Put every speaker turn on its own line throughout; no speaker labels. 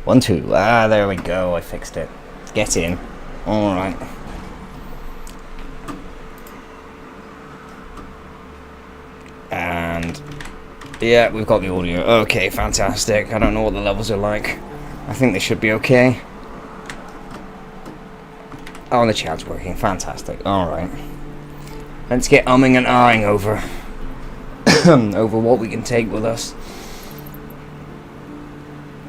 1, 2. Ah, there we go. I fixed it. Get in. Alright. And yeah, we've got the audio. Okay, fantastic. I don't know what the levels are like. I think they should be okay. Oh, and the chat's working. Fantastic. Alright. Let's get umming and ahhing over over what we can take with us.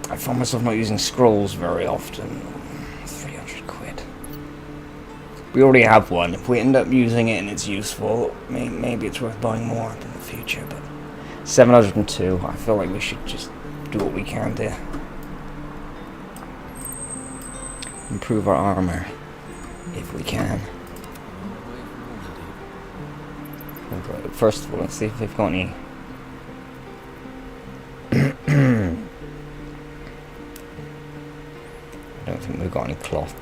I find myself not using scrolls very often. 300 quid. We already have one. If we end up using it and it's useful, maybe it's worth buying more in the future. But 702. I feel like we should just do what we can to improve our armor if we can. First of all, let's see if they've got any. I don't think we've got any cloth.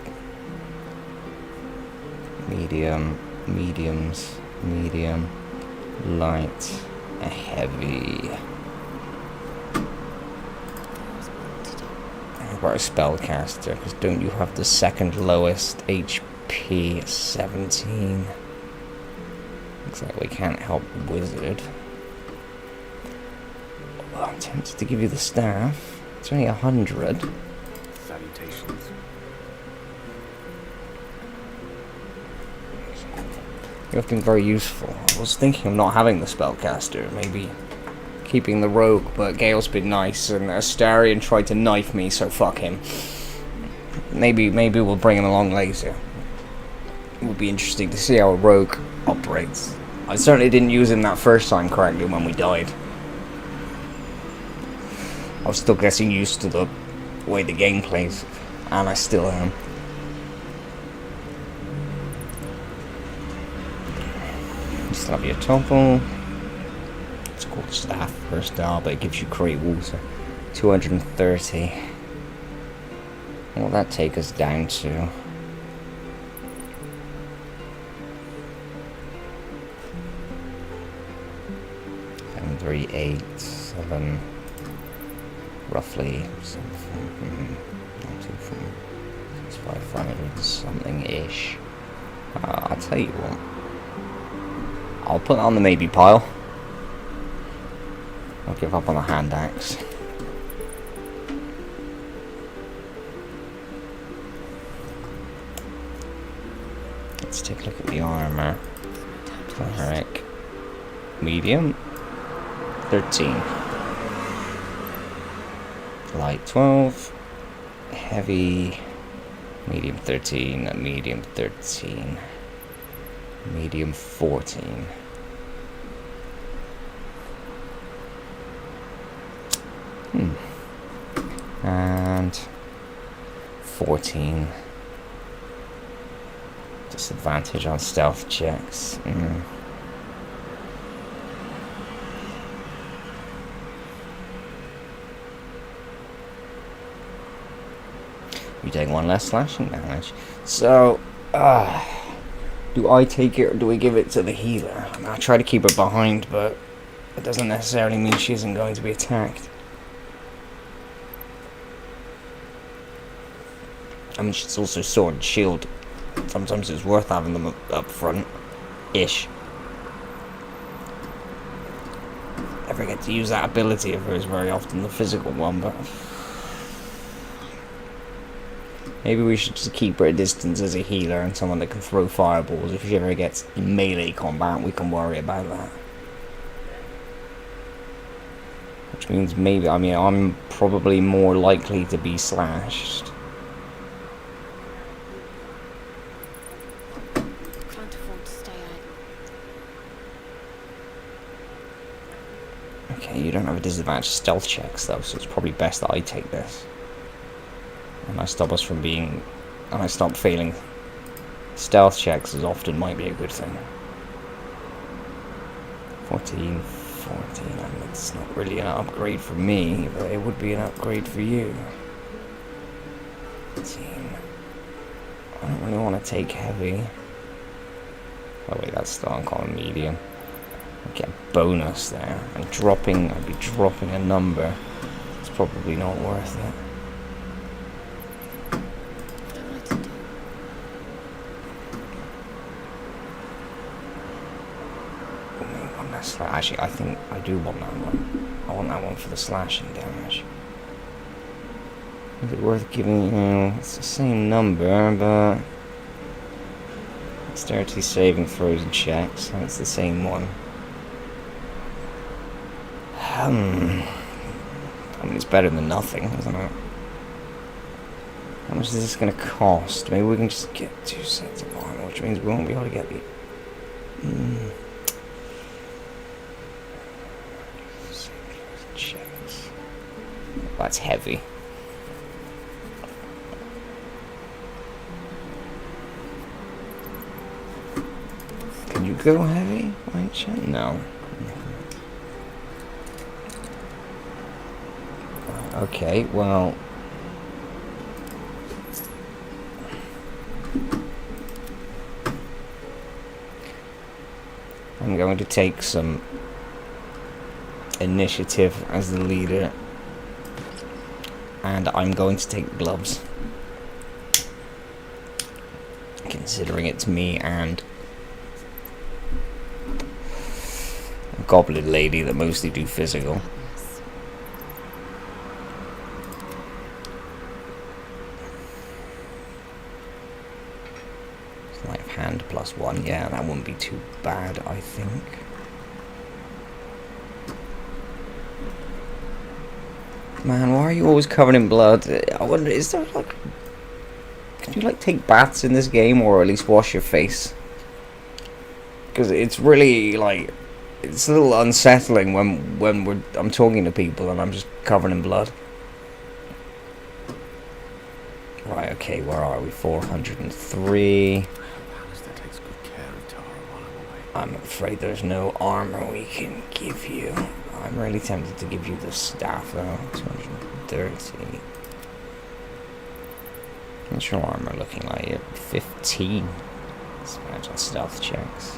Medium, mediums, medium, light, heavy. How about a spellcaster? Because don't you have the second lowest HP? 17. Looks like we can't help the wizard. Although I'm tempted to give you the staff. It's only 100.
Salutations.
You've been very useful. I was thinking of not having the spellcaster, maybe keeping the rogue, but Gale's been nice, and Astarion tried to knife me, so fuck him. Maybe we'll bring him along later. It would be interesting to see how a rogue operates. I certainly didn't use him that first time correctly when we died. I was still getting used to the way the game plays, and I still am. You still have your topple. It's called staff first star, but it gives you great water. 230. What will that take us down to? 3, 8, 7, roughly something, it's 500 something ish. I'll tell you what, I'll put it on the maybe pile. I'll give up on the hand axe. Let's take a look at the armor. Cleric, medium. 13. Light 12. Heavy. Medium 13. Medium 13. Medium 14. And 14. Disadvantage on stealth checks. You take 1 less slashing damage. So, do I take it or do we give it to the healer? I mean, I'll try to keep her behind, but it doesn't necessarily mean she isn't going to be attacked. I mean, she's also sword and shield. Sometimes it's worth having them up front. Ish. Never get to use that ability of hers very often, the physical one, but maybe we should just keep her at distance as a healer and someone that can throw fireballs. If she ever gets melee combat, we can worry about that. Which means maybe, I mean, I'm probably more likely to be slashed.
Can't afford to stay idle.
Okay, you don't have a disadvantage stealth checks though, so it's probably best that I take this. And I stop us from being, and I stop failing stealth checks as often might be a good thing. 14, 14, I mean, it's not really an upgrade for me, but it would be an upgrade for you. 15. I don't really want to take heavy. Oh wait, that's still uncommon medium. I get a bonus there. I'd be dropping a number. It's probably not worth it. Unless, actually, I think I do want that one. I want that one for the slashing damage. Is it worth giving you? It's the same number, but dexterity saving throws and checks. So it's the same one. I mean, it's better than nothing, isn't it? How much is this going to cost? Maybe we can just get 2 sets of armor, which means we won't be able to get the... Checks. That's heavy. Can you go heavy? No. Okay, well... I'm going to take some initiative as the leader. And I'm going to take gloves. Considering it's me and a goblin lady that mostly do physical. Sleight of hand +1, yeah, that wouldn't be too bad, I think. Man, why are you always covered in blood? I wonder, is there like... Can you like take baths in this game, or at least wash your face? Because it's really like... It's a little unsettling when I'm talking to people and I'm just covered in blood. Right, okay, where are we? 403.
Alistair takes good care of Tara while I'm away.
I'm afraid there's no armor we can give you. I'm really tempted to give you the staff though. 230. What's your armor looking like? You're 15. Let's imagine stealth checks.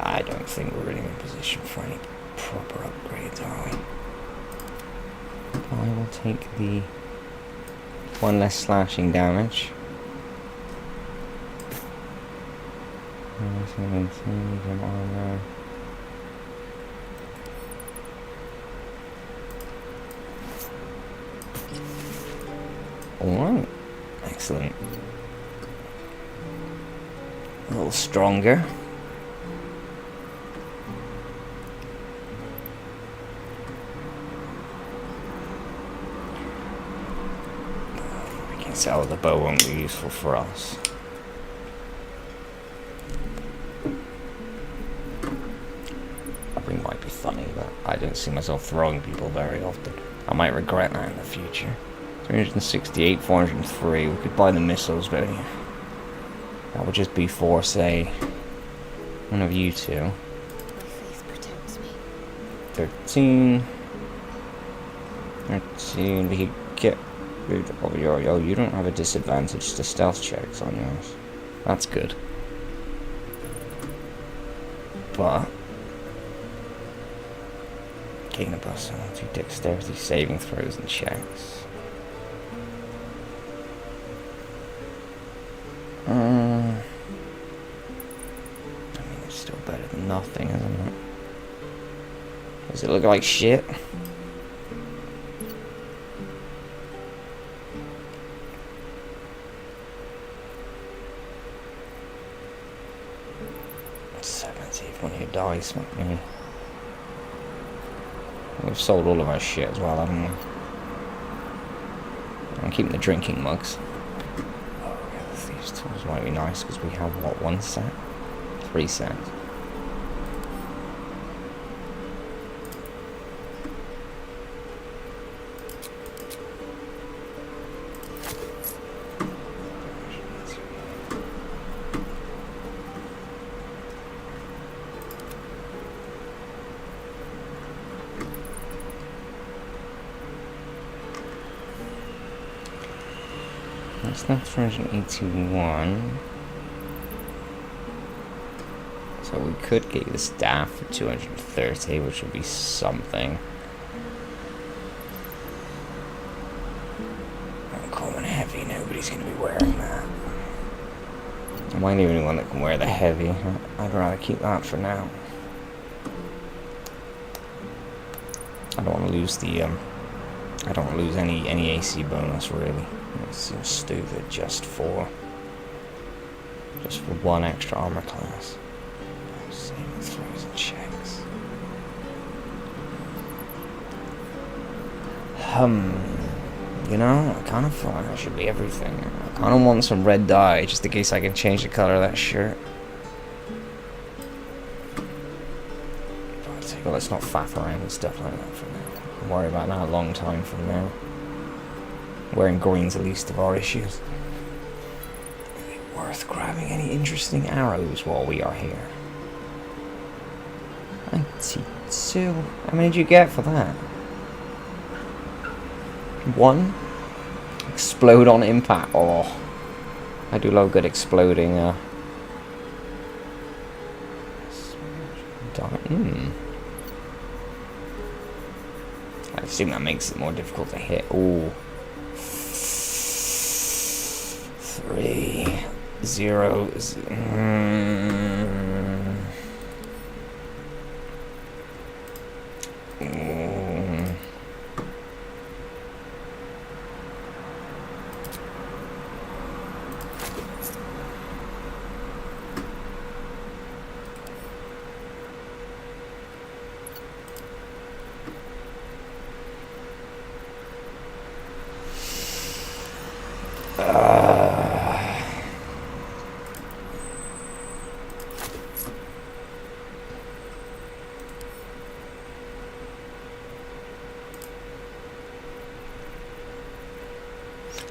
I don't think we're really in a position for any proper upgrades, are we? I will take the 1 less slashing damage. 17 from armor. Alright, excellent. A little stronger. I can tell the bow won't be useful for us. That might be funny, but I don't see myself throwing people very often. I might regret that in the future. 368, 403. We could buy the missiles, but that would just be for, say, one of you two.
My faith protects me.
13. 13. We could get rid of your... Oh, you don't have a disadvantage to stealth checks on yours. That's good. But... gain a plus 2 dexterity saving throws and checks. I mean, it's still better than nothing, isn't it? Does it look like shit? One of your dice, maybe. We've sold all of our shit as well, haven't we? I'm keeping the drinking mugs. These tools might be nice because we have, what, 1 set? 3 sets. It's not 381. So we could get you the staff for 230, which would be something. Uncommon heavy, nobody's going to be wearing that. I might even one that can wear the heavy. I'd rather keep that for now. I don't want to lose the I don't want to lose any AC bonus really. It seems stupid just for one extra armor class. Same with throws and checks. You know, I kind of feel like that should be everything. I kind of want some red dye just in case I can change the color of that shirt. But let's not faff around with stuff like that for now. I'll worry about that a long time from now. Wearing green's the least of our issues. Is it worth grabbing any interesting arrows while we are here? 92. How many did you get for that? 1? Explode on impact. Oh, I do love good exploding. I assume that makes it more difficult to hit. Ooh. 3 0.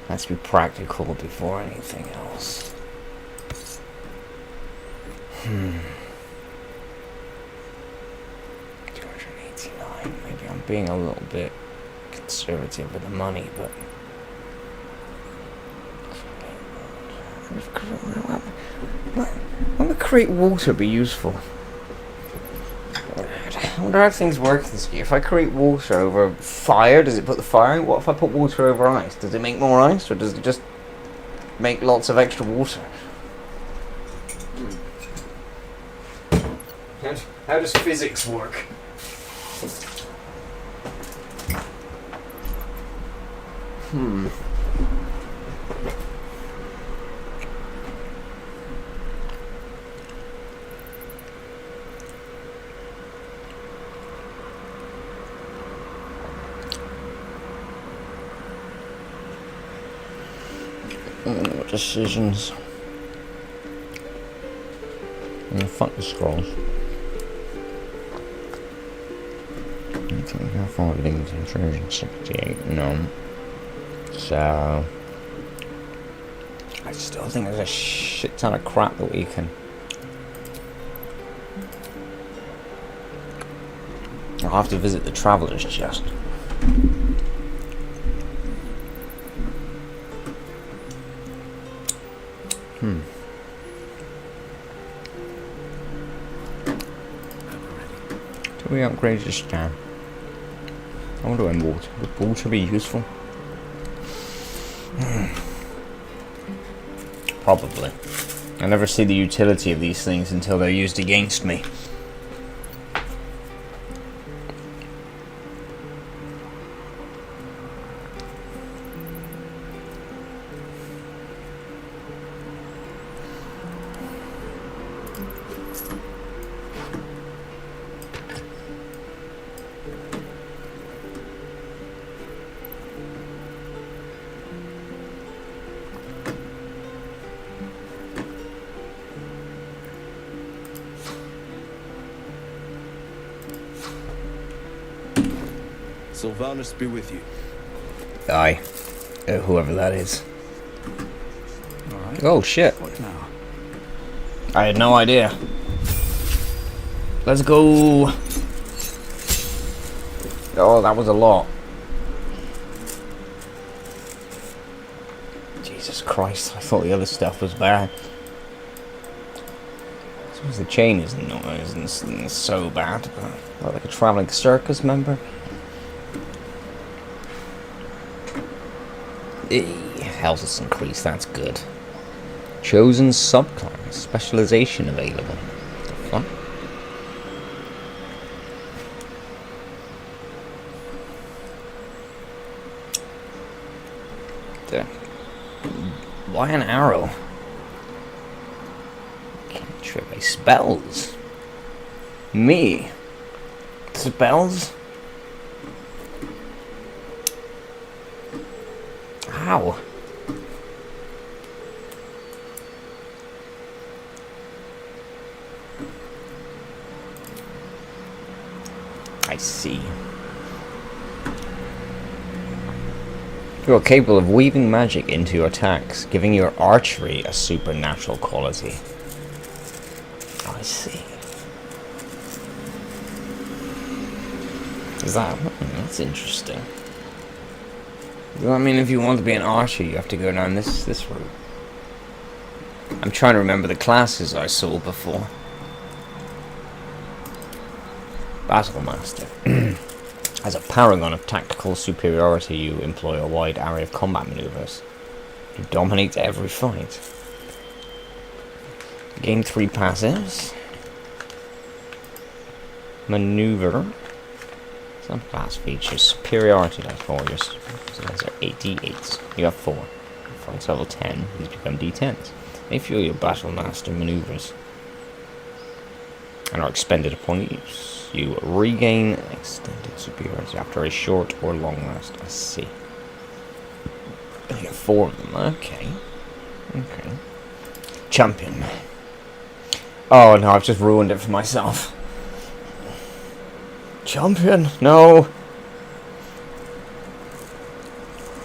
Let's be practical before anything else. 289. Maybe I'm being a little bit conservative with the money, but wouldn't the create water be useful? I wonder how things work in this game. If I create water over fire, does it put the fire in? What if I put water over ice? Does it make more ice, or does it just make lots of extra water? How does physics work? Decisions. Fuck the scrolls. How far links in 368? No. So I still think there's a shit ton of crap that we can. I'll have to visit the Traveller's Chest. Do we upgrade this down? I wonder when water. Would water be useful? Probably. I never see the utility of these things until they're used against me.
Silvanas be with you.
Aye. Whoever that is.
All right.
Oh shit.
What now?
I had no idea. Let's go. Oh, that was a lot. Jesus Christ, I thought the other stuff was bad. I suppose the chain isn't so bad, but like a traveling circus member. Health is increased, that's good. Chosen subclass. Specialization available. Fun. Why an arrow? Cantrip. Spells. Me. Spells? How? I see. You are capable of weaving magic into your attacks, giving your archery a supernatural quality. I see. Is that... that's interesting. Does that mean if you want to be an archer, you have to go down this route? I'm trying to remember the classes I saw before. Battlemaster. As a paragon of tactical superiority, you employ a wide array of combat maneuvers. You dominate every fight. Gain 3 passives. Maneuver. Some class features. Superiority dice 4. So those are 8d8s. You have 4. Fights level 10. These become d10s. They fuel your battlemaster maneuvers and are expended upon use. You regain extended superiority after a short or long rest. I see. You get 4 of them. Okay. Okay. Champion. Oh no, I've just ruined it for myself. Champion, no.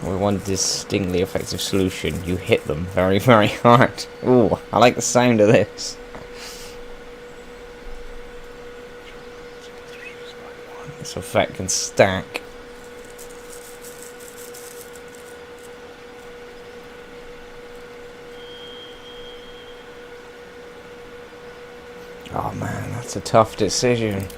With one distinctly effective solution, you hit them very, very hard. Ooh, I like the sound of this. This effect can stack. Oh man, that's a tough decision.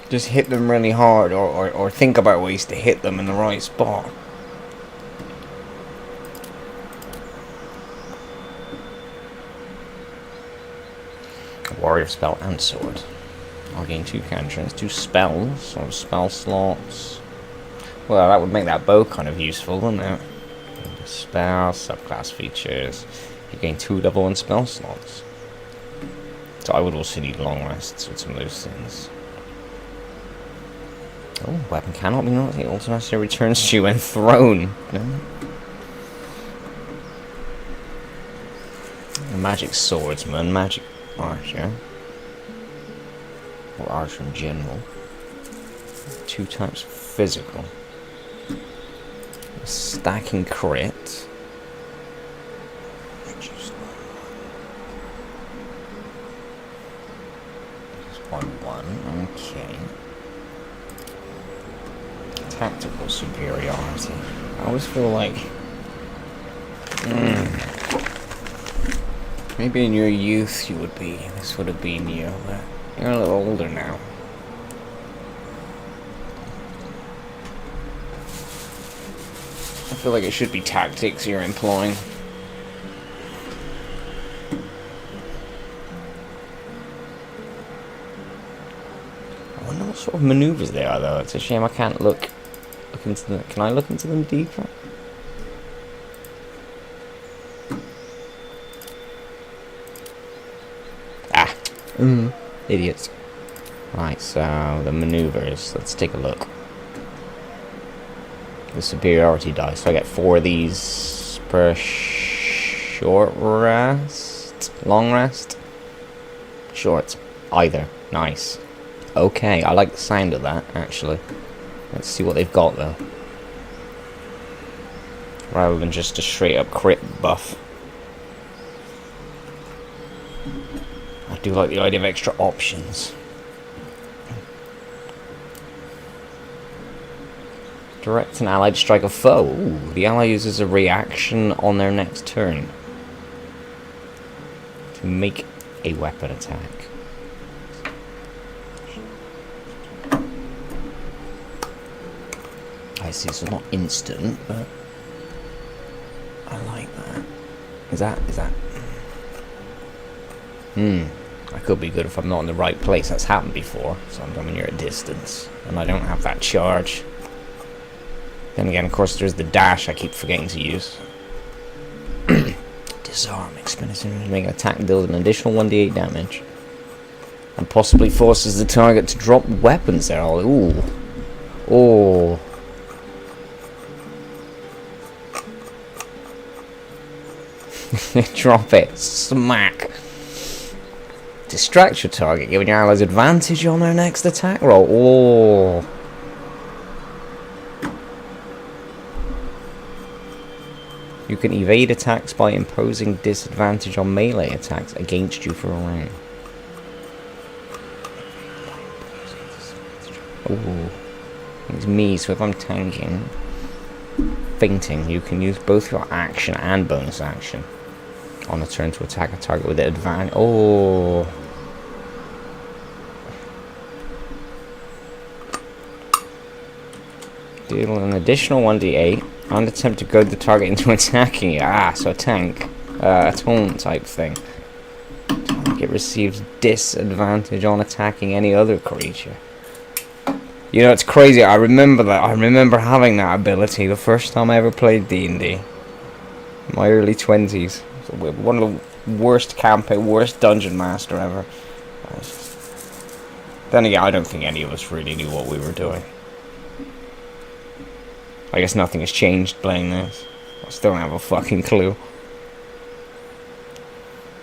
Just hit them really hard, or think about ways to hit them in the right spot. Warrior spell and sword. I'll gain 2 cantrips, 2 spells, or spell slots. Well, that would make that bow kind of useful, wouldn't it? Spell, subclass features. You gain 2 level 1 spell slots. So I would also need long rests with some of those things. Oh, weapon cannot be knocked. It automatically returns to you when thrown. No. Magic swordsman, magic archer, or archer in general. 2 types physical. Stacking crit. Just 1/1. Okay. Tactical superiority. I always feel like maybe in your youth you would be. This would have been you, but you're a little older now. I feel like it should be tactics you're employing. I wonder what sort of maneuvers they are, though. It's a shame I can't look into them. Can I look into them deeper? Ah, idiots. Right, so the maneuvers. Let's take a look. The superiority dice. So I get 4 of these per short rest, long rest, short, either. Nice. Okay, I like the sound of that, actually. Let's see what they've got, though. Rather than just a straight-up crit buff. I do like the idea of extra options. Direct an ally to strike a foe. Ooh, the ally uses a reaction on their next turn to make a weapon attack. I see, so not instant, but I like that. Is that? That could be good if I'm not in the right place. That's happened before. Sometimes when you're at a distance and I don't have that charge. Then again, of course, there's the dash I keep forgetting to use. Disarm. Expenditure to make an attack and deals an additional 1d8 damage. And possibly forces the target to drop weapons there. Ooh. Oh. Drop it. Smack. Distract your target, giving your allies advantage on their next attack roll. Oh. You can evade attacks by imposing disadvantage on melee attacks against you for a round. Oh. It's me, so if I'm tanking, fainting, you can use both your action and bonus action on a turn to attack a target with advantage. Oh. Deal an additional 1d8 and attempt to goad the target into attacking you. So a tank. A taunt type thing. Target receives disadvantage on attacking any other creature. You know, it's crazy. I remember that. I remember having that ability the first time I ever played D&D. My early 20s. One of the worst campaign, worst dungeon master ever. Then again, I don't think any of us really knew what we were doing. I guess nothing has changed playing this. I still don't have a fucking clue.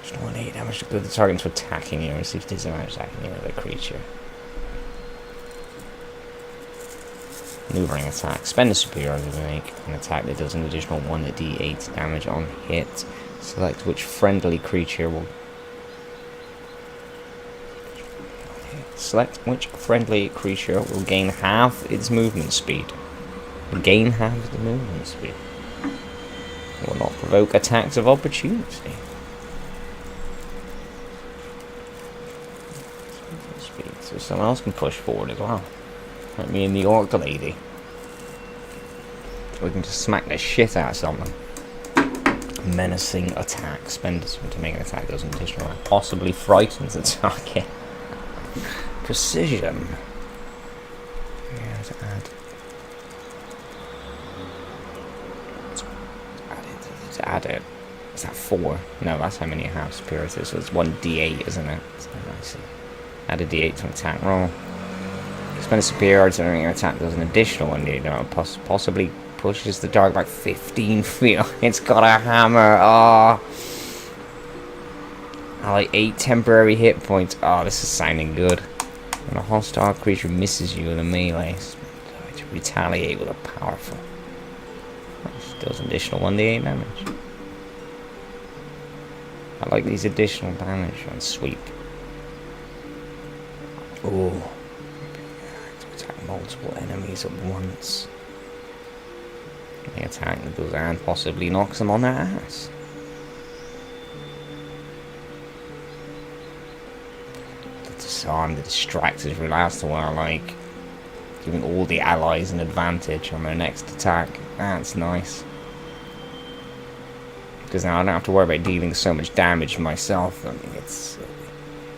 Just 1-8 damage to good the target into attacking you. Receives disadvantage attacking you with a creature. Maneuvering attack. Spend a superiority to make an attack that does an additional 1d8 damage on hit. Select which friendly creature will... Select which friendly creature will gain half its movement speed. Gain half the movement speed. Will not provoke attacks of opportunity. So someone else can push forward as well. Like me and the orc lady. We can just smack the shit out of someone. Menacing attack. Spend to make an attack does an additional round. Possibly frightens the target. Precision. Yeah, to add. To add it. Is that 4? No, that's how many you have. Superiority. So it's 1d8, isn't it? So I see. Add a d8 to an attack roll. Spend a superiority to an attack does an additional 1d8. Possibly pushes the target like 15 feet. It's got a hammer. Oh. Like 8 temporary hit points. Oh, this is sounding good. When a hostile creature misses you with a melee, to retaliate with a powerful. Does an additional 1d8 damage. I like these additional damage on sweep. Oh. To attack multiple enemies at once. They attack the goes and possibly knocks them on their ass. The disarm, the distractors will last a while, like giving all the allies an advantage on their next attack. That's nice. Because now I don't have to worry about dealing so much damage myself. I mean, it's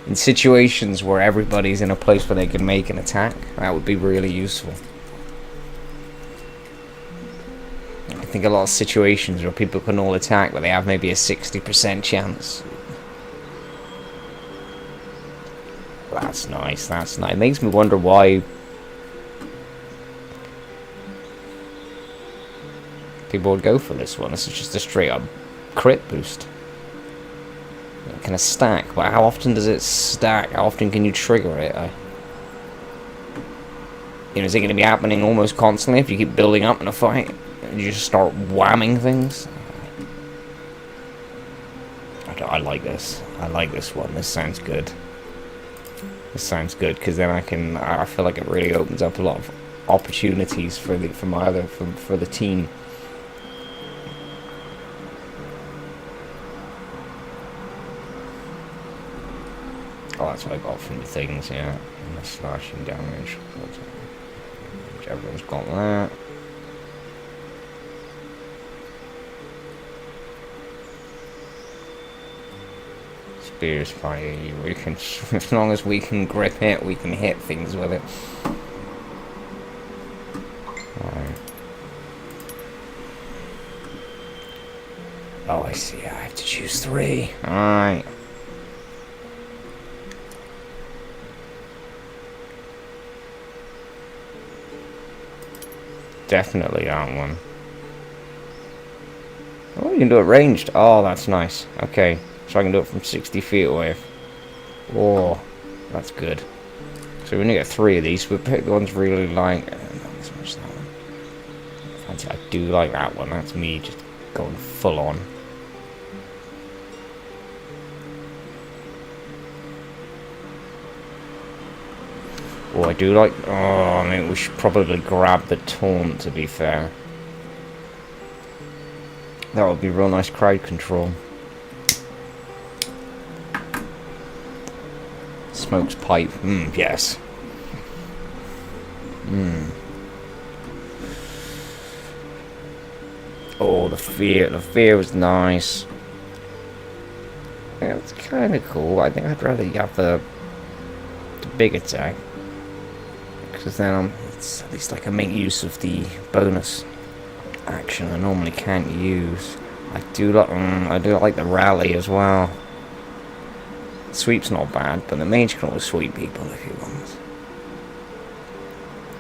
in situations where everybody's in a place where they can make an attack, that would be really useful. I think a lot of situations where people can all attack, but they have maybe a 60% chance. That's nice. That's nice. It makes me wonder why people would go for this one. This is just a straight up crit boost. It can stack, but how often does it stack? How often can you trigger it? You know, is it going to be happening almost constantly if you keep building up in a fight and you just start whamming things? I like this. I like this one. This sounds good. This sounds good because then I feel like it really opens up a lot of opportunities for the team. Oh, that's what I got from the things, yeah. And the slashing damage. Everyone's got that. Spear's fire. We can, as long as we can grip it, we can hit things with it. Alright. Oh, I see. I have to choose 3. Alright. Definitely that one. Oh, you can do it ranged. Oh, that's nice. Okay, so I can do it from 60 feet away. Oh, that's good. So we're gonna get 3 of these. We'll pick the ones really like. Not as much that one. Fancy, I do like that one. That's me just going full on. Oh, I do like. Oh, I mean, we should probably grab the taunt. To be fair. That would be real nice crowd control. Smoke's pipe. Yes. Oh, the fear. The fear was nice. Yeah, it's kind of cool. I think I'd rather have the big attack. Because then it's at least I can make use of the bonus action I normally can't use. I do like the rally as well. Sweep's not bad, but the mage can always sweep people if he wants.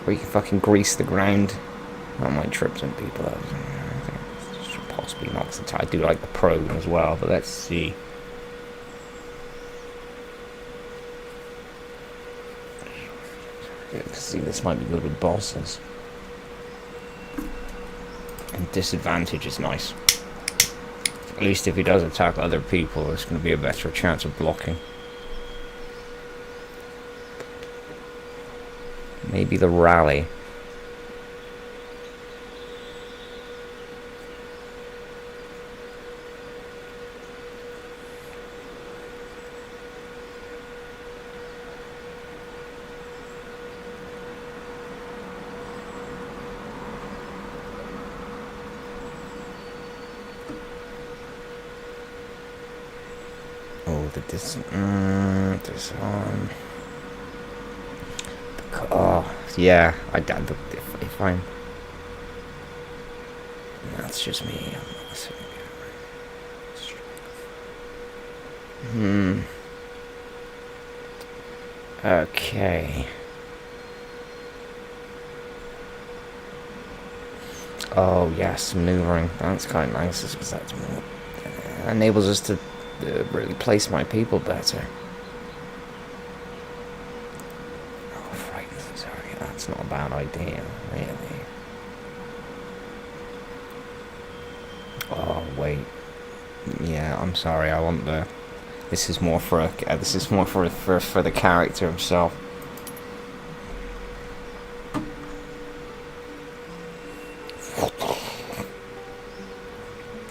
Or you can fucking grease the ground. That might trip some people up. I think it possibly knocks the tie. I do like the prone as well, but let's see. See, this might be good with bosses. And disadvantage is nice. At least if he does attack other people, there's going to be a better chance of blocking. Maybe the rally. Oh, this one. Oh, yeah. If I'm. That's just me. Okay. Oh yes, maneuvering. That's quite nice because that's more enables us to really place my people better. Oh, frightens the target. That's not a bad idea, really. Oh wait. Yeah, I'm sorry. I want the. This is more for for the character himself.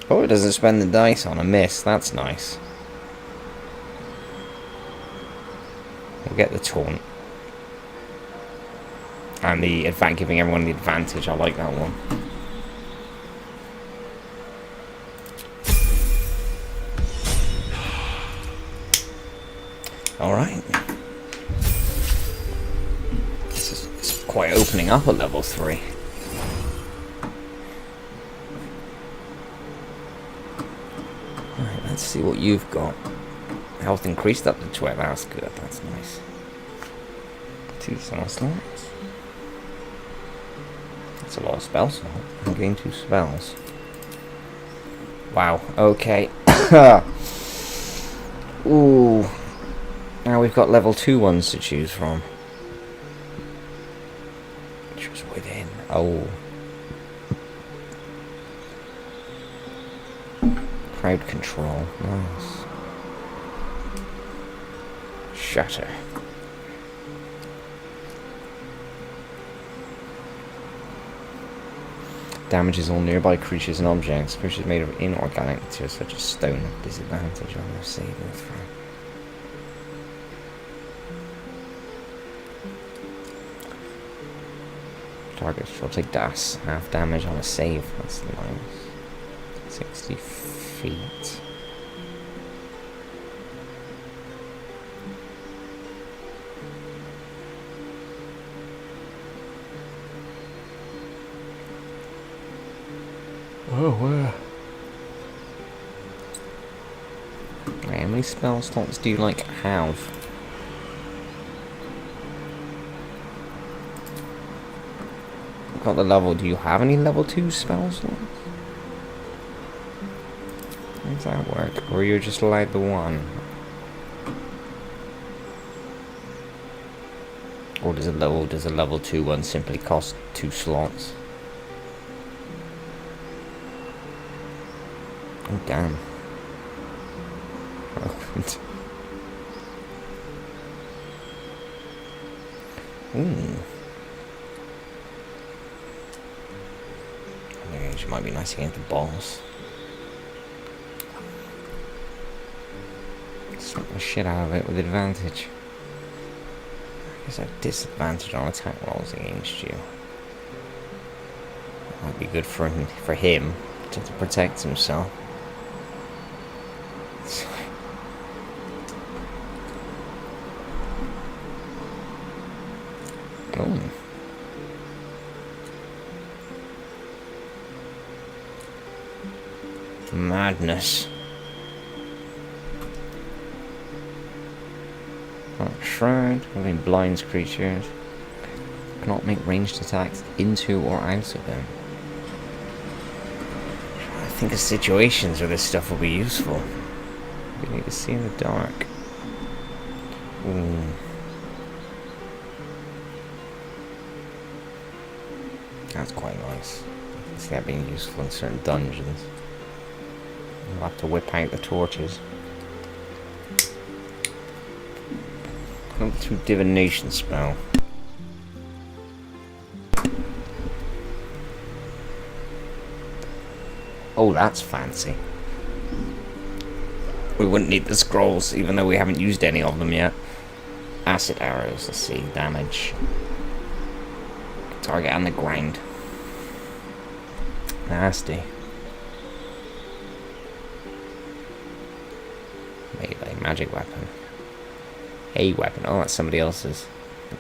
Oh, it doesn't spend the dice on a miss. That's nice. We'll get the taunt. And the giving everyone the advantage. I like that one. Alright. This is quite opening up at level 3. Alright, let's see what you've got. Health increased up to 12. That's good. That's nice. 2 spell slots. That's a lot of spell slots. I'm getting 2 spells. Wow. Okay. Ooh. Now we've got level 2 ones to choose from. Which was within. Oh. Crowd control. Nice. Shatter. Damages all nearby creatures and objects. Creatures made of inorganic materials such as stone have disadvantage on their saving throw. Targets will take DAS, half damage on a save. That's nice. 60 feet. Oh, wow. Right, how many spell slots do you, like, have? Got the level. Do you have any level 2 spell slots? How does that work? Or you're just allowed the one? Or does a level 2 one simply cost 2 slots? Oh, damn. Ooh. It might be nice to get the boss. Slap the shit out of it with advantage. I guess I have disadvantage on attack rolls against you. Might be good for him to protect himself. Oh. Madness. Shroud, having blinds creatures. Cannot make ranged attacks into or out of them. I think of situations where this stuff will be useful. We need to see in the dark. Ooh. That's quite nice. I can see that being useful in certain dungeons. We'll have to whip out the torches. Level 2 divination spell. Oh, that's fancy. We wouldn't need the scrolls, even though we haven't used any of them yet. Acid arrows, let's see, damage. Target on the ground. Nasty. Melee, magic weapon. A weapon. Oh, that's somebody else's. You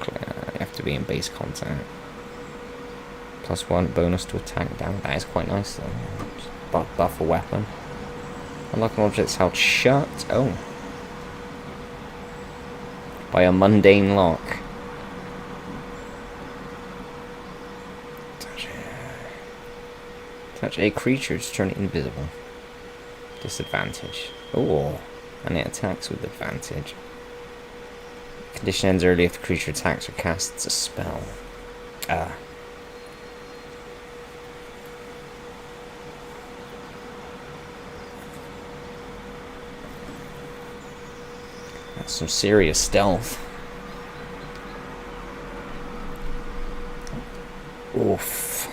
have to be in base contact. +1 bonus to attack damage. That is quite nice though. Buff a weapon. Unlock an object held shut. Oh. By a mundane lock. Touch a creature to turn it invisible. Disadvantage. Oh. And it attacks with advantage. Condition ends early if the creature attacks or casts a spell. Ah. That's some serious stealth. Oof.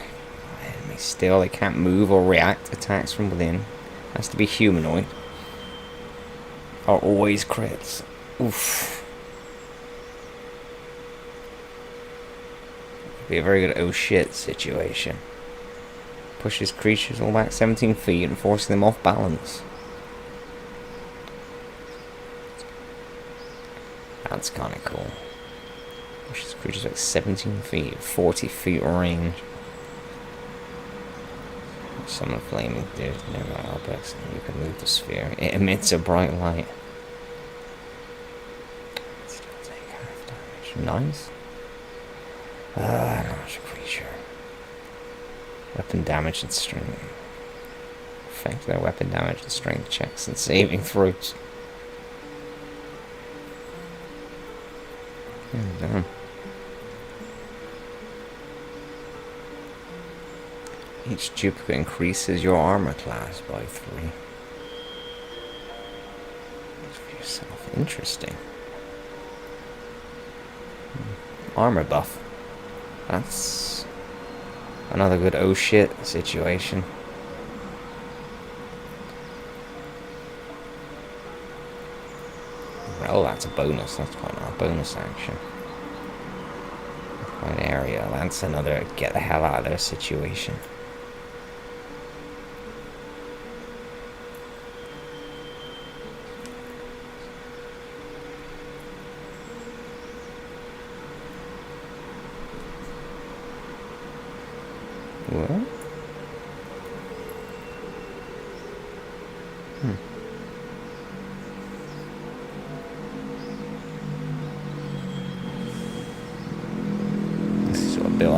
Enemy still, they can't move or react attacks from within. Has to be humanoid. Are always crits. Oof. Be a very good oh shit situation. Pushes creatures all back 17 feet and forcing them off balance. That's kind of cool. Pushes creatures back 17 feet, 40 feet range. Summon flaming dude, nearby objects, and you can move the sphere. It emits a bright light. Still take half damage. Nice. Large creature. Weapon damage and strength. Affect their weapon damage and strength checks and saving throws. Damn. Each duplicate increases your armor class by 3. For yourself. Interesting. Armor buff. That's another good oh shit situation. Oh, that's a bonus. That's quite a bonus action. Quite an area. That's another get the hell out of there situation. What?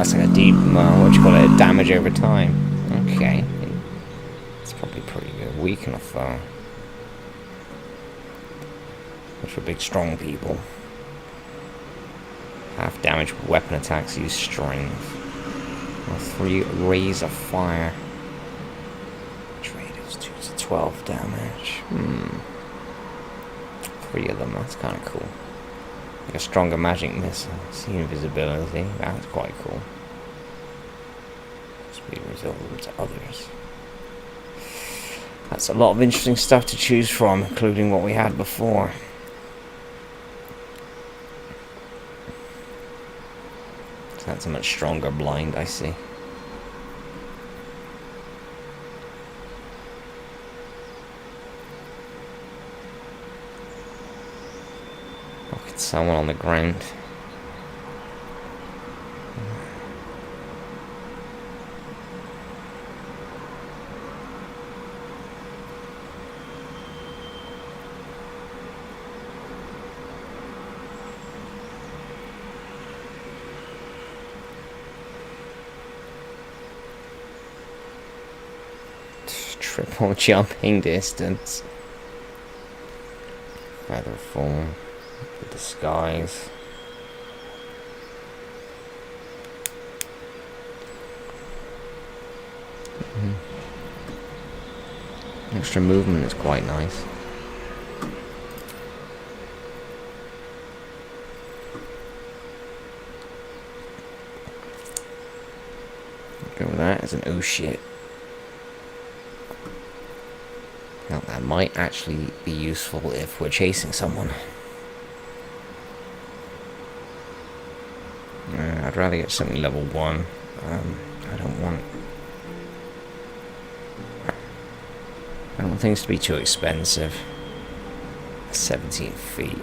that's like a deep, what do you call it, damage over time. Okay. It's probably pretty good. Weak enough, though. Which for big, strong people. Half damage weapon attacks use strength. Or 3 rays of fire. Trade is 2 to 12 damage. 3 of them, that's kind of cool. Like a stronger magic missile. See invisibility, that's quite cool. Speed resilience to others. That's a lot of interesting stuff to choose from, including what we had before. So that's a much stronger blind, I see. Look at someone on the ground. Triple jumping distance. Feather fall. The disguise. Extra movement is quite nice. Go with that as an oh shit. Now that might actually be useful if we're chasing someone. I'd rather get something level 1. I don't want things to be too expensive. 17 feet.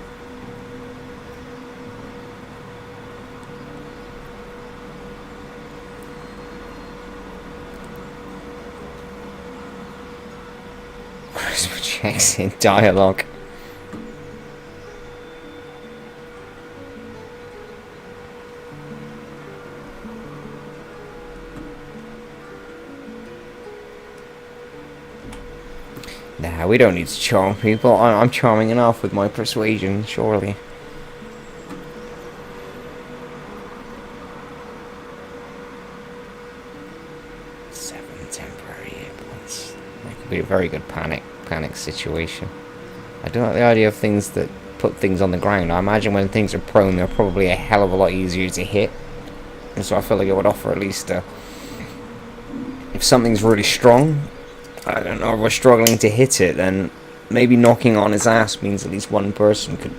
Checks in dialogue. Nah, we don't need to charm people. I'm charming enough with my persuasion, surely. Temporary hit points. That could be a very good panic situation. I do like the idea of things that put things on the ground. I imagine when things are prone, they're probably a hell of a lot easier to hit. And so I feel like it would offer at least if something's really strong, I don't know, if we're struggling to hit it, then maybe knocking on his ass means at least one person could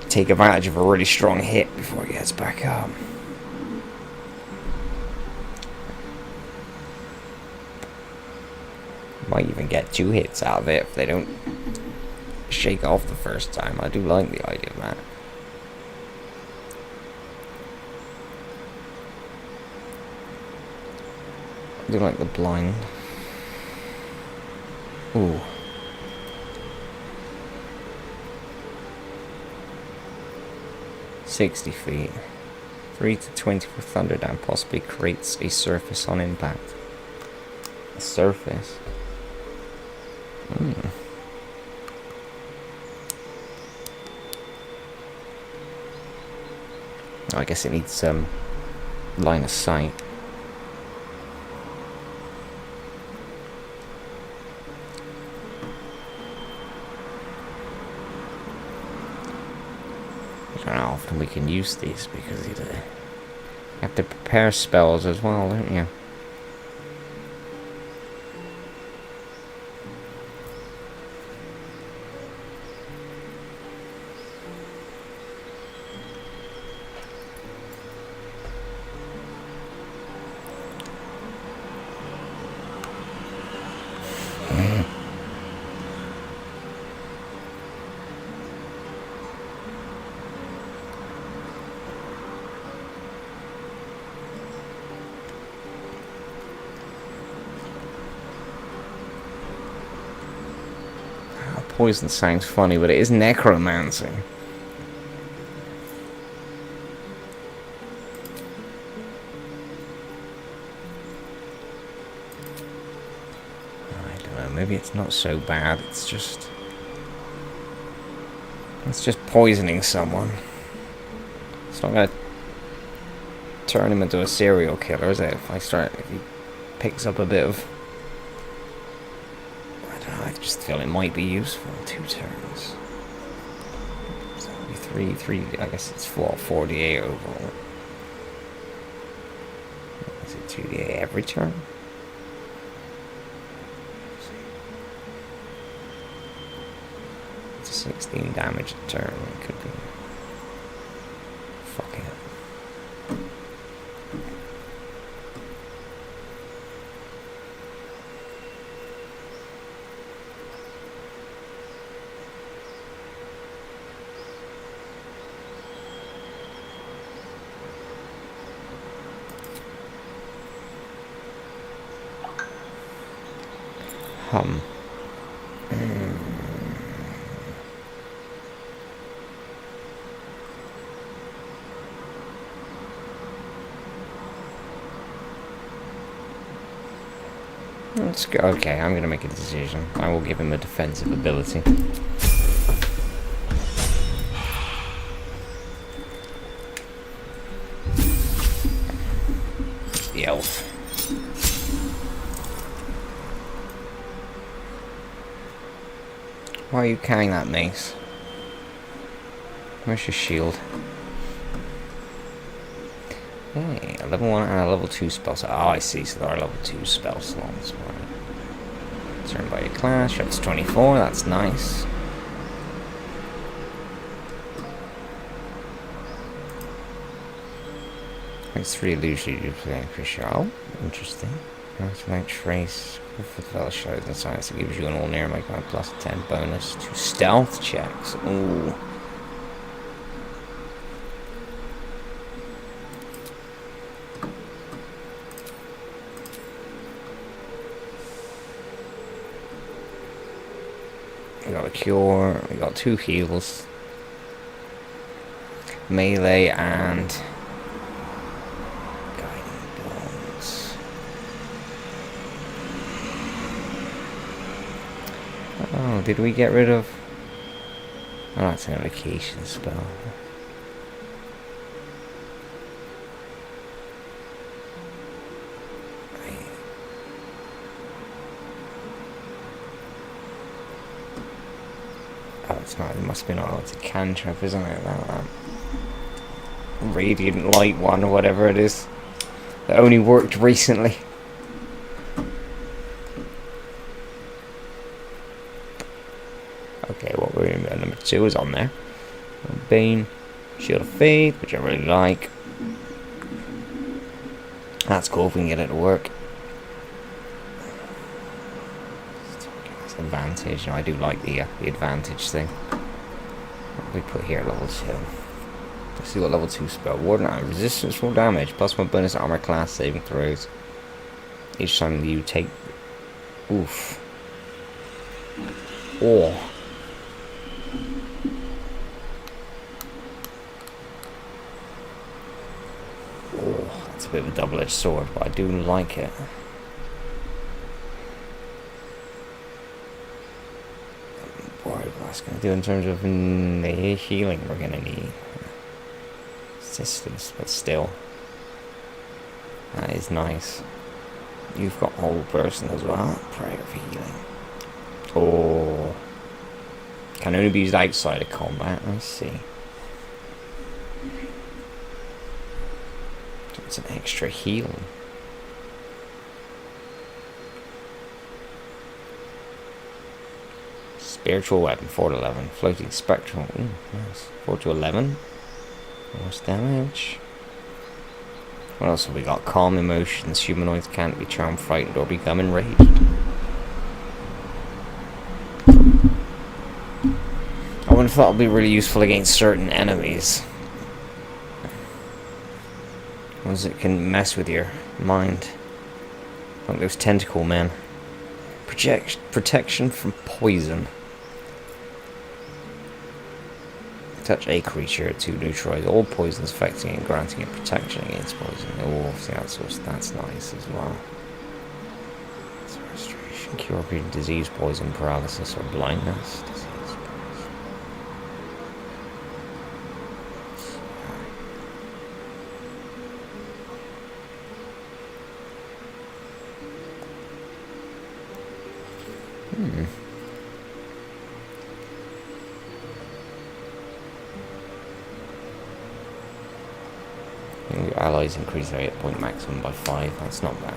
take advantage of a really strong hit before he gets back up. Might even get 2 hits out of it if they don't shake off the first time. I do like the idea of that. I do like the blind. Ooh. "60 feet. 3 to 20 for thunder down possibly creates a surface on impact." A surface? I guess it needs line of sight. I don't know how often we can use these because you have to prepare spells as well, don't you? Poison sounds funny, but it is necromancy. maybe it's not so bad. It's just poisoning someone. It's not gonna turn him into a serial killer, is it? If he picks up a bit of, I don't know, I just feel it might be useful. 2 turns. So three, I guess it's 48 overall. Is it 2d8 every turn? It's 16 damage a turn. It could be. Fuck it. Let's go. Okay, I'm gonna make a decision. I will give him a defensive ability. The elf. Why are you carrying that mace? Where's your shield? Hey, a level 1 and a level 2 spell slot. Oh, I see, so there are level 2 spell slots. Right. Turn by your class, that's 24, that's nice. It's 3 illusion you play increase your oh, interesting. Like trace for the fellowship, the science that gives you an ordinary make my plus 10 bonus to stealth checks. Ooh. We got a cure, we got 2 heals, melee and guiding bolts. Oh, did we get rid of? Oh, that's an evocation spell. Oh, it's not. It must be not. Oh, it's a cantrip, isn't it? That radiant light one or whatever it is that only worked recently. Okay, what we're in number 2 is on there. Bane, Shield of Faith, which I really like. That's cool if we can get it to work. Advantage. No, I do like the advantage thing. What do we put here? Level 2. Let's see what level 2 spell. Warden resistance full damage plus 1 bonus armor class saving throws. Each time you take. Oof. Oh. Oh, that's a bit of a double-edged sword, but I do like it. What's going to do in terms of the healing we're going to need. Assistance, but still. That is nice. You've got whole person as well. Prayer of healing. Oh. Can only be used outside of combat. I see. It's an extra heal. Spiritual weapon, 4 to 11. Floating spectral, ooh, nice. 4 to 11. Most damage. What else have we got? Calm emotions. Humanoids can't be charmed, frightened, or become enraged. I would have thought it would be really useful against certain enemies. Ones that can mess with your mind. Like those tentacle men. Protection from poison. Touch a creature to neutralize all poisons affecting it and granting it protection against poison. Oh, see, that's nice as well. That's restoration. Cure disease, poison, paralysis, or blindness. Your allies increase their hit point maximum by 5. That's not bad.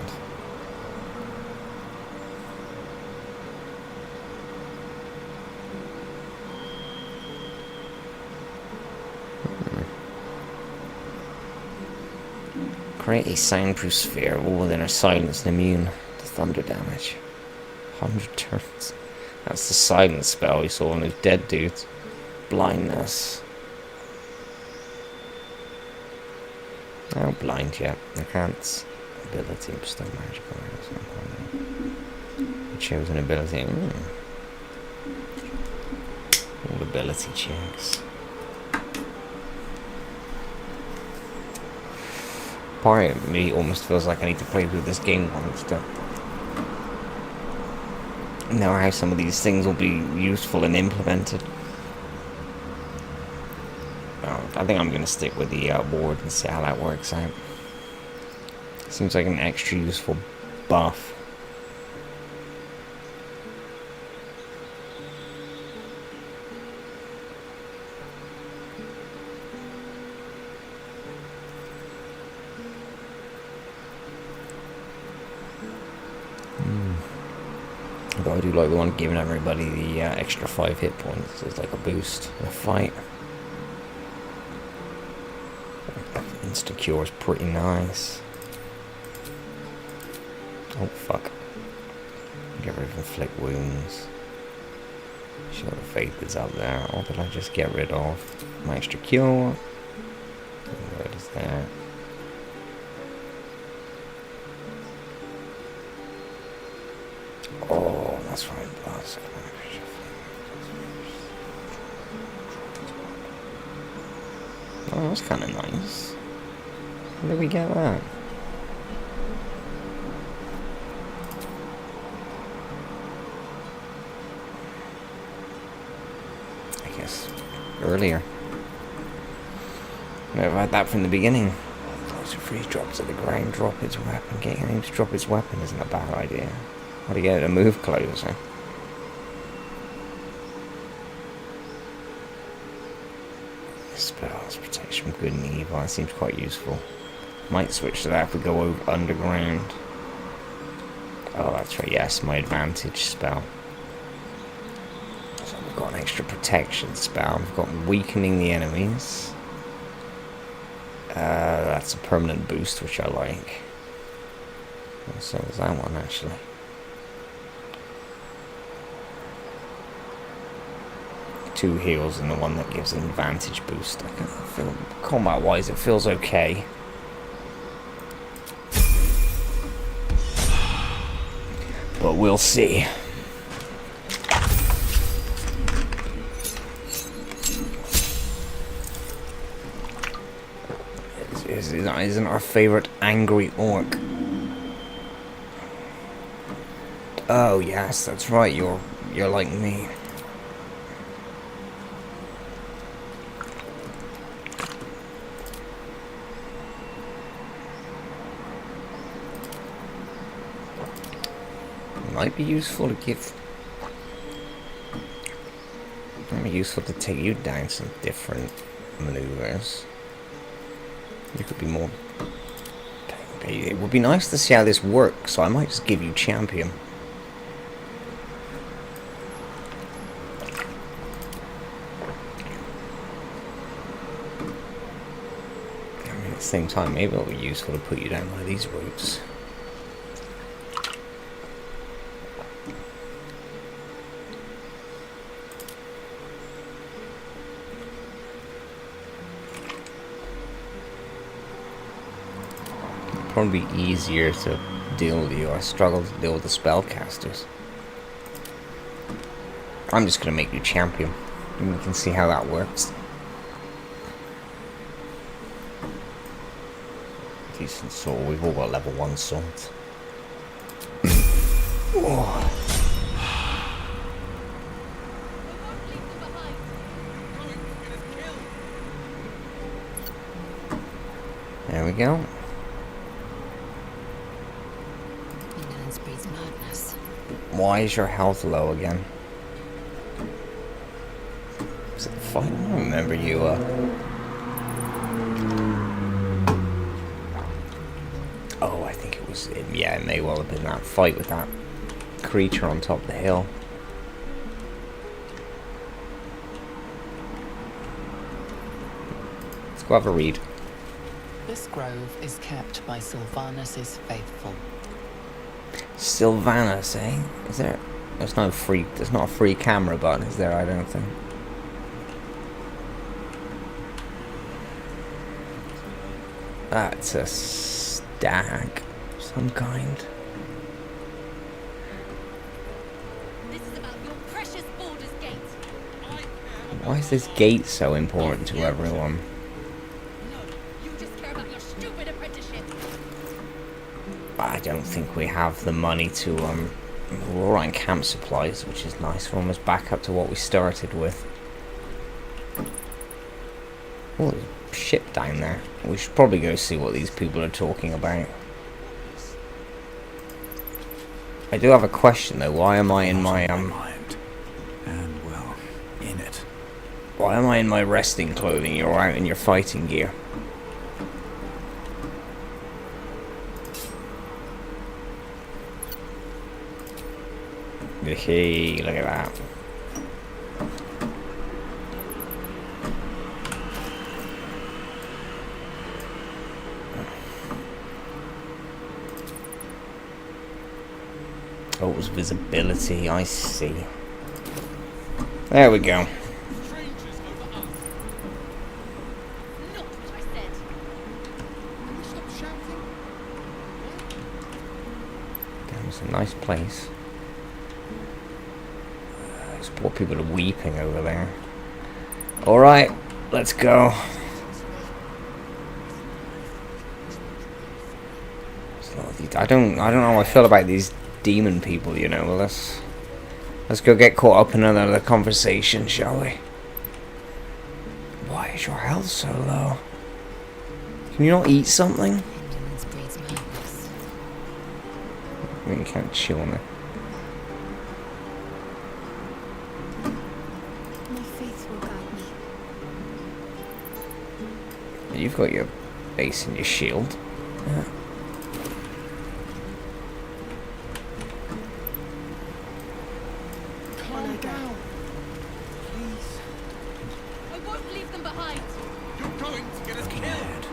Create a soundproof sphere all within are silenced and immune to thunder damage. 100 turns. That's the silence spell we saw on those dead dudes. Blindness. I don't blind yet. Enhance ability, bestow magical. Choose an ability. All ability checks. Part of me almost feels like I need to play through this game once to know how some of these things will be useful and implemented. I think I'm going to stick with the ward and see how that works out. Seems like an extra useful buff. But I do like the one giving everybody the extra 5 hit points. It's like a boost in a fight. Insta cure is pretty nice. Oh fuck. Get rid of inflict wounds. Shield of Faith is up there. Or did I just get rid of my extra cure? What is that? Oh, that's right. Oh, that's kind of nice. Where did we get that? I guess earlier. I've had that from the beginning. Closer freeze drops at the ground, drop its weapon. Getting him to drop its weapon isn't a bad idea. How do you get it to move closer? Spells, protection from good and evil. That seems quite useful. Might switch to that if we go over underground. Oh, that's right. Yes, my advantage spell. So we've got an extra protection spell. We've got weakening the enemies. That's a permanent boost, which I like. So is that one actually. Two heals and the one that gives an advantage boost. I kind of feel combat wise it feels okay. But we'll see. Isn't our favourite angry orc? Oh yes, that's right, you're like me. Might be useful to give. Might be useful to take you down some different maneuvers. You could be more. It would be nice to see how this works, so I might just give you champion. I mean, at the same time, maybe it'll be useful to put you down one of these routes. Probably easier to deal with you. I struggle to deal with the spellcasters. I'm just gonna make you champion, and we can see how that works. Decent sword. We've all got level 1 swords. Oh. There we go.
Ignorance breeds madness.
Why is your health low again? Is it the fight? I don't remember you, Oh, I think it was... Yeah, it may well have been that fight with that creature on top of the hill. Let's go have a read.
This grove is kept by Silvanas's faithful.
Silvanas, eh? Is there... There's not a free camera button, is there? I don't think. That's a stag of some kind.
This is about your precious Baldur's Gate.
Why is this gate so important to everyone?
No, you just care about your stupid apprenticeship.
I don't think we have the money to, we're all on camp supplies, which is nice. We're almost back up to what we started with. Oh, there's a ship down there. We should probably go see what these people are talking about. I do have a question though. Why am I in my,
mind. And, well, in it.
Why am I in my resting clothing? You're out in your fighting gear. Hey, look at that. Oh, it was visibility, I see. There we go.
Strangers over us. Not what I said. Can you stop shouting?
That was a nice place. These poor people are weeping over there. Alright, let's go. I don't know how I feel about these demon people, you know. Well, let's go get caught up in another conversation, shall we? Why is your health so low? Can you not eat something?
Ignorance breeds madness.
I mean, you can't chew on it.
My faith will guide me.
You've got your base and your shield. Yeah.
Calm down. Please. I won't leave them behind.
You're going to get us killed.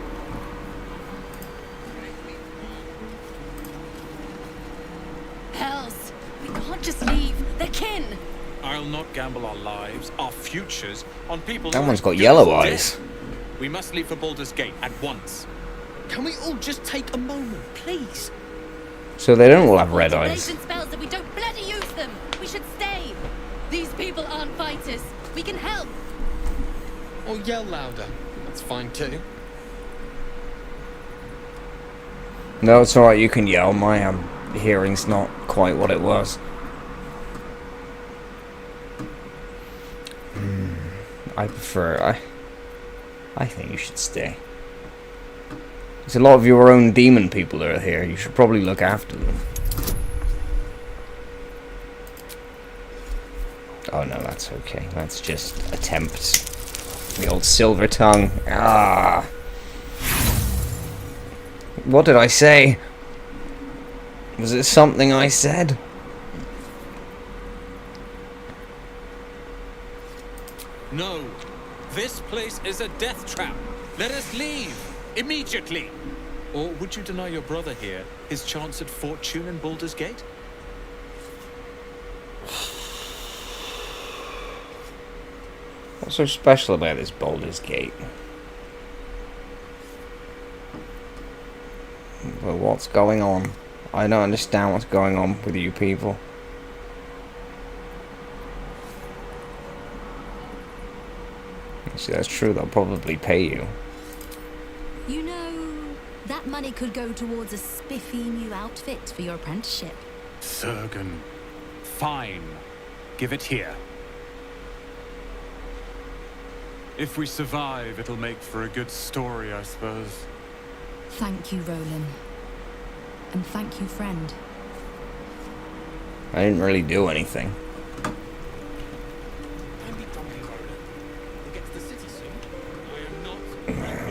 Hells. We can't just leave. They're kin.
I'll not gamble our lives, our futures, on people.
That
who
one's
are
got
doomed
yellow
to
eyes.
death. We must leave for Baldur's Gate at once.
Can we all just take a moment, please?
So they don't all have red eyes.
Blazing spells that we don't bloody use them. We should stay. These people aren't fighters. We can help.
Or yell louder. That's fine too.
No, it's alright, you can yell. My hearing's not quite what it was. I think you should stay. There's a lot of your own demon people that are here. You should probably look after them. Oh no, that's okay. That's just attempts. The old silver tongue. Ah. What did I say? Was it something I said?
No, this place is a death trap. Let us leave immediately. Or would you deny your brother here his chance at fortune in Baldur's Gate?
What's so special about this Baldur's Gate? Well, what's going on? I don't understand what's going on with you people. See, that's true. They'll probably pay you.
You know, that money could go towards a spiffy new outfit for your apprenticeship.
Surgeon. Fine. Give it here. If we survive, it'll make for a good story, I suppose.
Thank you, Roland. And thank you, friend.
I didn't really do anything.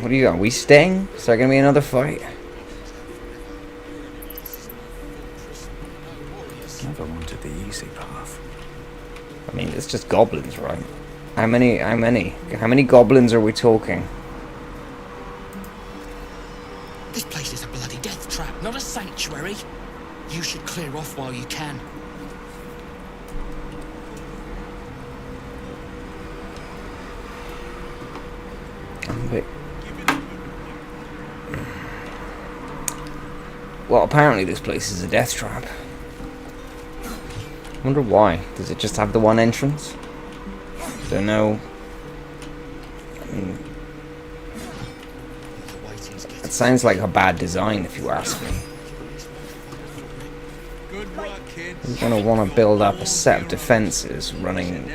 What do you got? We staying? Is there gonna be another fight?
Never wanted the easy path.
I mean, it's just goblins, right? How many goblins are we talking?
This place is a bloody death trap, not a sanctuary. You should clear off while you can.
But, well, apparently this place is a death trap. I wonder why. Does it just have the one entrance? Don't know. I mean, it sounds like a bad design, if you ask me. You're gonna want to build up a set of defenses running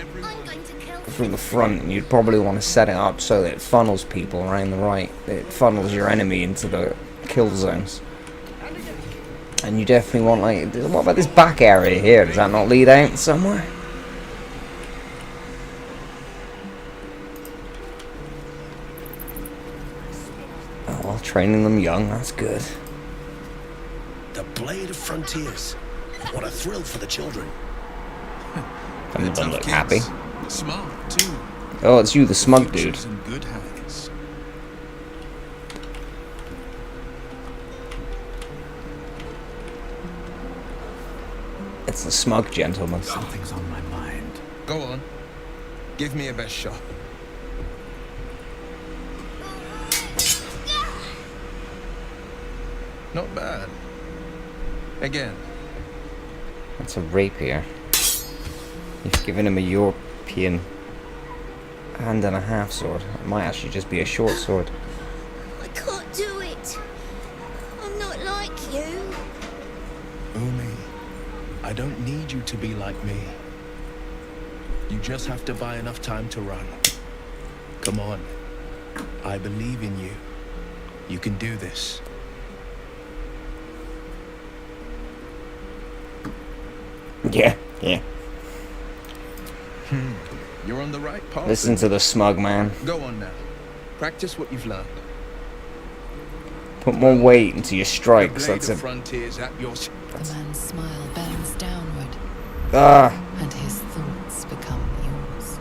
through the front, and you'd probably want to set it up so that it funnels people around the right. It funnels your enemy into the kill zones. And you definitely want, like, what about this back area here? Does that not lead out somewhere? Oh, well, training them young, that's good.
The Blade of Frontiers. What a thrill for the children.
Some of them look happy.
Smart too.
Oh, it's you, the smug dude.
Future's in good hands.
It's the smug gentleman.
Something's on my mind.
Go on. Give me a best shot. Not bad. Again.
That's a rapier. You've given him a European hand and a half sword. It might actually just be a short sword.
I can't do it. I'm not like you.
Umi, I don't need you to be like me. You just have to buy enough time to run. Come on. I believe in you. You can do this.
Yeah, yeah.
You're on the right path.
Listen to the smug man.
Go on now. Practice what you've learned.
Put more weight into your strikes.
Blade
That's
of
a...
Frontiers at your...
The man's smile bends downward,
Ah!
and his thoughts become yours.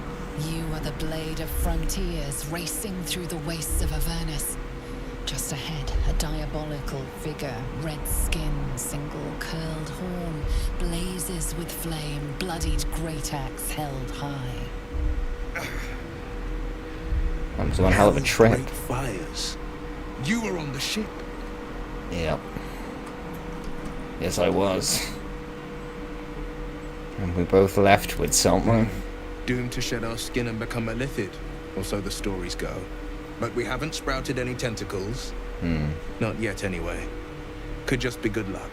You are the Blade of Frontiers, racing through the wastes of Avernus. Just ahead, a diabolical figure, red skin, single curled horn, blazes with flame, bloodied great axe held high.
That was one hell of a trip.
Great fires. You were on the ship.
Yep. Yes, I was. And we both left with something.
Doomed to shed our skin and become a lithid, or so the stories go. But we haven't sprouted any tentacles. Not yet, anyway. Could just be good luck.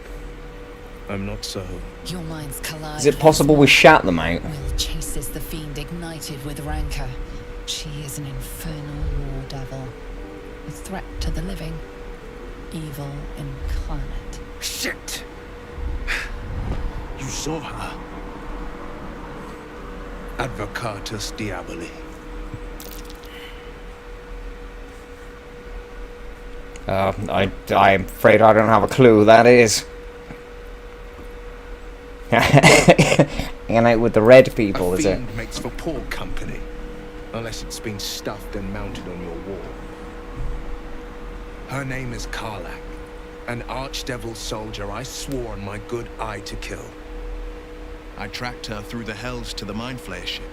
I'm not so...
Your minds collide.
Is it possible we shat them out?
Will chases the fiend ignited with rancor. She is an infernal war devil. A threat to the living. Evil incarnate.
Shit! You saw her. Advocatus Diaboli.
I'm afraid I don't have a clue who that is. Hanging out with the red people,
A
is it?
fiend makes for poor company. Unless it's been stuffed and mounted on your wall. Her name is Karlak. An archdevil soldier I swore on my good eye to kill. I tracked her through the hells to the Mind Flayer ship.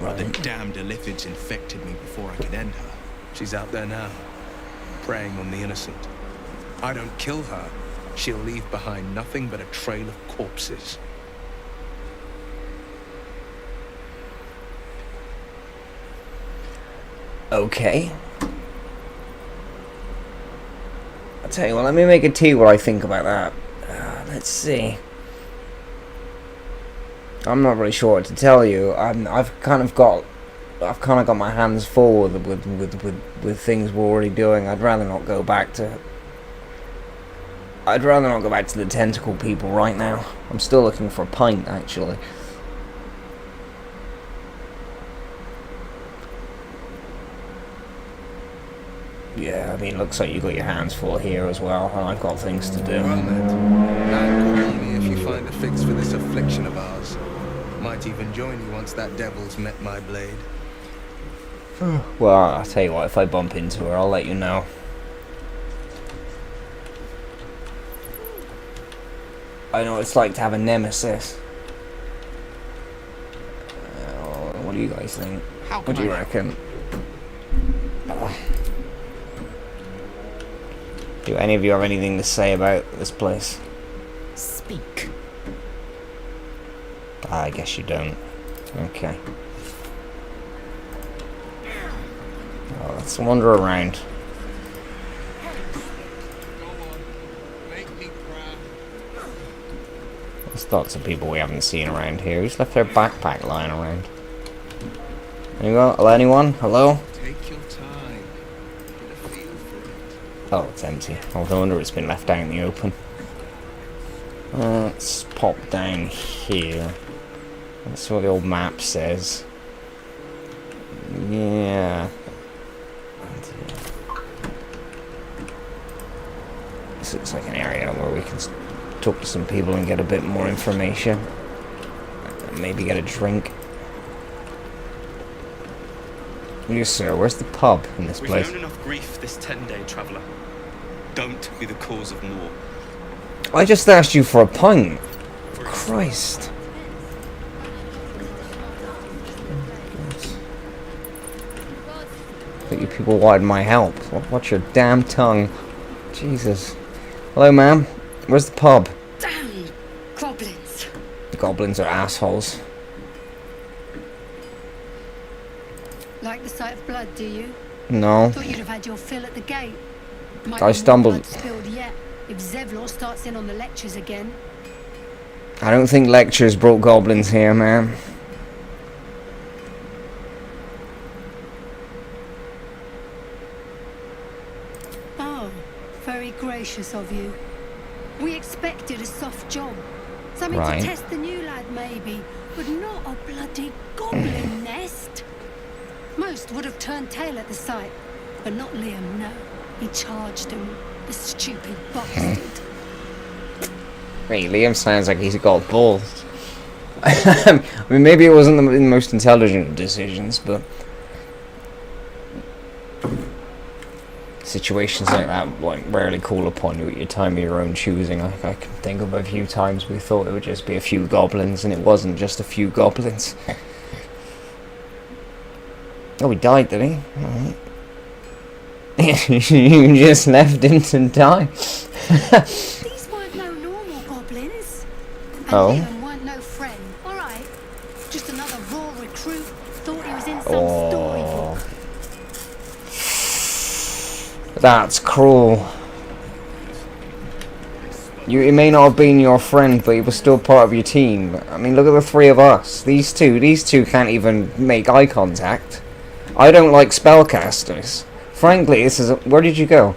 Right.
The damned Illithids infected me before I could end her. She's out there now, preying on the innocent. I don't kill her, she'll leave behind nothing but a trail of corpses.
Okay. I'll tell you what, let me make a tea what I think about that. Let's see. I'm not really sure what to tell you. I've kind of got my hands full with things we're already doing. I'd rather not go back to I'd rather not go back to the tentacle people right now. I'm still looking for a pint, actually. Yeah, I mean, looks like you got your hands full here as well, and I've got things to do.
Well met. Now call me if you find a fix for this affliction of ours. Might even join you once that devil's met my blade.
Well, I'll tell you what, if I bump into her, I'll let you know. I know what it's like to have a nemesis. What do you guys think? What do you reckon? Do any of you have anything to say about this place?
Speak.
I guess you don't. Okay. Well, let's wander around. There's lots of people we haven't seen around here. Who's left their backpack lying around? Anyone? Hello, anyone? Hello?
Take your time. Get a feel for it.
Oh, it's empty. Oh, no wonder it's been left out in the open. Let's pop down here. Let's see what the old map says. Yeah. This looks like an area where we can talk to some people and get a bit more information. Maybe get a drink. Yes, sir. Where's the pub in this place?
We've known enough grief this 10-day traveller. Don't be the cause of more.
I just asked you for a pint. Christ. I think you people wanted my help. Watch your damn tongue. Jesus. Hello, ma'am. Where's the pub?
Damn goblins.
The goblins are assholes.
Like the sight of blood, do you?
No.
Thought you'd have had your fill at the gate. Might
I
be
stumbled.
more blood spilled yet if Zevlor starts in on the lectures again.
I don't think lectures brought goblins here, ma'am.
Oh, very gracious of you. We expected a soft job. Something
Right.
to test the new lad, maybe, but not a bloody goblin nest. Most would have turned tail at the sight, but not Liam, no. He charged him, the stupid bastard.
Hey, Liam sounds like he's got balls. I mean, maybe it wasn't the most intelligent of decisions, but situations like that like rarely call upon you at your time of your own choosing. I can think of a few times we thought it would just be a few goblins, and it wasn't just a few goblins. Oh, he died, did he? Alright. You just left him to die.
These weren't no normal goblins. And
Oh.
Liam weren't no friend, alright? Just another raw recruit, thought he was in some storybook.
That's cruel. It may not have been your friend, but he was still part of your team. I mean, look at the three of us. These two can't even make eye contact. I don't like spellcasters. Frankly, this is where did you go?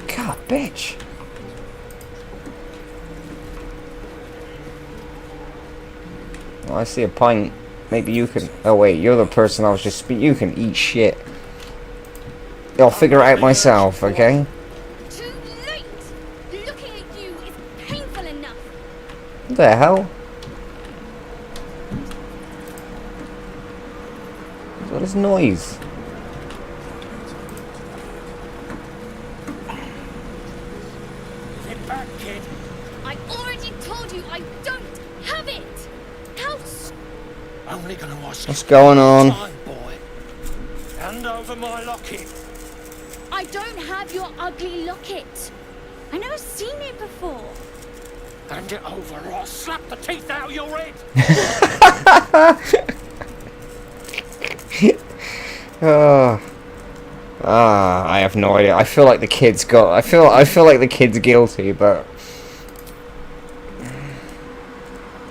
God, bitch. Oh, I see a pint. Maybe you can... Oh, wait, you're the person I was just... You can eat shit. I'll figure it out myself, okay?
Too late! Looking at you is painful enough.
What the hell? What is noise?
Get back, kid.
I already told you I don't have it! How
Only gonna ask
What's going on?
time, boy. Hand over my locket.
I don't have your ugly locket. I never seen it before.
Hand it over or I'll slap the teeth out of your head.
I have no idea. I feel like the kid's got. I feel like the kid's guilty, but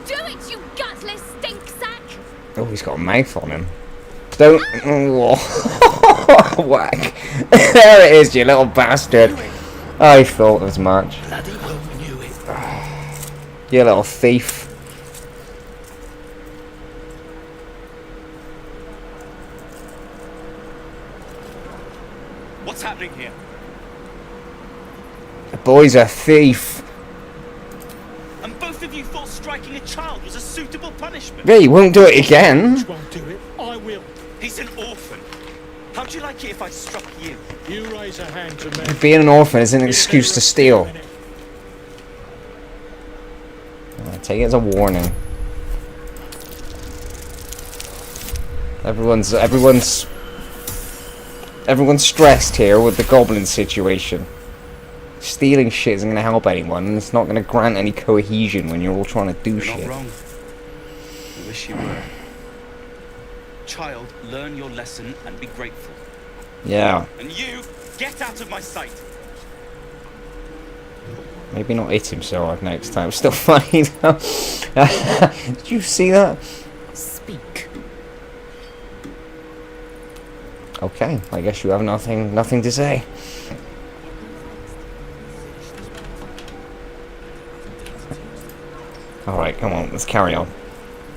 Do it, you gutless stink sack!
oh, he's got a mouth on him. Don't. Whack. There it is, you little bastard. I thought as much.
Bloody well knew it.
You little thief.
What's happening here?
The boy's a thief.
And both of you thought striking a child was a suitable punishment?
Yeah, you won't do it again.
Won't do it. I will.
He's an orphan. How'd you like it if I struck you?
You raise a hand to me.
Being an orphan is an excuse to steal. I take it as a warning. Everyone's stressed here with the goblin situation. Stealing shit isn't going to help anyone, and it's not going to grant any cohesion when you're all trying to do
You're
shit.
not wrong. I wish you were. Child, learn your lesson and be grateful.
Yeah.
And you, get out of my sight.
Maybe not hit him so hard next time. Still funny though. Did you see that?
Speak.
Okay, I guess you have nothing to say. Alright, come on, let's carry on.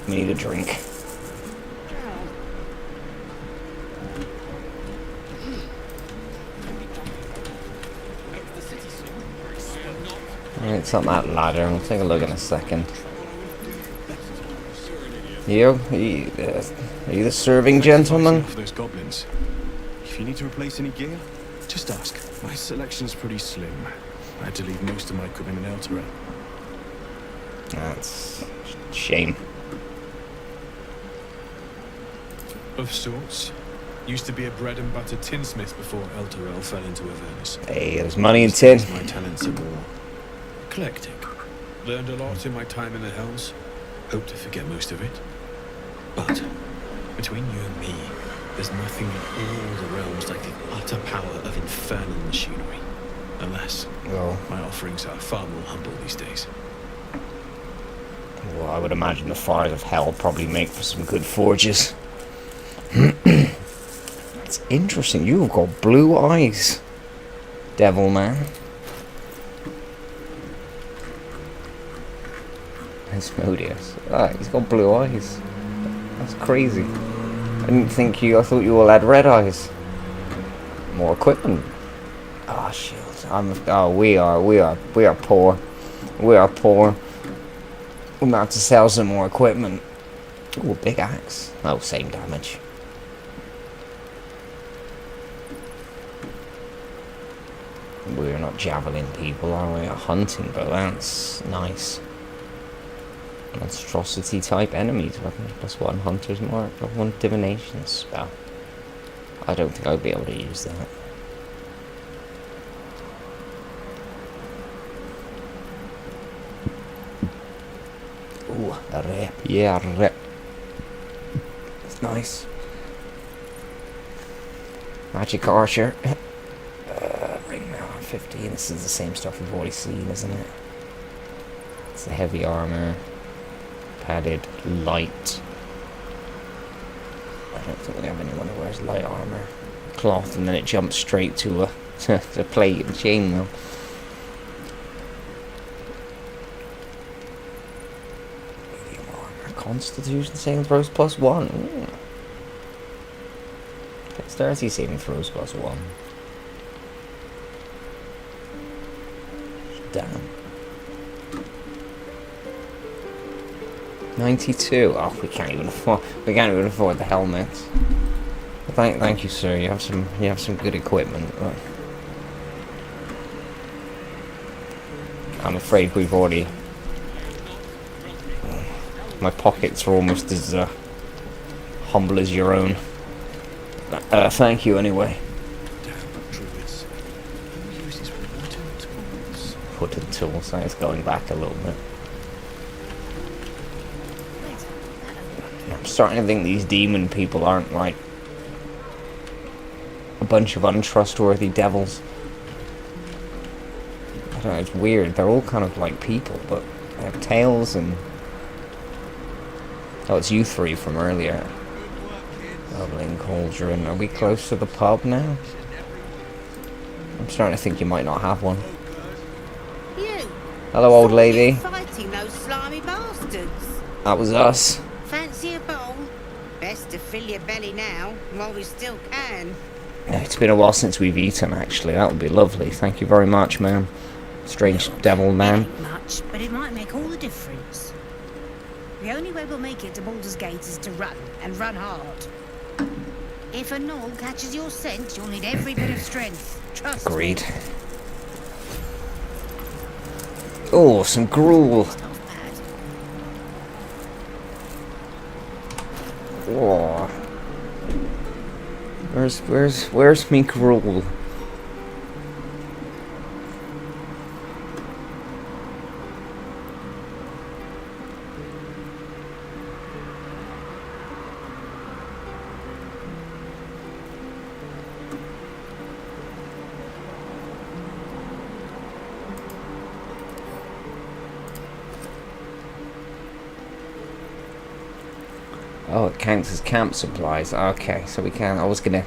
We need a drink. It's on that ladder, we'll take a look in a second. Are you the serving gentleman?
For those goblins. If you need to replace any gear, just ask. My selection's pretty slim. I had to leave most of my equipment in Elturel.
That's a shame.
Of sorts. Used to be a bread and butter tinsmith before Elturel fell into Avernus.
Hey, there's money in tin.
My talents are more eclectic. Learned a lot in my time in the Hells. Hope to forget most of it. But between you and me, there's nothing in all the realms like the utter power of infernal machinery. Alas, my offerings are far more humble these days.
Well, I would imagine the fires of hell probably make for some good forges. It's interesting. You've got blue eyes, devil man. Asmodeus. Ah, he's got blue eyes. That's crazy. I thought you all had red eyes. More equipment. Oh shit. We are poor. We are poor. We're about to sell some more equipment. Ooh, big axe. Oh, same damage. We're not javelin people, are we? A hunting bow. That's nice. Monstrosity type enemies. Weapons +1 hunter's mark. +1 divination spell. I don't think I'll be able to use that. Ooh, a rep. Yeah, a rep. It's nice. Magic archer. Ring mail 15. This is the same stuff we've already seen, isn't it? It's the heavy armor. Padded light. I don't think we have anyone who wears light armor. Cloth, and then it jumps straight to a plate and chainmail. Medium armor. Constitution saving throws +1. Ooh. Dexterity saving throws +1. Damn. 92. Oh, we can't even afford the helmets. Thank you, sir. You have some good equipment. I'm afraid we've already. My pockets are almost as humble as your own. Thank you anyway. Wooden tools. It's going back a little bit. I'm starting to think these demon people aren't like a bunch of untrustworthy devils. I don't know, it's weird. They're all kind of like people, but they have tails and... Oh, it's you three from earlier. Bubbling cauldron. Are we close to the pub now? I'm starting to think you might not have one.
You.
Hello, old lady.
Fighting those slimy bastards.
That was us.
Fancy a bowl? Best to fill your belly now, while we still can.
It's been a while since we've eaten, actually. That would be lovely. Thank you very much, ma'am. Strange devil man.
Ain't much, but it might make all the difference. The only way we'll make it to Baldur's Gate is to run, and run hard. If a gnoll catches your scent, you'll need every bit of strength. Trust
Agreed. Oh, some gruel. Whoa. Where's me gruel? Oh, it counts as camp supplies. Okay, so we can. I was gonna.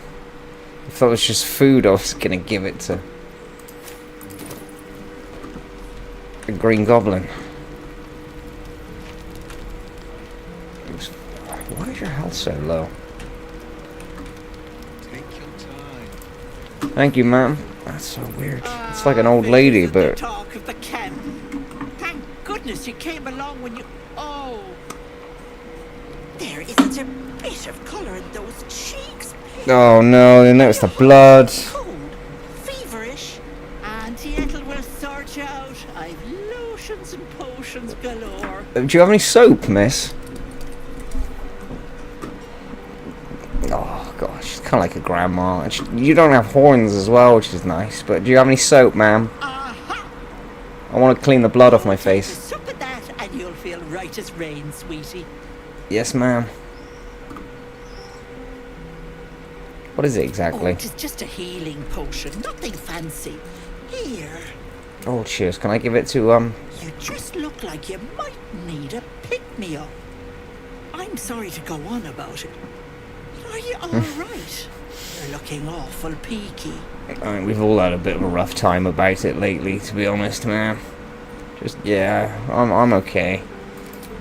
If it was just food, I was gonna give it to the Green Goblin. Why is your health so low?
Take your time.
Thank you, ma'am. That's so weird. It's like an old lady, but.
Talk of the camp. Thank goodness you came along when you. Oh. There isn't a bit of colour in those cheeks.
Oh no, then there's the blood.
Cold, feverish. Auntie Ethel will sort you out. I've lotions and potions galore.
Do you have any soap, miss? Oh gosh, it's kind of like a grandma. You don't have horns as well, which is nice. But do you have any soap, ma'am? I want to clean the blood off my face.
Sup at that, and you'll feel right as rain, sweetie.
Yes, ma'am. What is it exactly?
Oh, it is just a healing potion, nothing fancy. Here.
Oh, cheers. Can I give it to,
You just look like you might need a pick-me-up. I'm sorry to go on about it. But are you all right? You're looking awful peaky.
I mean, we've all had a bit of a rough time about it lately, to be honest, ma'am. Just, yeah, I'm okay.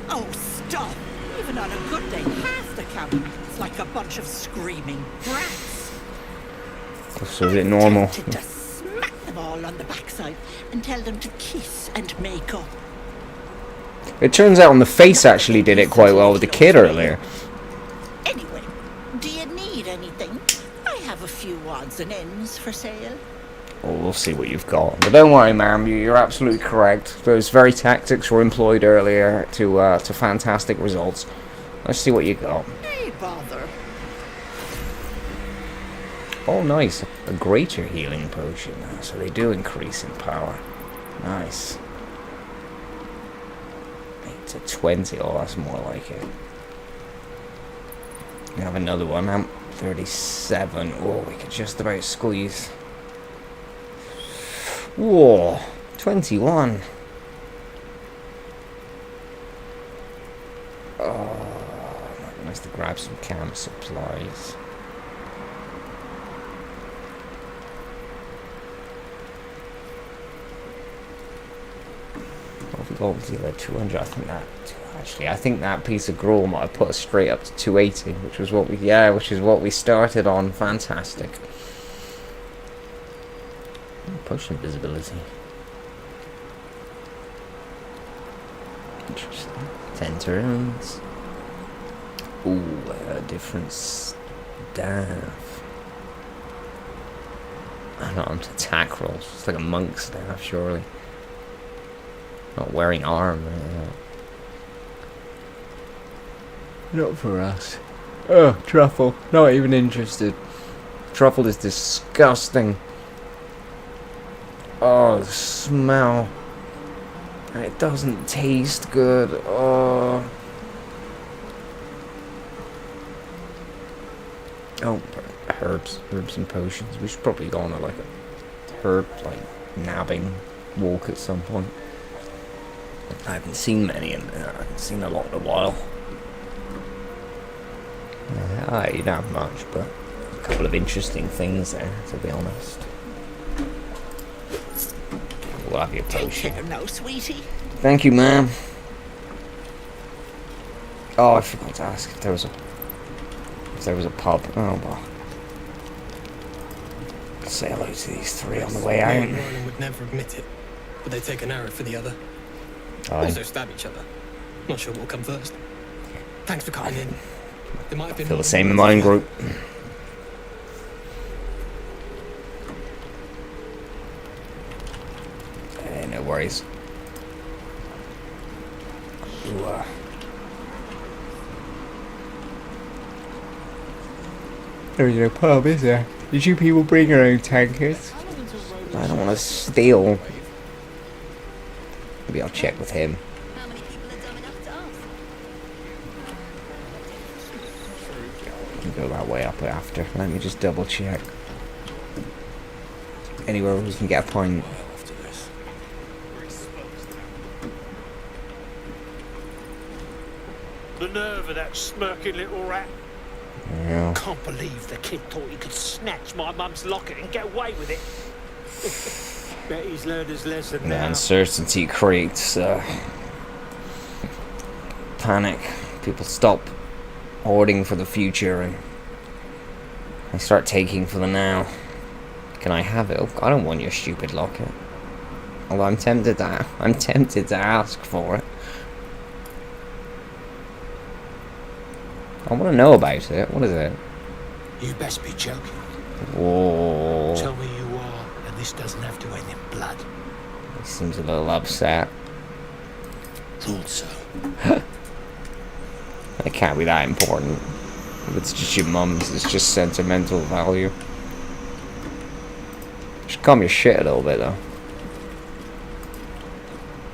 Oh, stop! Even on a good day, half the camp, it's like a bunch of screaming brats.
So is it normal?
I'm tempted to smack them all on the backside and tell them to kiss and make up.
It turns out on the face actually did it quite well with the kid earlier.
Anyway, do you need anything? I have a few odds and ends for sale.
Well, we'll see what you've got. But don't worry, ma'am. You're absolutely correct. Those very tactics were employed earlier to fantastic results. Let's see what you got.
Hey, bother.
Oh, nice. A greater healing potion. So they do increase in power. Nice. 8 to 20. Oh, that's more like it. We have another one. I'm 37. Oh, we could just about squeeze. Whoa. 21. Oh, nice to grab some camp supplies. What was the other 200? I think that piece of gruel might have put us straight up to 280, which is what we started on. Fantastic. Potion visibility. Interesting. 10 turns. Ooh, different staff. Unarmed attack rolls. It's like a monk's staff, surely. Not wearing armor. Not for us. Oh, truffle. Not even interested. Truffle is disgusting. Oh, the smell. And it doesn't taste good. Oh. Oh, herbs and potions. We should probably go on a herb nabbing walk at some point. I haven't seen many I haven't seen a lot in a while. You don't have much, but a couple of interesting things there, to be honest. We'll have your potion.
No, sweetie.
Thank you, ma'am. Oh, I forgot to ask if there was a pub. Oh, well. Say hello to these three on the way out.
Me and Ronan would never admit it, but they take an arrow for the other.
Aye.
Also stab each other. Not sure what will come first. Thanks for coming in. There might have been
Feel the same in my own group. No worries. Ooh, There's no pub, is there? Did you people bring your own tankards? I don't want to steal. Maybe I'll check with him. I'll go that way up after. Let me just double check. Anywhere we can get a pint.
The nerve of that smirking little rat.
Yeah.
Can't believe the kid thought he could snatch my mum's locket and get away with it. Bet he's learned his lesson
The
now.
uncertainty creates panic. People stop hoarding for the future and they start taking for the now. Can I have it? Oh, I don't want your stupid locket. Although I'm tempted to ask for it. I want to know about it. What is it?
You best be joking.
Whoa.
Tell me you are, and this doesn't have to end in blood.
He seems a little upset.
Thought so.
It can't be that important. If it's just your mum's, it's just sentimental value. Just calm your shit a little bit, though.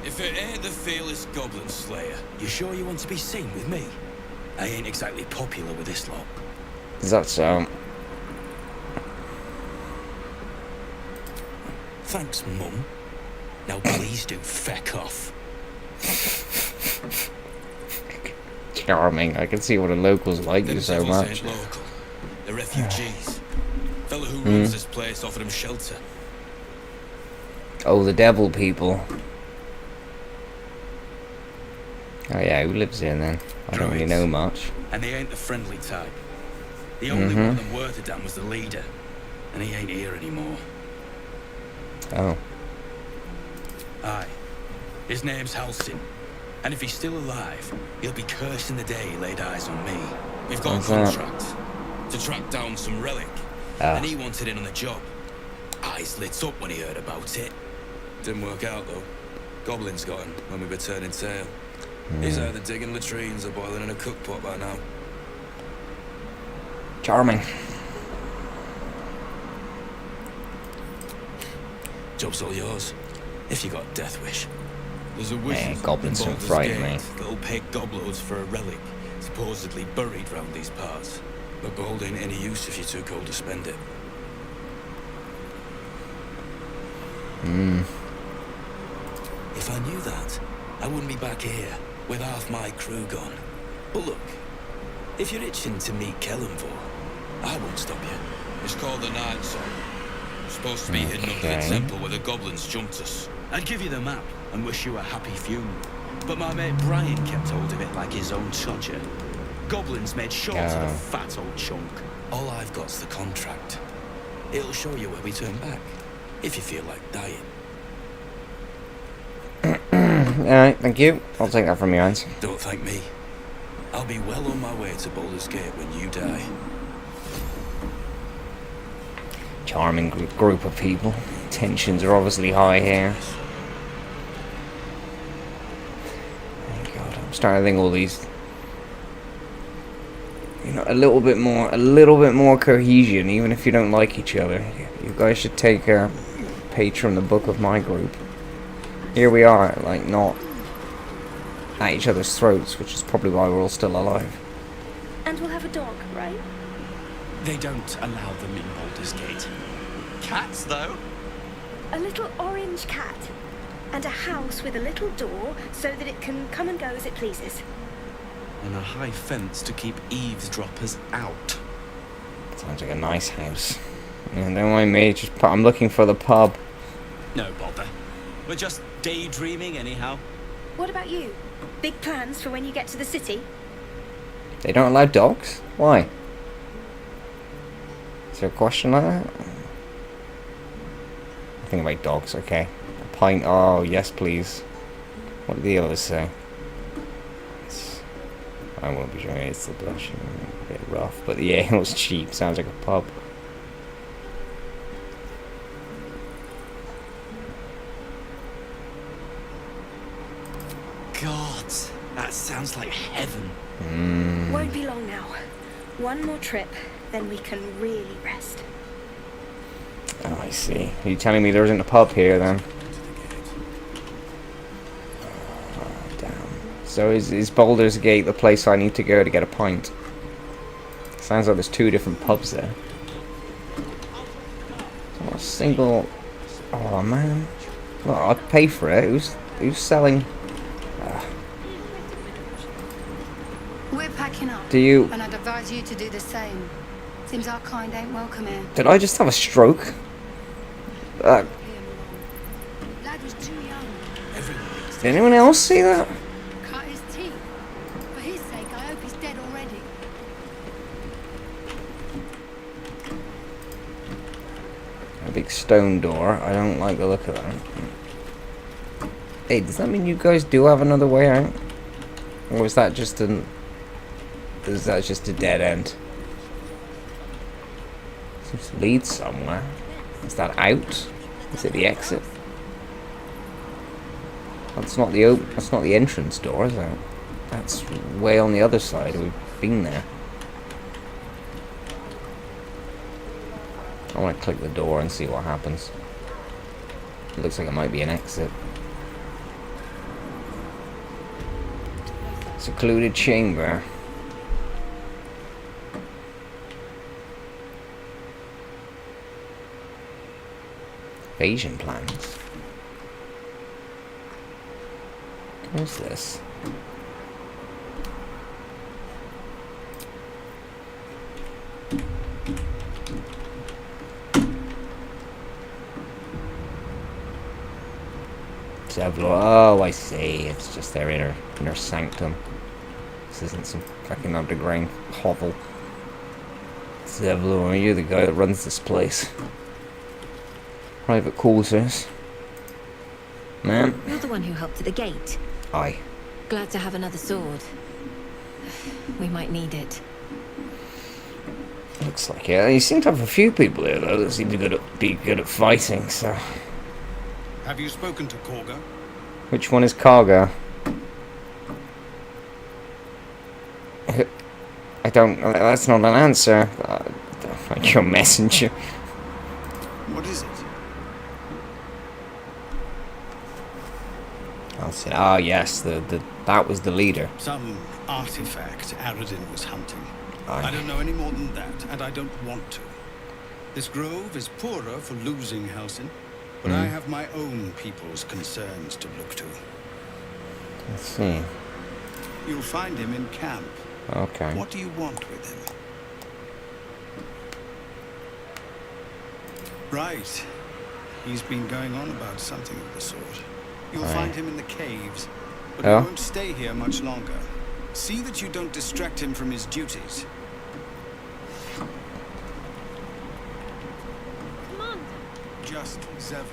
If it ain't the fearless goblin slayer, you sure you want to be seen with me? I ain't exactly popular with this lot.
Is that so?
Thanks, Mum. Now please do feck off.
Charming. I can see what the locals like you so
Devils
much.
ain't local. They're refugees. Fella who runs this place offered them shelter.
Oh, the devil people. Oh yeah, who lives here then? I don't really know much.
And they ain't the friendly type. The only one of them worth a damn was the leader. And he ain't here anymore.
Oh.
Aye. His name's Halsin. And if he's still alive, he'll be cursing the day he laid eyes on me. We've got
What's
a
that?
contract to track down some relic.
Ah.
And he wanted in on the job. Eyes lit up when he heard about it. Didn't work out though. Goblins got him when we were turning tail. He's either digging latrines or boiling in a cookpot by now.
Charming.
Job's all yours, if you got a death wish. There's a wish
Man, goblins
in
don't
Baldur's
frighten me.
Gate that'll pay gobloads for a relic, supposedly buried round these parts. But gold ain't any use if you're too cold to spend it. If I knew that, I wouldn't be back here with half my crew gone. But look, if you're itching to meet Kellenvor, I won't stop you. It's called the Night Song. Supposed to be hidden under the temple where the goblins jumped us. I'd give you the map and wish you a happy funeral. But my mate Brian kept hold of it like his own charger. Goblins made short of the fat old chunk. All I've got's the contract. It'll show you where we turn back, if you feel like dying.
Alright, thank you. I'll take that from your hands.
Don't thank me. I'll be well on my way to Baldur's Gate when you die.
Charming group of people. Tensions are obviously high here. Oh God, I'm starting to think all these, you know, a little bit more cohesion, even if you don't like each other. You guys should take a page from the book of my group. Here we are, like, not at each other's throats, which is probably why we're all still alive.
And we'll have a dog, right?
They don't allow them in Baldur's Gate. Cats, though?
A little orange cat. And a house with a little door so that it can come and go as it pleases.
And a high fence to keep eavesdroppers out.
Sounds like a nice house. Yeah, don't mind me. I'm looking for the pub.
No bother. We're just daydreaming anyhow.
What about you? Big plans for when you get to the city?
They don't allow dogs? Why? Is there a question like that? I think about dogs, okay. A pint, oh yes please. What do the others say? I won't be sure, it's the blushing, a bit rough, but the ale's cheap, sounds like a pub.
God, that sounds like heaven.
Won't be long now. One more trip, then we can really rest.
Oh, I see. Are you telling me there isn't a pub here then? Oh, damn. So is Baldur's Gate the place I need to go to get a pint? Sounds like there's 2 different pubs there. Not a single... Oh, man. Well, I'd pay for it. Who's selling...
We're packing up.
Do you...
And I'd advise you to do the same. Seems our kind ain't welcome here.
Did I just have a stroke?
Lad was too young.
Did anyone else see that?
Cut his teeth. For his sake, I hope he's dead already.
A big stone door. I don't like the look of that. Hey, does that mean you guys do have another way out? Or is that just a dead end? Seems to lead somewhere. Is that out? Is it the exit? That's not the entrance door, is it? That's way on the other side. We've been there. I want to click the door and see what happens. It looks like it might be an exit. Secluded chamber. Invasion plans. What's this? Oh, I see. It's just their inner sanctum. This isn't some fucking underground hovel. Zevlor, you're the guy that runs this place. Private quarters. Ma'am?
You're the one who helped at the gate.
Aye.
Glad to have another sword. We might need it.
Looks like it. You seem to have a few people here, though, that seem to be good at fighting, so...
Have you spoken to Korga?
Which one is Karga? I don't... That's not an answer. Like your messenger.
What is it?
I'll say, ah, yes, that was the leader.
Some artifact Aradin was hunting.
Aye.
I don't know any more than that, and I don't want to. This grove is poorer for losing Halsin, but I have my own people's concerns to look to.
Let's see.
You'll find him in camp.
Okay.
What do you want with him? Right. He's been going on about something of the sort. You'll find him in the caves, but he won't stay here much longer. See that you don't distract him from his duties.
Commander!
Just Zevlor,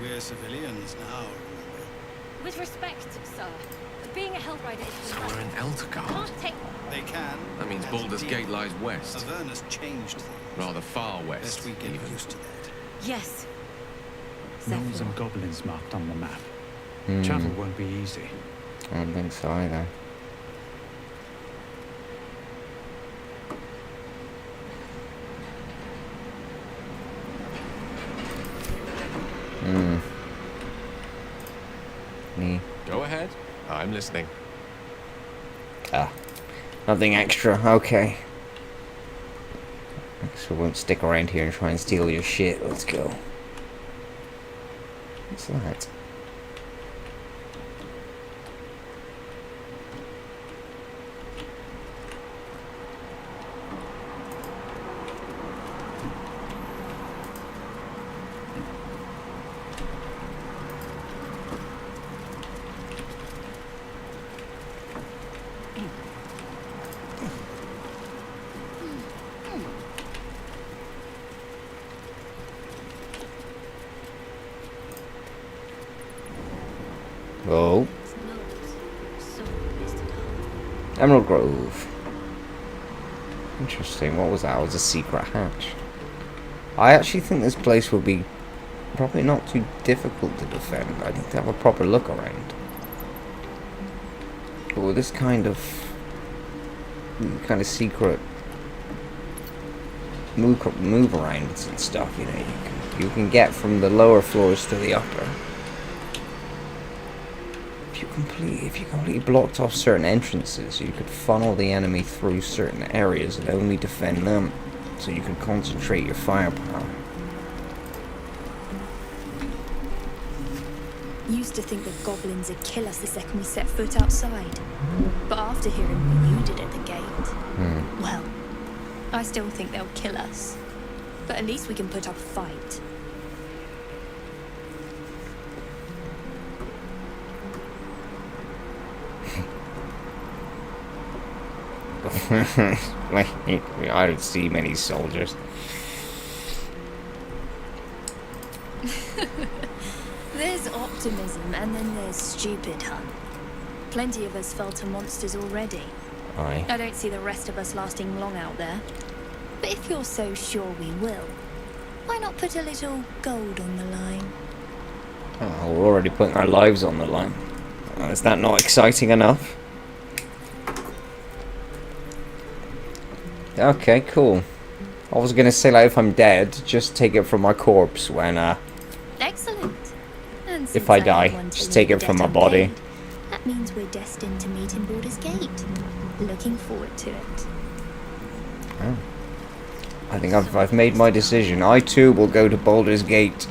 we're civilians now, remember?
With respect, sir, being a Hellrider is...
So we're in Eltgard.
Can't take...
They can.
That means Baldur's Gate lies west.
Avernus changed things.
Rather far west.
Best we get used to that.
Yes.
Gnolls and goblins marked on the map. Travel won't be easy.
I don't think so either. Me.
Go ahead. I'm listening.
Ah. Nothing extra. Okay. So we won't stick around here and try and steal your shit. Let's go. What's that? Oh. Emerald Grove. Interesting. What was that? It was a secret hatch. I actually think this place will be probably not too difficult to defend. I need to have a proper look around. But with this kind of secret move arounds and stuff, you know, you can get from the lower floors to the upper. If you completely blocked off certain entrances, you could funnel the enemy through certain areas and only defend them, so you could concentrate your firepower.
Used to think the goblins would kill us the second we set foot outside. But after hearing what you did at the gate, well, I still think they'll kill us. But at least we can put up a fight.
I don't see many soldiers.
There's optimism, and then there's stupid, hun. Plenty of us fell to monsters already.
Aye.
I don't see the rest of us lasting long out there. But if you're so sure we will, why not put a little gold on the line?
Oh, we're already putting our lives on the line. Is that not exciting enough? Okay, cool. I was gonna say, like, if I'm dead, just take it from my corpse when,
Excellent. And
if I die, just take it from my body.
That means we're destined to meet in Baldur's Gate. Looking forward to it.
Oh. I think I've made my decision. I too will go to Baldur's Gate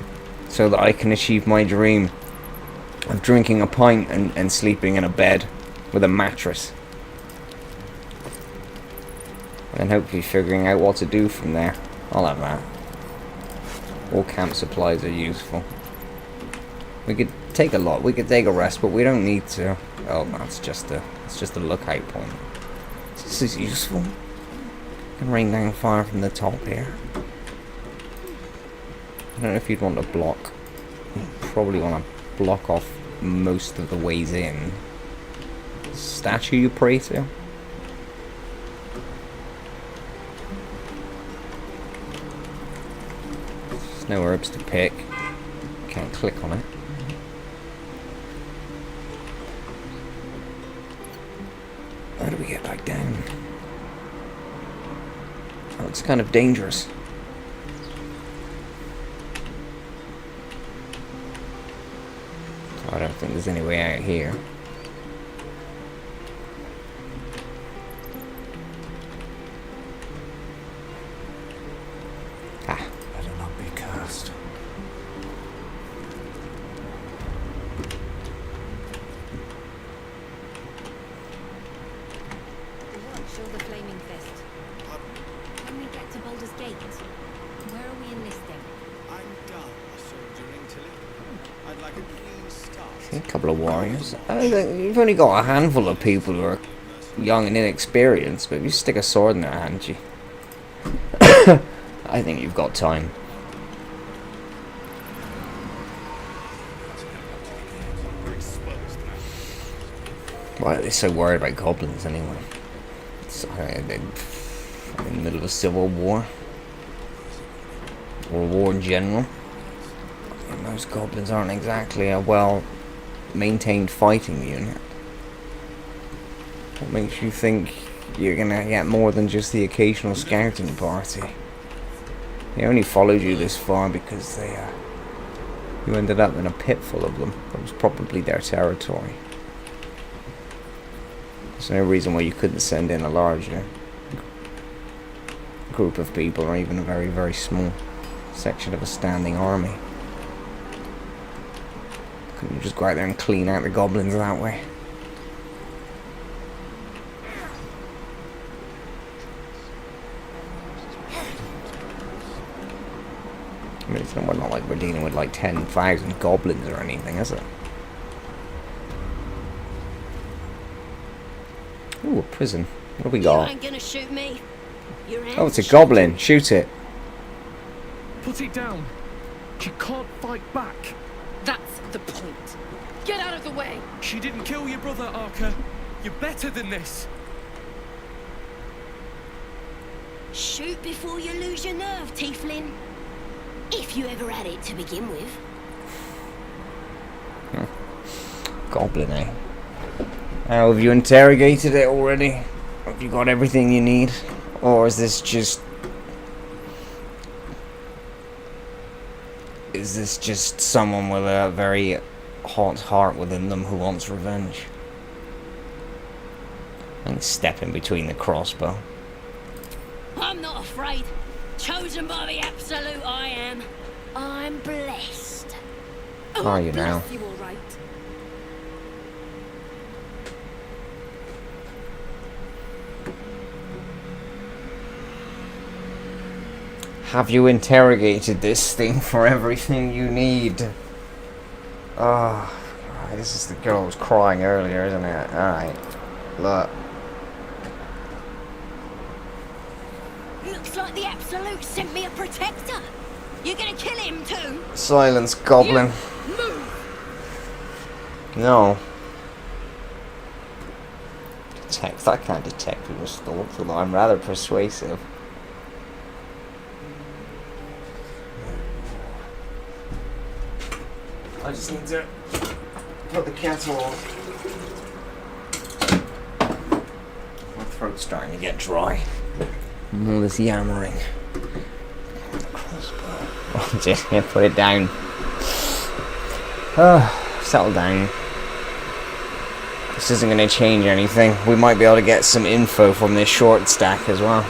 so that I can achieve my dream of drinking a pint and sleeping in a bed with a mattress. And hopefully figuring out what to do from there. I'll have that. All camp supplies are useful. We could take a lot. We could take a rest, but we don't need to. Oh, no, it's just a lookout point. This is useful. Can rain down fire from the top here. I don't know if you'd want to block. You'd probably want to block off most of the ways in. Statue you pray to? There's no herbs to pick. Can't click on it. How do we get back down? Oh, it's kind of dangerous. I don't think there's any way out here. Ah.
Better not be cursed.
Show the flaming fist. When we get to Baldur's Gate, where are we enlisting?
I'm done soldiering, Tilly. I'd like a clean start.
A couple of warriors. You've only got a handful of people who are young and inexperienced, but if you stick a sword in their hand, you... I think you've got time. Why are they so worried about goblins anyway? In the middle of a civil war. Or a war in general. And most goblins aren't exactly a well-maintained fighting unit. What makes you think you're gonna get more than just the occasional scouting party? They only followed you this far because you ended up in a pit full of them. That was probably their territory. There's no reason why you couldn't send in a larger group of people, or even a very, very small section of a standing army. Couldn't you just go out there and clean out the goblins that way? I mean, it's not like we're dealing with like 10,000 goblins or anything, is it? Ooh, a prison. What do we got?
You ain't gonna shoot me.
Oh, it's a goblin. Shoot it.
Put it down. You can't fight back.
That's the point.
Get out of the way!
She didn't kill your brother, Archer. You're better than this.
Shoot before you lose your nerve, Tiefling. If you ever had it to begin with.
Goblin, eh? How have you interrogated it already? Have you got everything you need? Or is this just... Is this just someone with a very hot heart within them who wants revenge? And step in between the crossbow.
I'm not afraid. Chosen by the Absolute, I am. I'm blessed.
Are you now?
You all right?
Have you interrogated this thing for everything you need? Oh, this is the girl who was crying earlier, isn't it? Alright. Look.
Looks like the Absolute sent me a protector. You're gonna kill him too?
Silence, goblin. No. Detect. I can't detect people's thoughts, although I'm rather persuasive. I just need to put the kettle on. My throat's starting to get dry. All this yammering. Oh, just put it down. Settle down. This isn't going to change anything. We might be able to get some info from this short stack as well.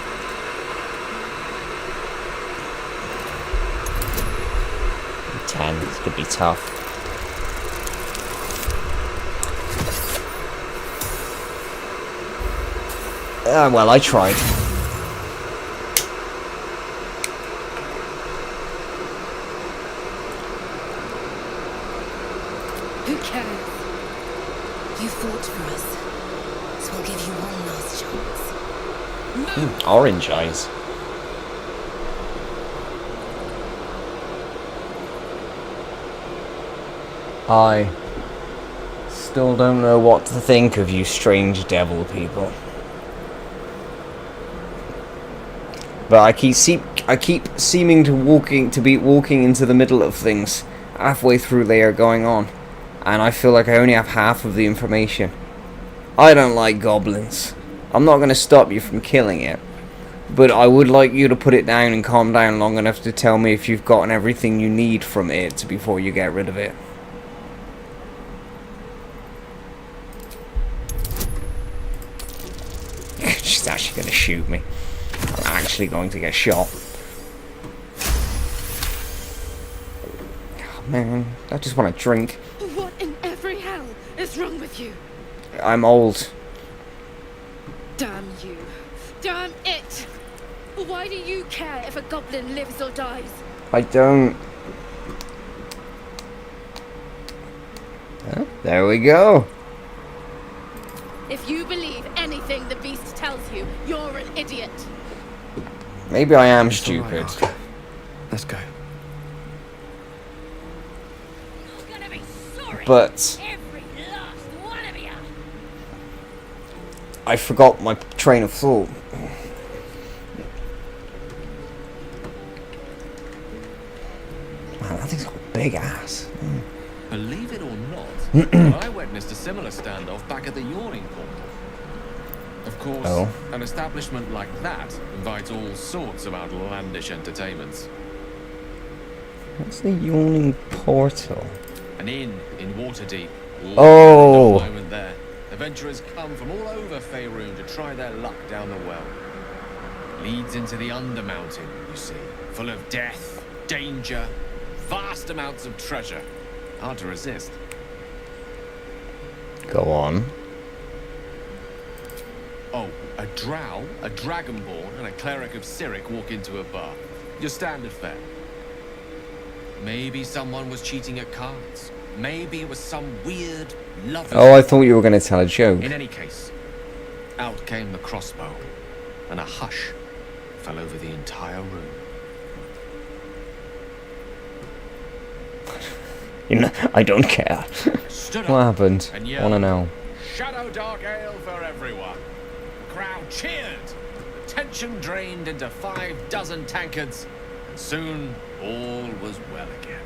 This could be tough. Well, I tried.
Who cares? You fought for us, so I'll give you one last chance.
Orange eyes. I still don't know what to think of you strange devil people. But I keep seeming to be walking into the middle of things. Halfway through they are going on. And I feel like I only have half of the information. I don't like goblins. I'm not going to stop you from killing it. But I would like you to put it down and calm down long enough to tell me if you've gotten everything you need from it before you get rid of it. She's actually going to shoot me. I'm actually going to get shot. Oh, man, I just want to drink.
What in every hell is wrong with you?
I'm old.
Damn you. Damn it! Why do you care if a goblin lives or dies?
I don't. There we go.
If you believe anything the beast tells you, you're an idiot.
Maybe I am stupid.
Let's go.
But I forgot my train of thought. Man, that thing's got a big ass.
Believe it or not, I witnessed a similar standoff back at the Yawning Portal. Of course, an establishment like that invites all sorts of outlandish entertainments.
What's the Yawning Portal?
An inn in Waterdeep.
Oh!
Moment there. Adventurers come from all over Faerun to try their luck down the well. Leads into the Undermountain, you see, full of death, danger, vast amounts of treasure. Hard to resist.
Go on.
Oh, a drow, a dragonborn, and a cleric of Cyric walk into a bar. Your standard fare. Maybe someone was cheating at cards. Maybe it was some weird love.
Oh, I thought you were going to tell a joke.
In any case, out came the crossbow, and a hush fell over the entire room.
You know, I don't care. What happened?
And
Wanna know?
Shadow Dark Ale for everyone. The crowd cheered. The tension drained into 6 tankards. And soon, all was well again.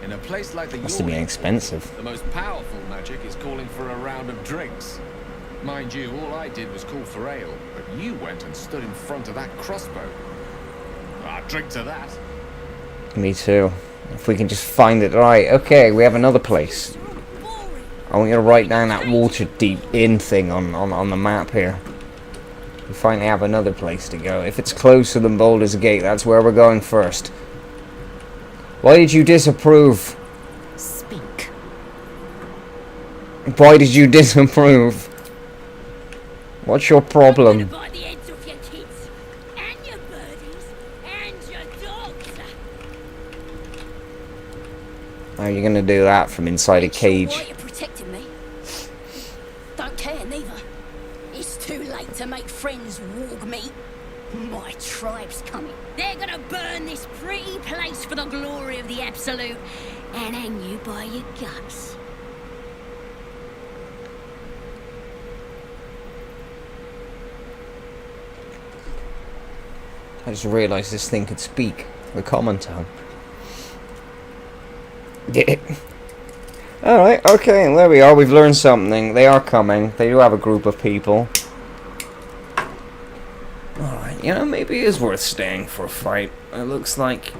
In a place like the
Must have been expensive.
the most powerful magic is calling for a round of drinks. Mind you, all I did was call for ale, but you went and stood in front of that crossbow. I'll drink to that.
Me too. If we can just find it right. Okay, we have another place. I want you to write down that water deep in thing on the map here. We finally have another place to go. If it's closer than Baldur's Gate, that's where we're going first. Why did you disapprove?
Speak.
Why did you disapprove? What's your problem? How are you gonna do that from inside a cage?
Why are you protecting me? Don't care neither. It's too late to make friends, warg meat. My tribe's coming. They're gonna burn this pretty place for the glory of the Absolute and hang you by your guts.
I just realised this thing could speak. The common tongue. Yeah. Alright, okay, there we are. We've learned something. They are coming. They do have a group of people. Alright, you know, maybe it is worth staying for a fight. It looks like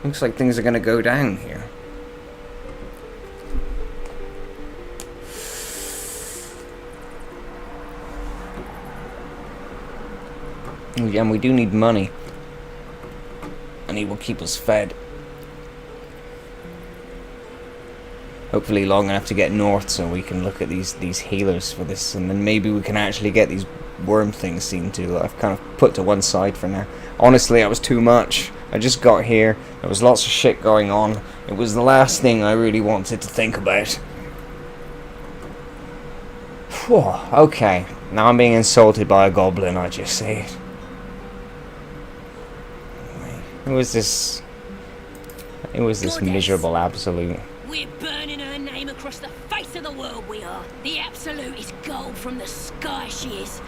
things are gonna go down here. And we do need money. And he will keep us fed. Hopefully long enough to get north so we can look at these healers for this, and then maybe we can actually get these worm things seen to. I've kind of put to one side for now. Honestly, that was too much. I just got here. There was lots of shit going on. It was the last thing I really wanted to think about. Whew, okay, now I'm being insulted by a goblin, I just say it. Who was this? It was this miserable Absolute.
We're burning her name across the face of the world, we are. The Absolute is gold from the sky, she is.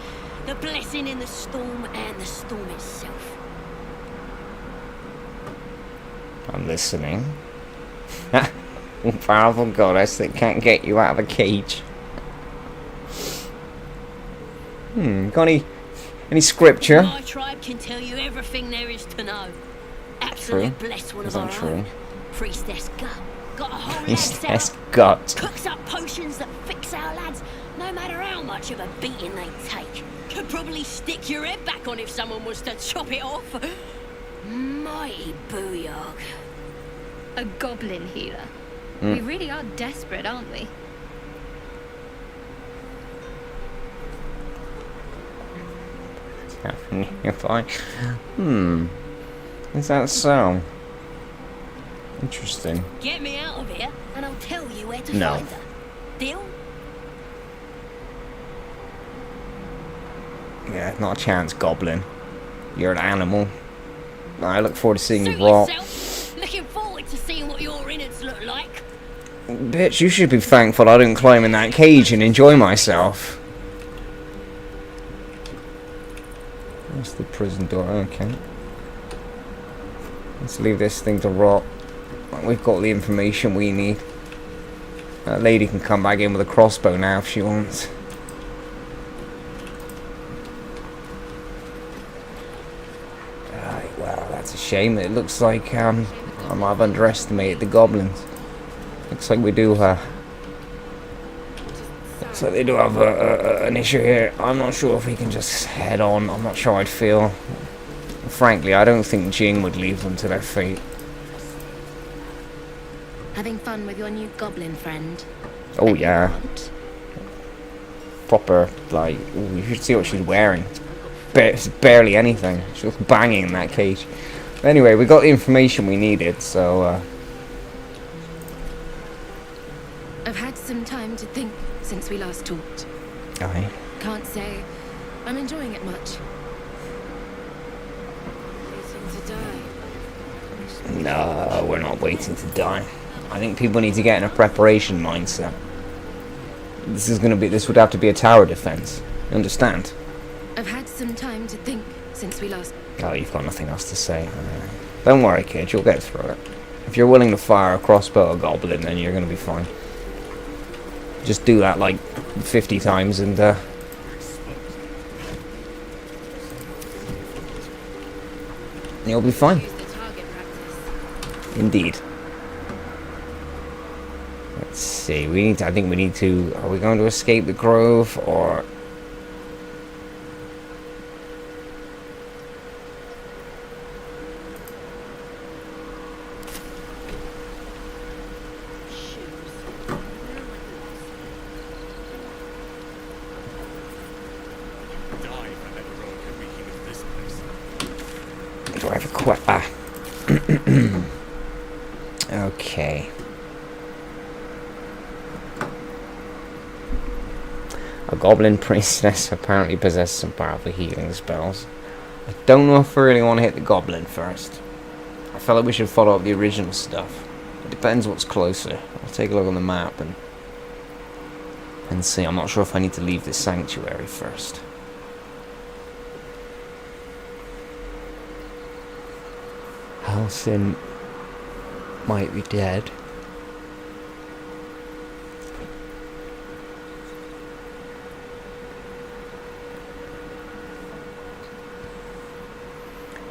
The blessing in the storm and the storm itself.
I'm listening. Powerful goddess that can't get you out of a cage. Got any scripture?
My tribe can tell you everything there is to know. Absolute bless one of our own. Priestess Gut. Got a whole
Priestess Gut.
Cooks up potions that fix our lads, no matter how much of a beating they take. Could probably stick your head back on if someone was to chop it off. Mighty booyog.
A goblin healer.
Mm.
We really are desperate, aren't we?
You're fine. Is that so? Interesting.
Get me out of here, and I'll tell you where to
No.
find her. Deal?
Yeah, not a chance, goblin. You're an animal. I look forward to seeing you rot.
Looking forward to seeing what your innards look like.
Bitch, you should be thankful I didn't climb in that cage and enjoy myself. That's the prison door, okay. Let's leave this thing to rot. We've got the information we need. That lady can come back in with a crossbow now if she wants. Well, that's a shame. It looks like I might have underestimated the goblins. Looks like we do looks like they do have an issue here. I'm not sure if we can just head on. I'm not sure I'd feel. Frankly, I don't think Jing would leave them to their fate.
Having fun with your new goblin friend?
Oh yeah. Proper, like, ooh, you should see what she's wearing. It's barely anything. She was banging in that cage. Anyway, we got the information we needed, so
I've had some time to think since we last talked.
aye.
Can't say I'm enjoying it much. Waiting to die.
No, we're not waiting to die. I think people need to get in a preparation mindset. This would have to be a tower defense. You understand?
I've had some time to think since we last...
Oh, you've got nothing else to say. Don't worry, kid, you'll get through it. If you're willing to fire a crossbow at a goblin, then you're going to be fine. Just do that like 50 times and you'll be fine. Indeed. Let's see, I think we need to, are we going to escape the grove, or... Do I have a okay. A goblin priestess apparently possesses some powerful healing spells. I don't know if I really want to hit the goblin first. I felt like we should follow up the original stuff. It depends what's closer. I'll take a look on the map and see. I'm not sure if I need to leave this sanctuary first. Halsin might be dead.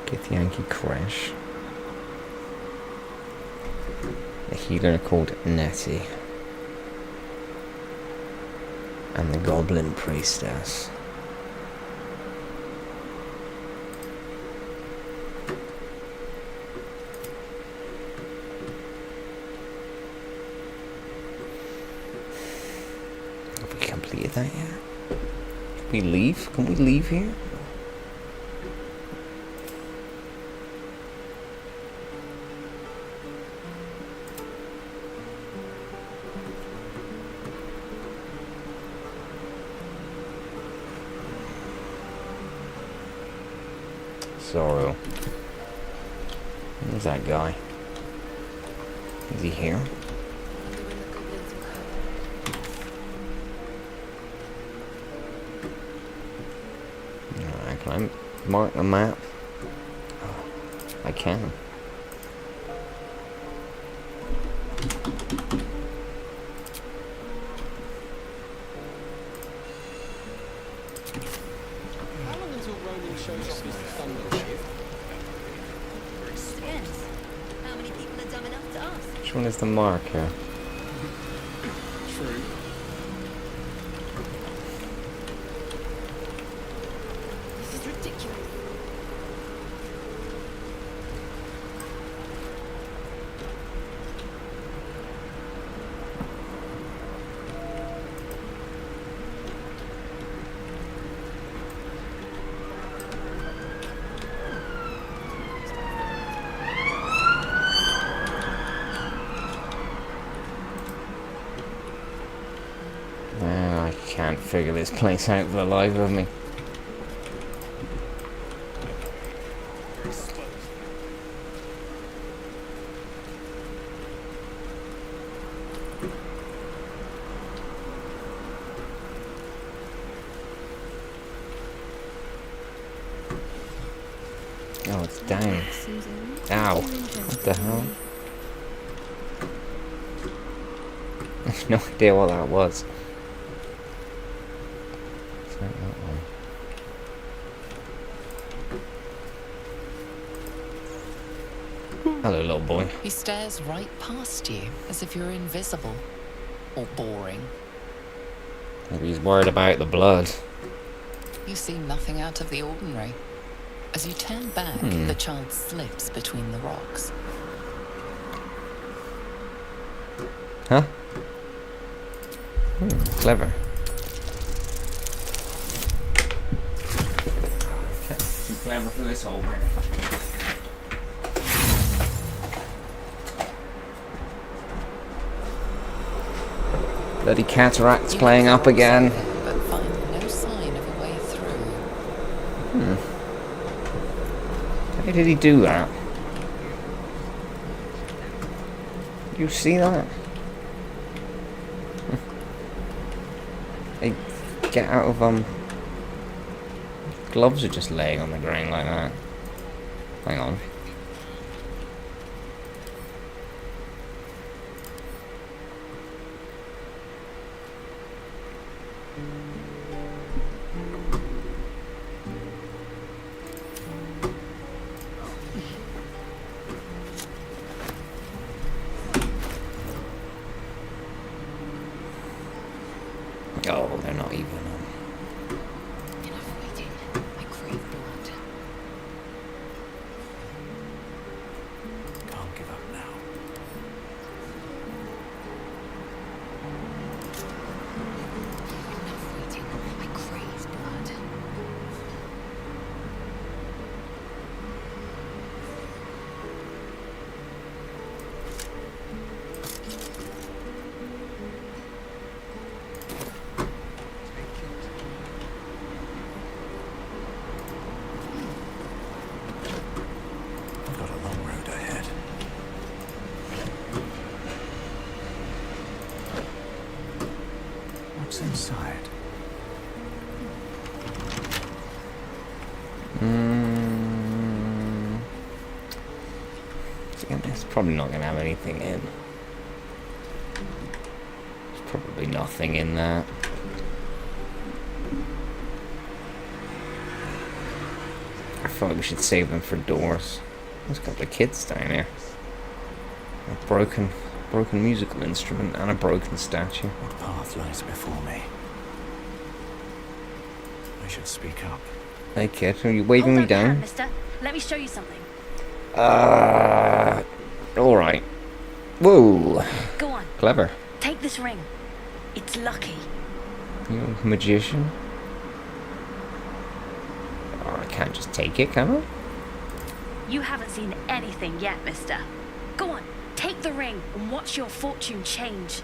Get the Yankee crash. The healer called Nettie. And the goblin priestess. Have we completed that yet? Can we leave? Can we leave here? Sorrow. Where's that guy? Is he here? Alright, can I mark the map? Oh, I can. Which one is the marker?
True.
This is ridiculous.
I can't figure this place out for the life of me. Oh, it's down. Ow. What the hell? I have no idea what that was. It's not that one. Hello, little boy.
He stares right past you, as if you're invisible. Or boring.
Maybe he's worried about the blood.
You see nothing out of the ordinary. As you turn back, the child slips between the rocks.
Huh? Clever. Too clever for this old man. Bloody cataracts playing up again.
But find no sign of a way through.
How did he do that? You see that? Hey, get out of gloves are just laying on the ground like that. Hang on. Oh, they're not even.
Enough waiting. I crave blood.
Can't give up now.
Enough waiting. I crave blood.
I've got a long road ahead. What's inside?
It's probably not going to have anything in. There's probably nothing in there. I thought we should save them for doors. There's a couple of kids down here. A broken musical instrument and a broken statue.
What path lies before me? I should speak up.
Hey kid, are you waving me down?
Mister. Let me show you something.
Alright. Whoa.
Go on.
Clever.
Take this ring. It's lucky.
You magician? Oh, I can't just take it, can I?
You haven't seen anything yet, mister. Go on. Take the ring and watch your fortune change.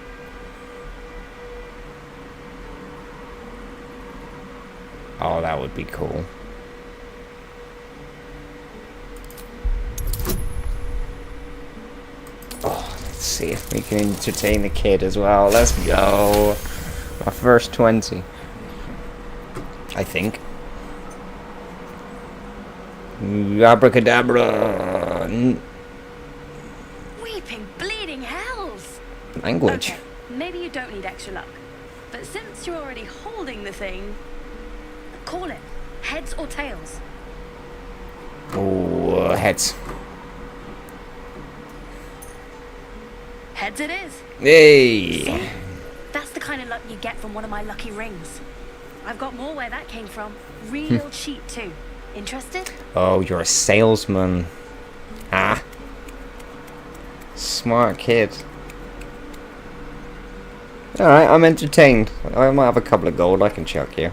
Oh, that would be cool. Oh, let's see if we can entertain the kid as well. Let's go. My first 20. I think. Abracadabra.
Weeping, bleeding hells.
Language.
Okay, maybe you don't need extra luck. But since you're already holding the thing, call it. Heads or tails?
Oh, heads.
Heads it is.
Hey.
See? That's the kind of luck you get from one of my lucky rings. I've got more where that came from. Real cheap too. Interested?
Oh, you're a salesman. Ah. Smart kid. Alright, I'm entertained. I might have a couple of gold I can chuck you.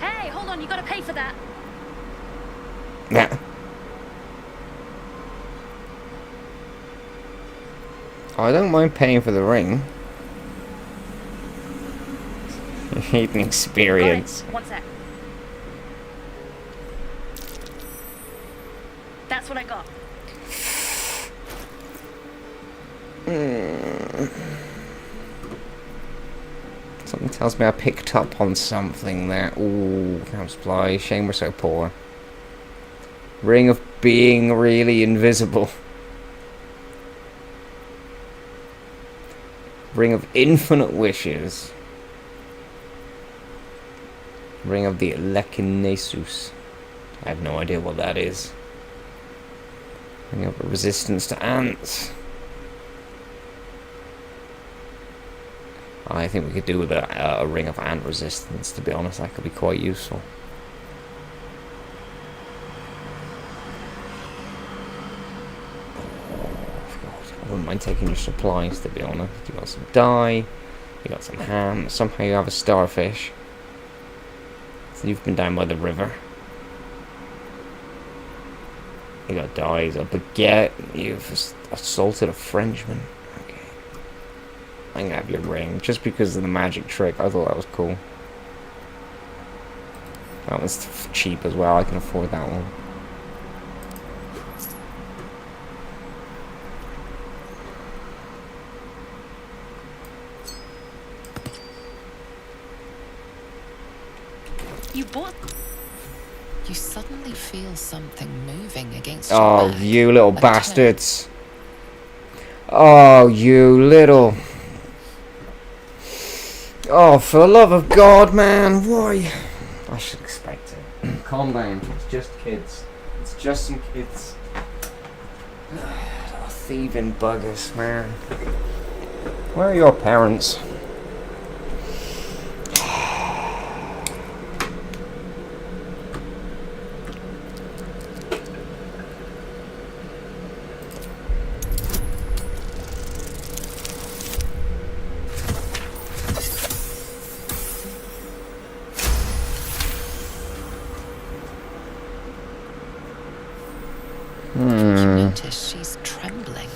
Hey, hold on, you gotta pay for that.
Yeah. I don't mind paying for the ring. You need an experience.
One sec. That's what I got.
Something tells me I picked up on something there. Ooh, camp supply. Shame we're so poor. Ring of being really invisible. Ring of infinite wishes. Ring of the Elekinesus. I have no idea what that is. Ring of resistance to ants. I think we could do with a ring of ant resistance, to be honest. That could be quite useful. I wouldn't mind taking your supplies, to be honest. You got some dye, you got some ham, somehow you have a starfish. So you've been down by the river. You got dyes, a baguette, you've assaulted a Frenchman. Okay. I'm gonna have your ring, just because of the magic trick. I thought that was cool. That one's cheap as well. I can afford that one.
You bought. You suddenly feel something moving against your back.
You little bastards. Oh, you little... Oh, for the love of God, man, why? I should expect it. Calm down, it's just kids. It's just some kids. Thieving buggers, man. Where are your parents?
You notice she's trembling.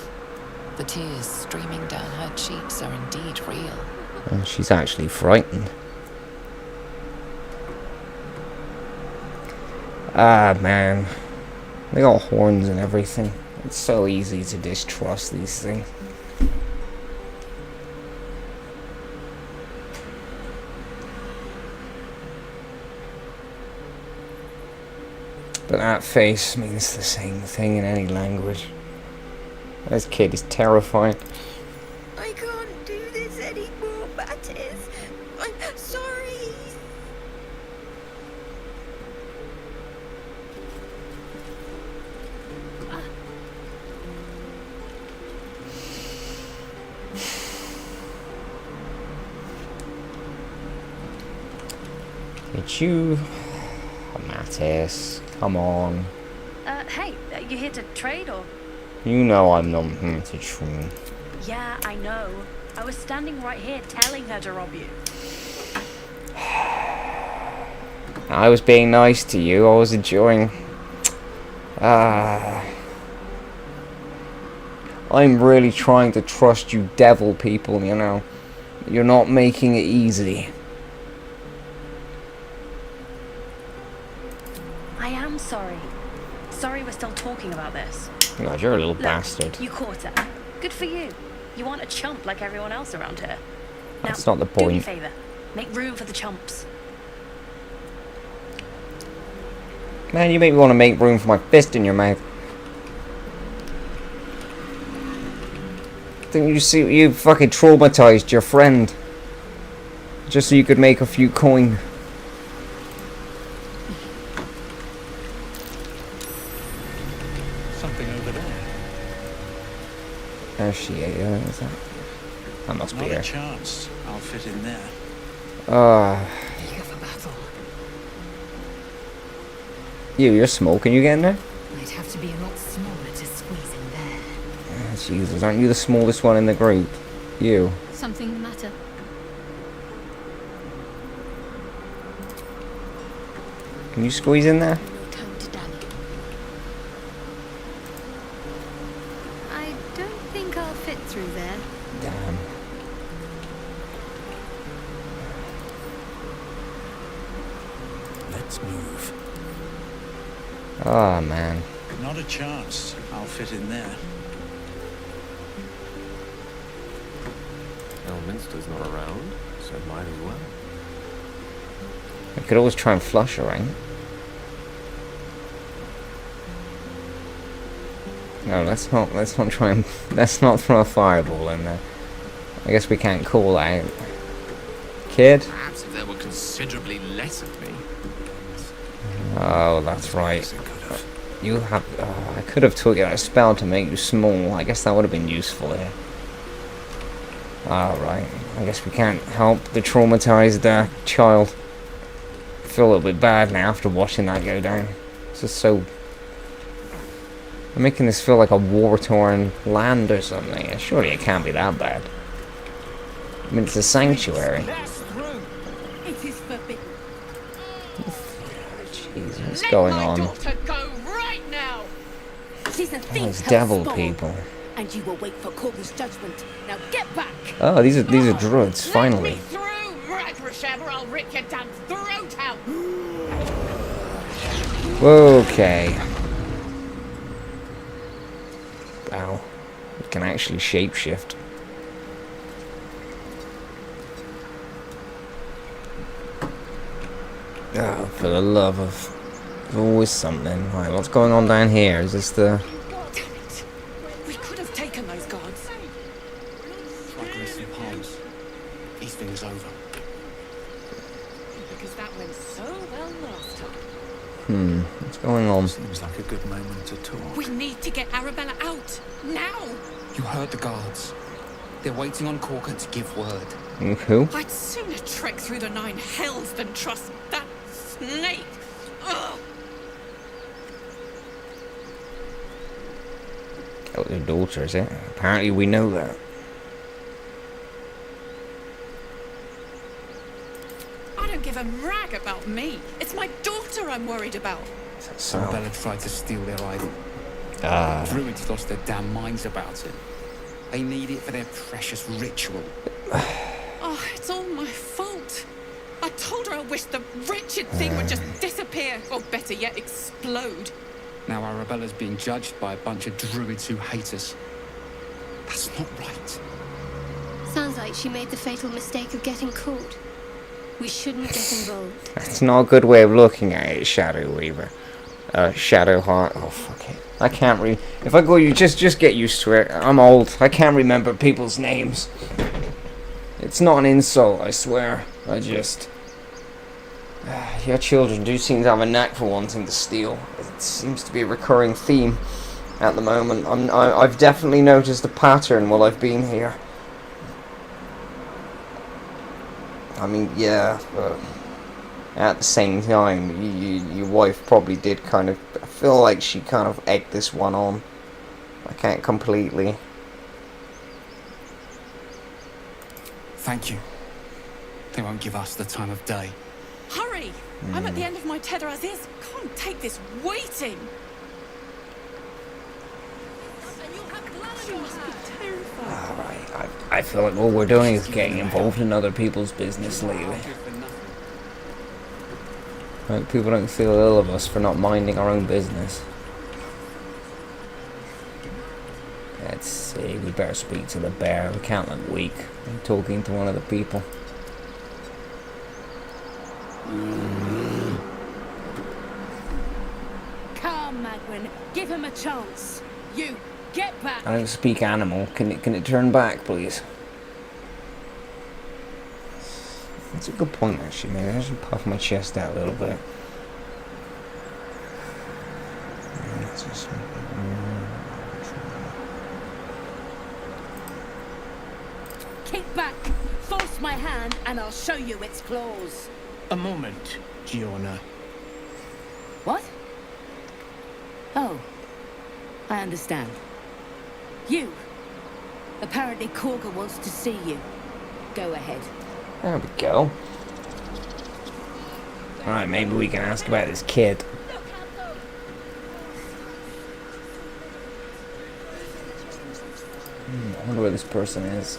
The tears streaming down her cheeks are indeed real.
And she's actually frightened. Ah, man. They got horns and everything. It's so easy to distrust these things. But that face means the same thing in any language. This kid is terrifying.
I can't do this anymore, Mattis. I'm sorry.
It's you, Mattis. Come on.
Hey, you here to trade or?
You know I'm not here to trade.
Yeah, I know. I was standing right here telling her to rob you.
I was being nice to you. I was enjoying... I'm really trying to trust you devil people, you know. You're not making it easy.
I am sorry. Sorry we're still talking about this.
God, you're a little
Look,
bastard.
You caught her. Good for you. You aren't a chump like everyone else around here.
That's
Now,
not the
do me a
point.
favor. Make room for the chumps.
Man, you make me want to make room for my fist in your mouth. Didn't you see you fucking traumatized your friend? Just so you could make a few coin.
Something over there.
There's she is that? That must be
Not
her.
a chance. I'll fit in there.
Eager for battle.
You're small. Can you get in there?
I'd have to be a lot smaller to squeeze in there.
Jesus, aren't you the smallest one in the group? You.
Something the matter?
Can you squeeze in there?
I don't think I'll fit through there.
Damn.
Let's move.
Oh, man.
Not a chance. I'll fit in there.
Elminster's not around, so might as well.
I could always try and flush her, right? No, let's not try and... Let's not throw a fireball in there. I guess we can't call out. Kid?
Perhaps if there were considerably less of me.
Oh, that's right. You have... I could have taught you a spell to make you small. I guess that would have been useful here. Alright. I guess we can't help the traumatized child. I feel a little bit bad now after watching that go down. It's just so... I'm making this feel like a war-torn land or something. Surely it can't be that bad. I mean, it's a sanctuary.
It is forbidden.
Jeez, what's going on?
Go right now. She's a thief,
Those devil
hellspawn,
people.
and you will wait for Corby's judgment. Now get back.
Oh, these are druids, finally.
Through, Ragnar. Abrashabber, I'll rip your damn throat out!
Okay. Wow. It can actually shapeshift. Oh, for the love of... There's always something. Right, what's going on down here? Is this the...
Damn it! We could have taken those guards.
Like listen, Palms. These things over.
Because that went so well last time.
What's going on?
Seems like a good moment to talk.
We need to get Arabella out! Now!
You heard the guards. They're waiting on Corker to give word.
Who?
I'd sooner trek through the 9 hells than trust that snake! Ugh!
Oh, their daughter, is it? Apparently we know that.
I don't give a rag about me. It's my daughter I'm worried about.
So...
Arabella tried to steal their idol. Druids lost their damn minds about it. They need it for their precious ritual.
Oh, it's all my fault. I told her I wished the wretched thing would just disappear, or better yet, explode.
Now Arabella's being judged by a bunch of druids who hate us. That's not right.
Sounds like she made the fatal mistake of getting caught. We shouldn't get involved.
That's not a good way of looking at it, Shadow Weaver. Shadow Heart. Oh, fuck it. I can't read. If I go, you just get used to it. I'm old. I can't remember people's names. It's not an insult, I swear. I just... your children do seem to have a knack for wanting to steal. It seems to be a recurring theme at the moment. I've definitely noticed a pattern while I've been here. I mean, yeah, but at the same time, your wife probably did kind of... I feel like she kind of egged this one on. I can't completely...
Thank you. They won't give us the time of day.
Hurry! I'm at the end of my tether as is. Can't take this waiting. She must be terrified.
Alright, I feel like all we're doing is getting involved in other people's business lately. Like, people don't feel ill of us for not minding our own business. Let's see, we better speak to the bear. We can't look weak. I'm talking to one of the people.
Come, Magwin. Give him a chance. You, get back.
I don't speak animal. Can it turn back, please? That's a good point, actually. Maybe I should puff my chest out a little bit.
Kick back. Force my hand, and I'll show you its claws.
A moment, Giorna.
What? Oh, I understand. You. Apparently Corker wants to see you. Go ahead.
There we go. Alright, maybe we can ask about this kid. I wonder where this person is.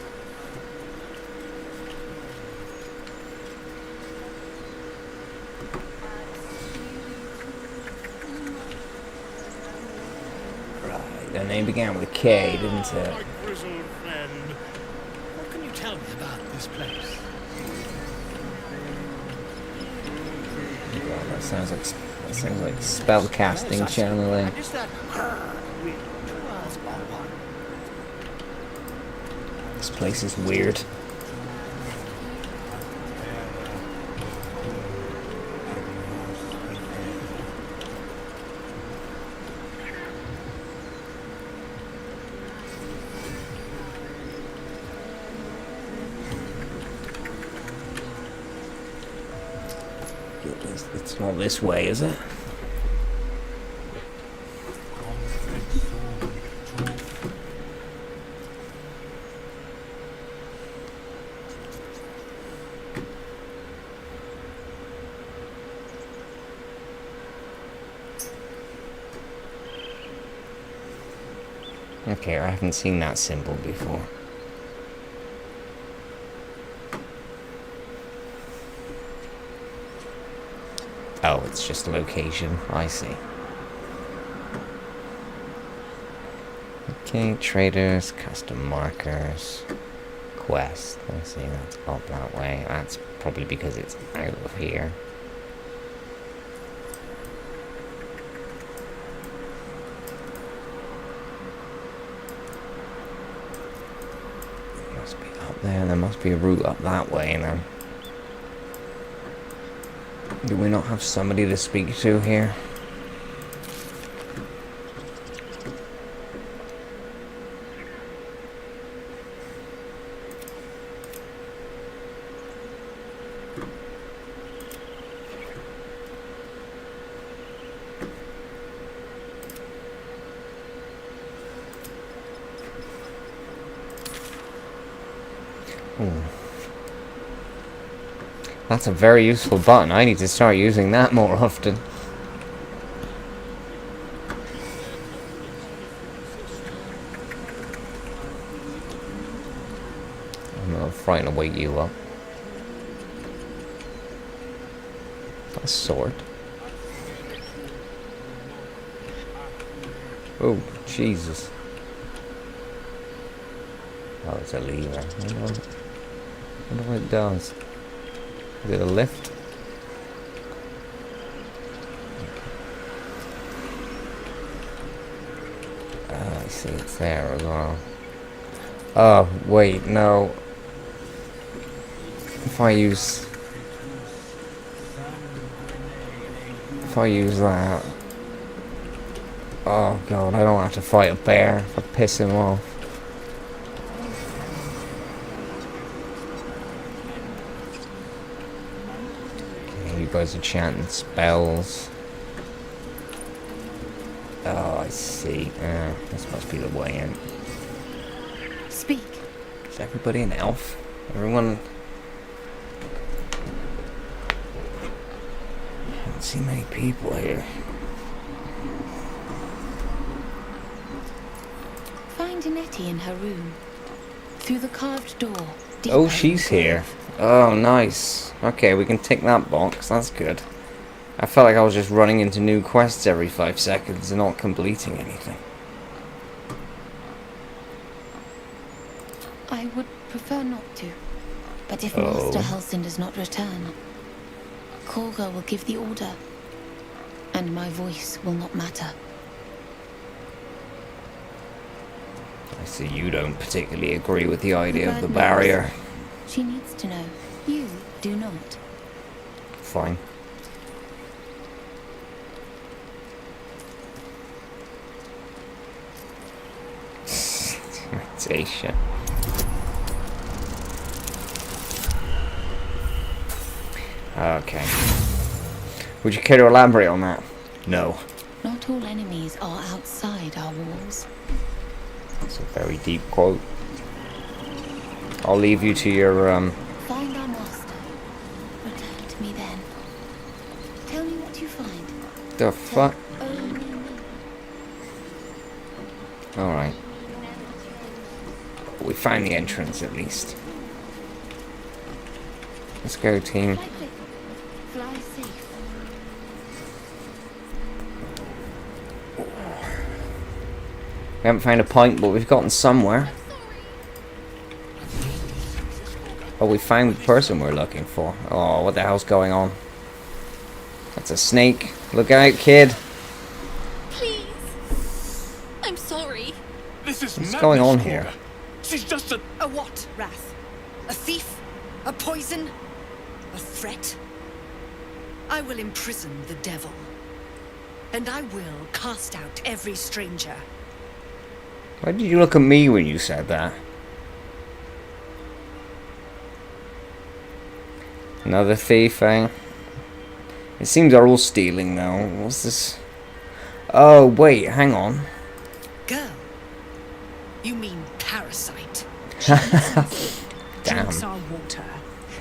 Right, their name began with K, didn't it?
My grizzled friend. What can you tell me about this place?
God, that sounds like spell casting channeling.
Just that weird 2 hours by 1.
This place is weird. It's not this way, is it? Okay, I haven't seen that symbol before. Oh, it's just a location. I see. Okay, traders, custom markers, quest. I see, that's up that way. That's probably because it's out of here. It must be up there. There must be a route up that way then. Do we not have somebody to speak to here? That's a very useful button. I need to start using that more often. I'm not trying to wake you up. A sword. Oh, Jesus. Oh, it's a lever. I wonder what it does. Is it a lift? I see it's there as well. Oh, wait, no. If I use that. Oh god, I don't have to fight a bear if I piss him off. Okay, you guys are chanting spells. Oh, I see. This must be the way in.
Speak.
Is everybody an elf? Everyone... I don't see many people here.
Find Nettie in her room. Through the carved door.
Oh, she's here. Oh, nice. Okay, we can tick that box. That's good. I felt like I was just running into new quests every 5 seconds and not completing anything.
I would prefer not to. But if Master Halsin does not return, Kolga will give the order. And my voice will not matter.
I see you don't particularly agree with the idea of the barrier.
She needs to know. You do not.
Fine. Imitation. Okay. Would you care to elaborate on that? No.
Not all enemies are outside our walls.
That's a very deep quote. I'll leave you to your,
Find our master. Return to me then. Tell me what you find.
The fuck?
Only me.
Alright. We find the entrance at least. Let's go, team.
Fly safe.
We haven't found a pint, but we've gotten somewhere. Oh, we found the person we're looking for. Oh, what the hell's going on? That's a snake. Look out, kid.
Please. I'm sorry.
This is
What's going on here?
She's just a
what, Wrath? A thief? A poison? A threat? I will imprison the devil. And I will cast out every stranger.
Why did you look at me when you said that? Another thief, eh? It seems they're all stealing though. What's this? Oh, wait, hang on.
Girl. You mean parasite?
Damn.
Drinks our water,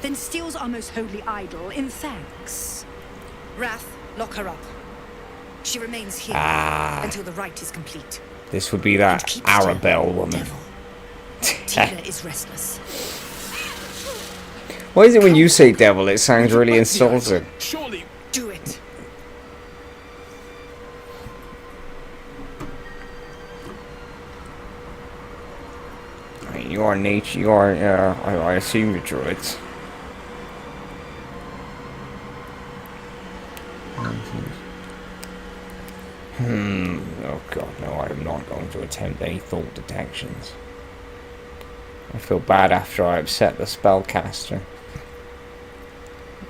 then steals our most holy idol in thanks.
Wrath, lock her up. She remains here until the rite is complete.
This would be that Arabelle woman.
Tina is restless.
Why is it when you say devil, it sounds really insulting?
Surely.
Do it.
nature. You are. I assume you're druids. Oh god, no, I am not going to attempt any thought detections. I feel bad after I upset the spellcaster.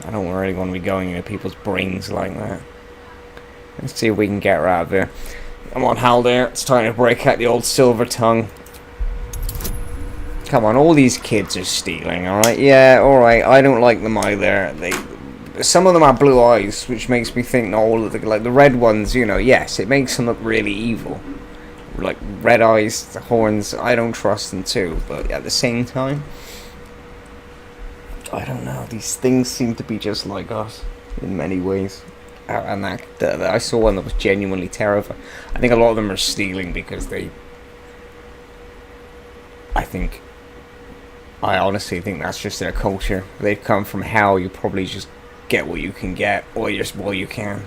I don't really want to be going into people's brains like that. Let's see if we can get her out of here. Come on, Haldir, it's time to break out the old silver tongue. Come on, all these kids are stealing, alright? Yeah, alright, I don't like them either. Some of them have blue eyes, which makes me think not all of the, like the red ones, you know, yes, it makes them look really evil. Like red eyes, the horns, I don't trust them too, but at the same time, I don't know, these things seem to be just like us in many ways. And that I saw one that was genuinely terrifying. I think a lot of them are stealing because I honestly think that's just their culture. They've come from hell, you probably just get what you can get, or just what you can.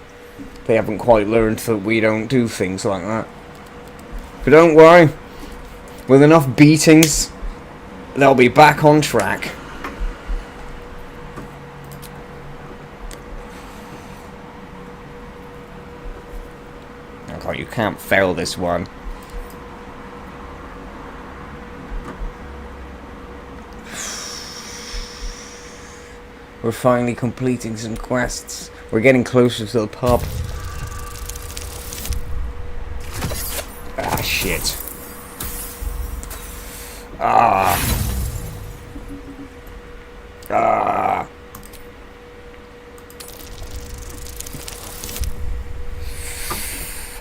They haven't quite learned that we don't do things like that. But don't worry, with enough beatings, they'll be back on track. Okay, you can't fail this one. We're finally completing some quests. We're getting closer to the pub. Ah, shit. Ah. Ah.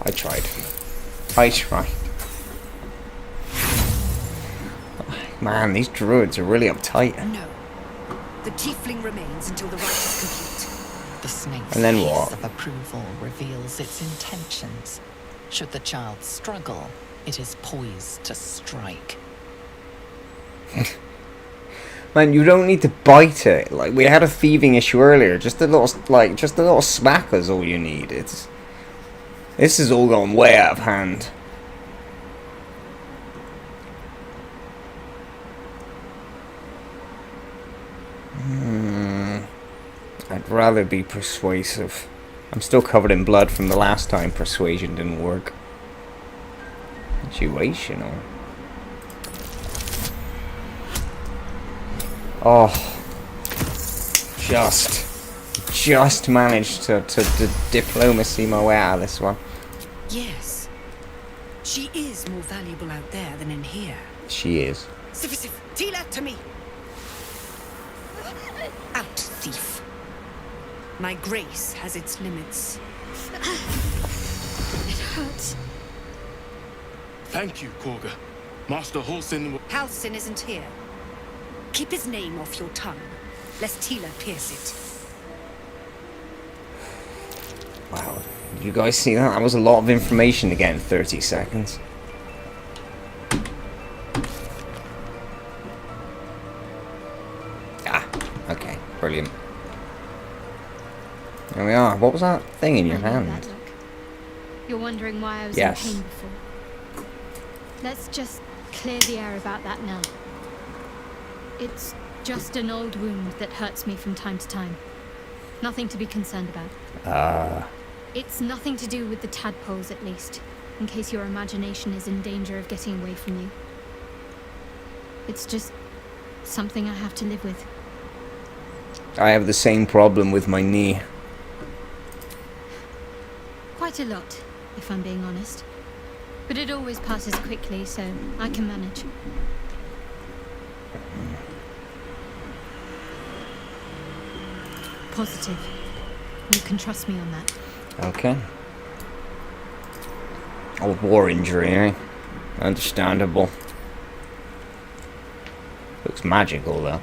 I tried. Man, these druids are really uptight.
No. The tiefling remains until the rite is complete.
The snake's
And then
face
what?
of approval reveals its intentions. Should the child struggle, it is poised to strike.
Man, you don't need to bite it. Like, we had a thieving issue earlier. Just a little smack is all you need. This is all going way out of hand. I'd rather be persuasive. I'm still covered in blood from the last time persuasion didn't work. Situational. Oh. Just managed to diplomacy my way out of this one.
Yes. She is more valuable out there than in here.
She is.
Sif, Tila, to me. Out, thief. My grace has its limits. It hurts.
Thank you, Korga. Master Halsin.
Halsin isn't here. Keep his name off your tongue, lest Tila pierce it.
Wow. Did you guys see that? That was a lot of information to get in 30 seconds. Ah, okay. Brilliant. There we are. What was that thing in your hand?
You're wondering why I was
Yes.
in pain before. Let's just clear the air about that now. It's just an old wound that hurts me from time to time. Nothing to be concerned about. It's nothing to do with the tadpoles, at least, in case your imagination is in danger of getting away from you. It's just something I have to live with.
I have the same problem with my knee.
Quite a lot, if I'm being honest. But it always passes quickly, so I can manage. Positive. You can trust me on that.
Okay. Oh, war injury, eh? Understandable. Looks magical, though.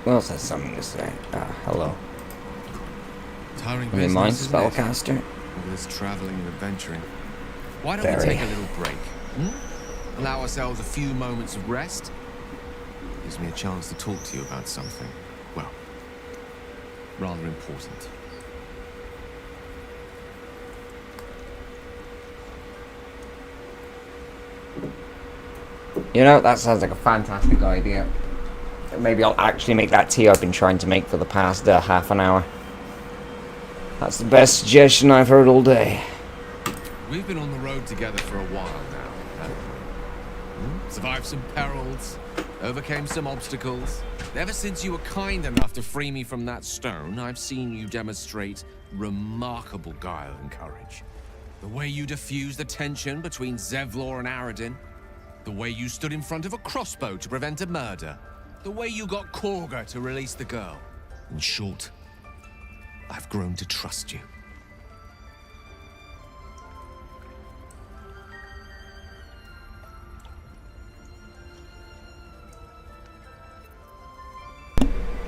Who else has something to say? Hello.
Tiring
You mind,
business, isn't it?
spellcaster?
All this traveling and adventuring. Why don't
Very.
we take a little break? Allow ourselves a few moments of rest? Gives me a chance to talk to you about something, well, rather important.
You know, that sounds like a fantastic idea. Maybe I'll actually make that tea I've been trying to make for the past half an hour. That's the best suggestion I've heard all day.
We've been on the road together for a while now, haven't we? Survived some perils, overcame some obstacles. Ever since you were kind enough to free me from that stone, I've seen you demonstrate remarkable guile and courage. The way you diffused the tension between Zevlor and Aradin. The way you stood in front of a crossbow to prevent a murder. The way you got Korga to release the girl. In short, I've grown to trust you.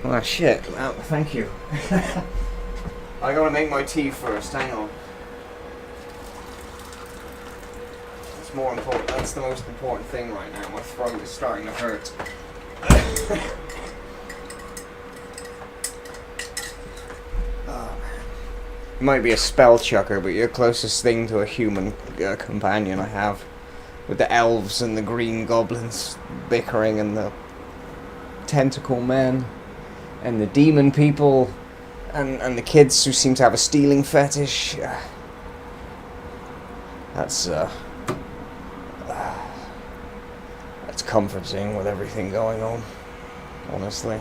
Oh shit, well, thank you. I gotta make my tea first, hang on. That's more important, that's the most important thing right now. My throat is starting to hurt. Oh, man. You might be a spell chucker, but you're the closest thing to a human companion I have. With the elves and the green goblins bickering and the tentacle men. And the demon people, and the kids who seem to have a stealing fetish. That's comforting with everything going on, honestly.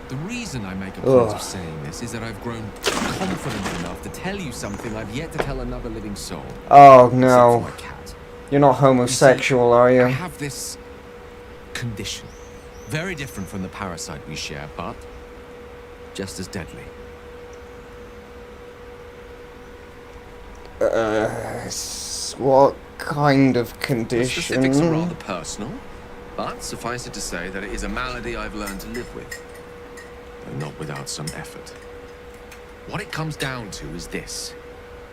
The reason I make a point of saying this is that I've grown confident enough to tell you something I've yet to tell another living soul.
Oh no. You're not homosexual, are you?
I have this condition. Very different from the parasite we share, but just as deadly.
What kind of condition?
The specifics are rather personal, but suffice it to say that it is a malady I've learned to live with, though not without some effort. What it comes down to is this.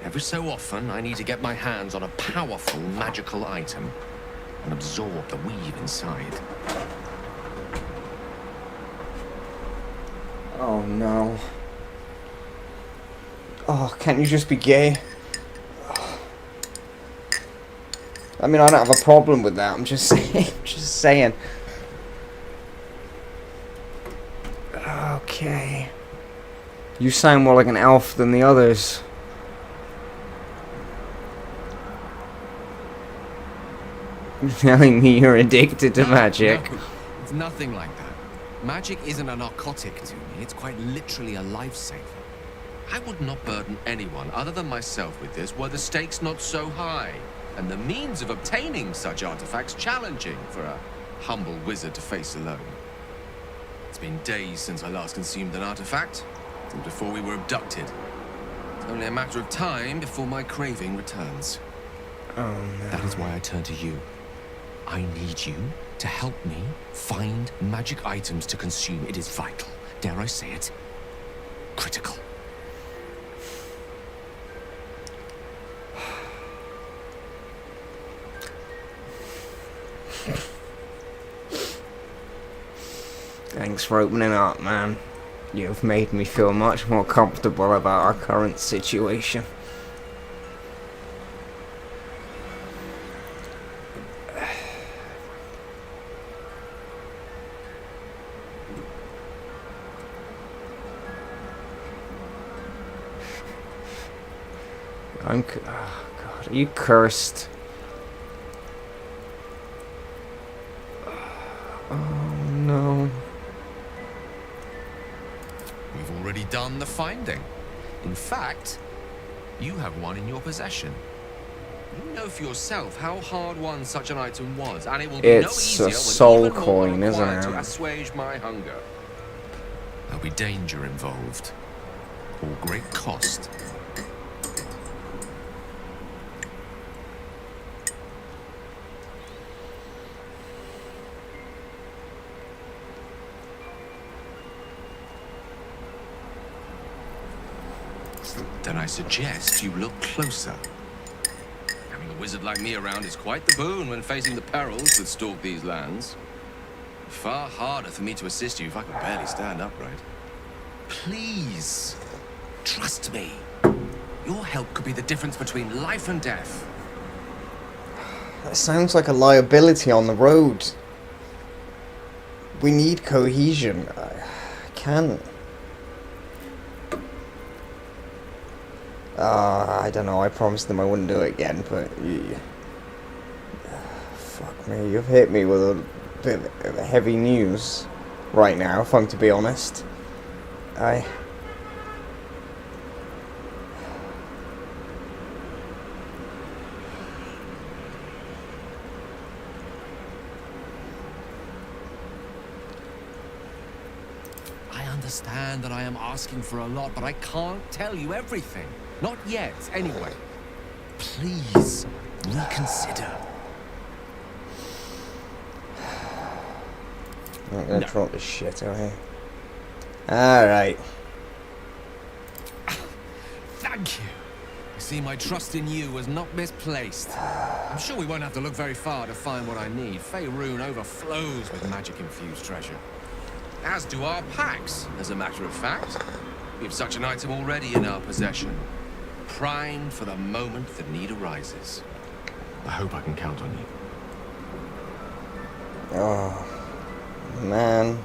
Every so often, I need to get my hands on a powerful magical item and absorb the weave inside.
Oh no. Oh, can't you just be gay? I mean, I don't have a problem with that. I'm just saying. Just saying. Okay. You sound more like an elf than the others. You're telling me you're addicted to magic?
No, it's nothing like that. Magic isn't a narcotic to me. It's quite literally a lifesaver. I would not burden anyone other than myself with this were the stakes not so high, and the means of obtaining such artifacts challenging for a humble wizard to face alone. It's been days since I last consumed an artifact, since before we were abducted. It's only a matter of time before my craving returns.
Oh no.
That is why I turn to you. I need you to help me find magic items to consume. It is vital. Dare I say it? Critical.
Thanks for opening up, man. You've made me feel much more comfortable about our current situation. Oh God, are you cursed? Oh no.
We've already done the finding. In fact, you have one in your possession. You know for yourself how hard-won such an item was, and it will be no easier
a soul
with even
coin,
more
isn't
required
it?
to assuage my hunger. There'll be danger involved, or great cost. Then I suggest you look closer. Having a wizard like me around is quite the boon when facing the perils that stalk these lands. Far harder for me to assist you if I can barely stand upright. Please, trust me. Your help could be the difference between life and death.
That sounds like a liability on the road. We need cohesion. I can't. I don't know. I promised them I wouldn't do it again, but fuck me. You've hit me with a bit of heavy news right now, if I'm to be honest. I
understand that I am asking for a lot, but I can't tell you everything. Not yet, anyway. Please, reconsider.
I'm not gonna drop this shit, okay? Alright.
Thank you. You see, my trust in you was not misplaced. I'm sure we won't have to look very far to find what I need. Faerun overflows with magic-infused treasure. As do our packs, as a matter of fact. We have such an item already in our possession. Primed for the moment the need arises. I hope I can count on you.
Oh, man.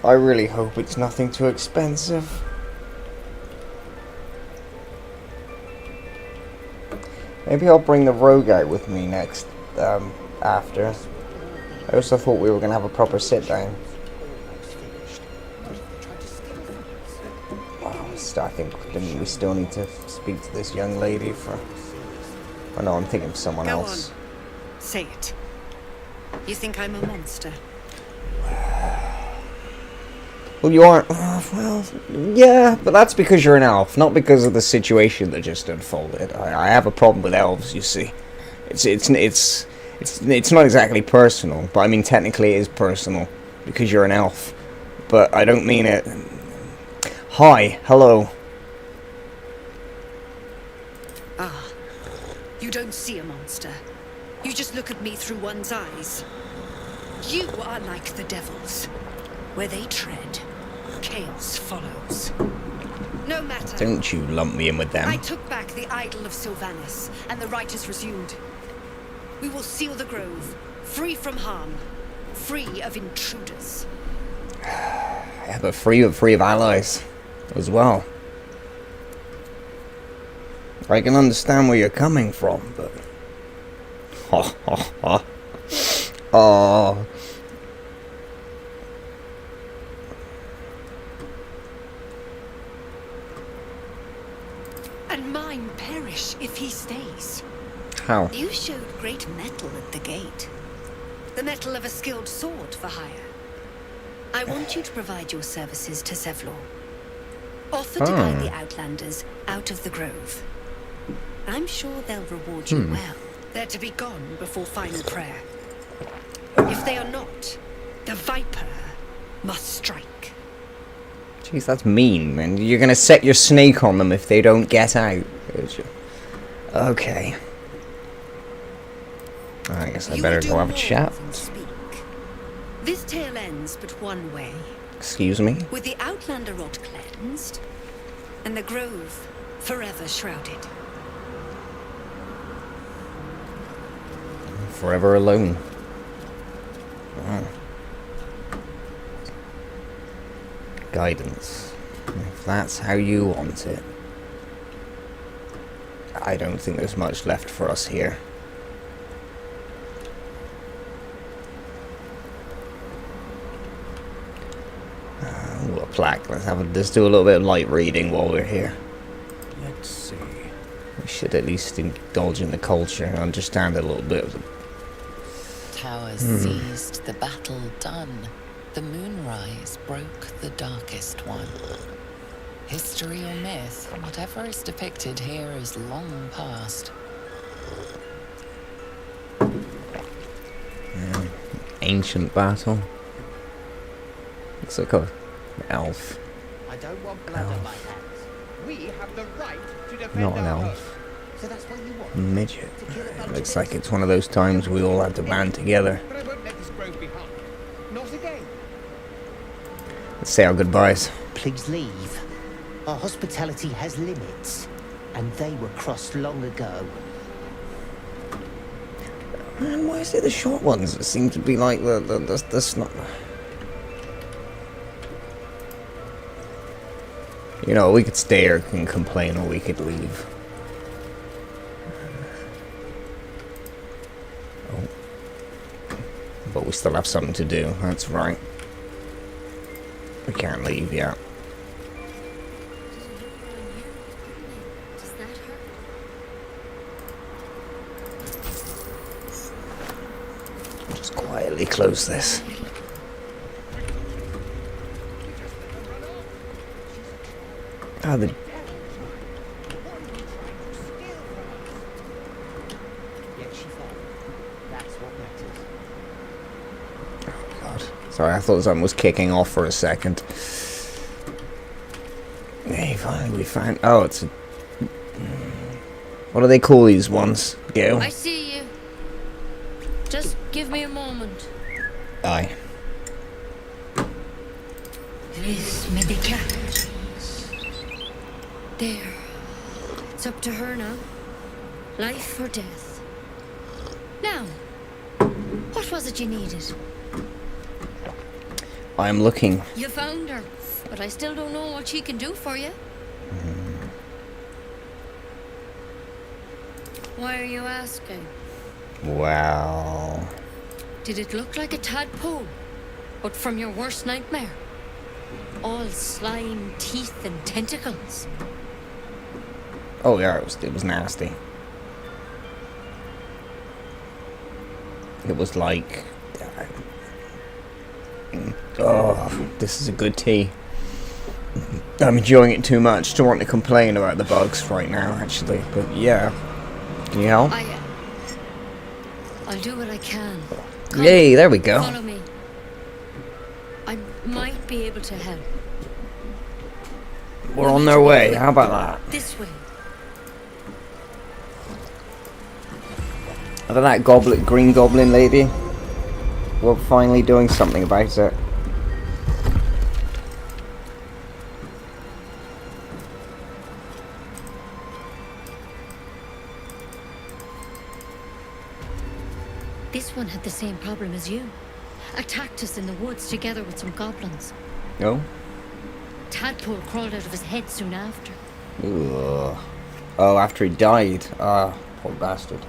I really hope it's nothing too expensive. Maybe I'll bring the rogue out with me next, after. I also thought we were going to have a proper sit-down. I think we still need to speak to this young lady for... Oh no, I'm thinking of someone else.
Go on. Say it. You think I'm a monster?
Well, you aren't... well, yeah, but that's because you're an elf, not because of the situation that just unfolded. I have a problem with elves, you see. It's not exactly personal, but I mean technically it is personal because you're an elf. But I don't mean it... Hi, hello.
Ah, you don't see a monster. You just look at me through one's eyes. You are like the devils. Where they tread, chaos follows. No matter.
Don't you lump me in with them.
I took back the idol of Silvanas, and the rite is resumed. We will seal the grove, free from harm, free of intruders.
Yeah, but free of allies as well. I can understand where you're coming from, but... Ha ha ha. Oh.
And mine perish if he stays.
How?
You showed great mettle at the gate. The mettle of a skilled sword for hire. I want you to provide your services to Sevlor. Offer to guide the Outlanders out of the grove. I'm sure they'll reward you well. They're to be gone before final prayer. If they are not, the Viper must strike.
Jeez, that's mean, man. You're gonna set your snake on them if they don't get out. Okay. I guess I better go have a chat.
This tale ends but one way.
Excuse me?
With the Outlander rot cleansed, and the grove forever shrouded.
Forever alone. Wow. Guidance. If that's how you want it. I don't think there's much left for us here. Ooh, a plaque. Let's do a little bit of light reading while we're here.
Let's see.
We should at least indulge in the culture and understand a little bit of the...
Towers seized, the battle done. The moonrise broke the darkest one. History or myth, whatever is depicted here is long past.
Yeah. Ancient battle. Looks like a elf.
I don't want blood on my hands. We have the right to defend
Not an
our
elf.
home. So that's what you want.
Midget. Looks like it's one of those times we all had to band together.
But I won't let this grove be harmed. Not again.
Let's say our goodbyes.
Please leave. Our hospitality has limits, and they were crossed long ago.
Man, why is it the short ones that seem to be like the snot? You know, we could stay here and complain, or we could leave. Oh. But we still have something to do, that's right. We can't leave yet. Just quietly close this. Oh, the... Oh, God. Sorry, I thought something was kicking off for a second. Hey, finally we found... Oh, it's a... What do they call these ones, Gail?
I see you. Just give me a moment.
Aye.
This may be cat. There. It's up to her now. Life or death. Now, what was it you needed?
I'm looking.
You found her, but I still don't know what she can do for you. Why are you asking?
Wow.
Did it look like a tadpole? But from your worst nightmare? All slime, teeth, and tentacles.
Oh yeah, it was nasty. It was like... Oh, this is a good tea. I'm enjoying it too much to want to complain about the bugs right now, actually. But yeah. Can you help?
I'll do what I can.
Yay, there we go.
Follow me. I might be able to help.
We're on their way. How about that?
This way.
How about that goblin, green goblin lady? We're finally doing something about it.
This one had the same problem as you. Attacked us in the woods together with some goblins.
No?
Tadpole crawled out of his head soon after.
Ugh. Oh, after he died. Ah, poor bastard.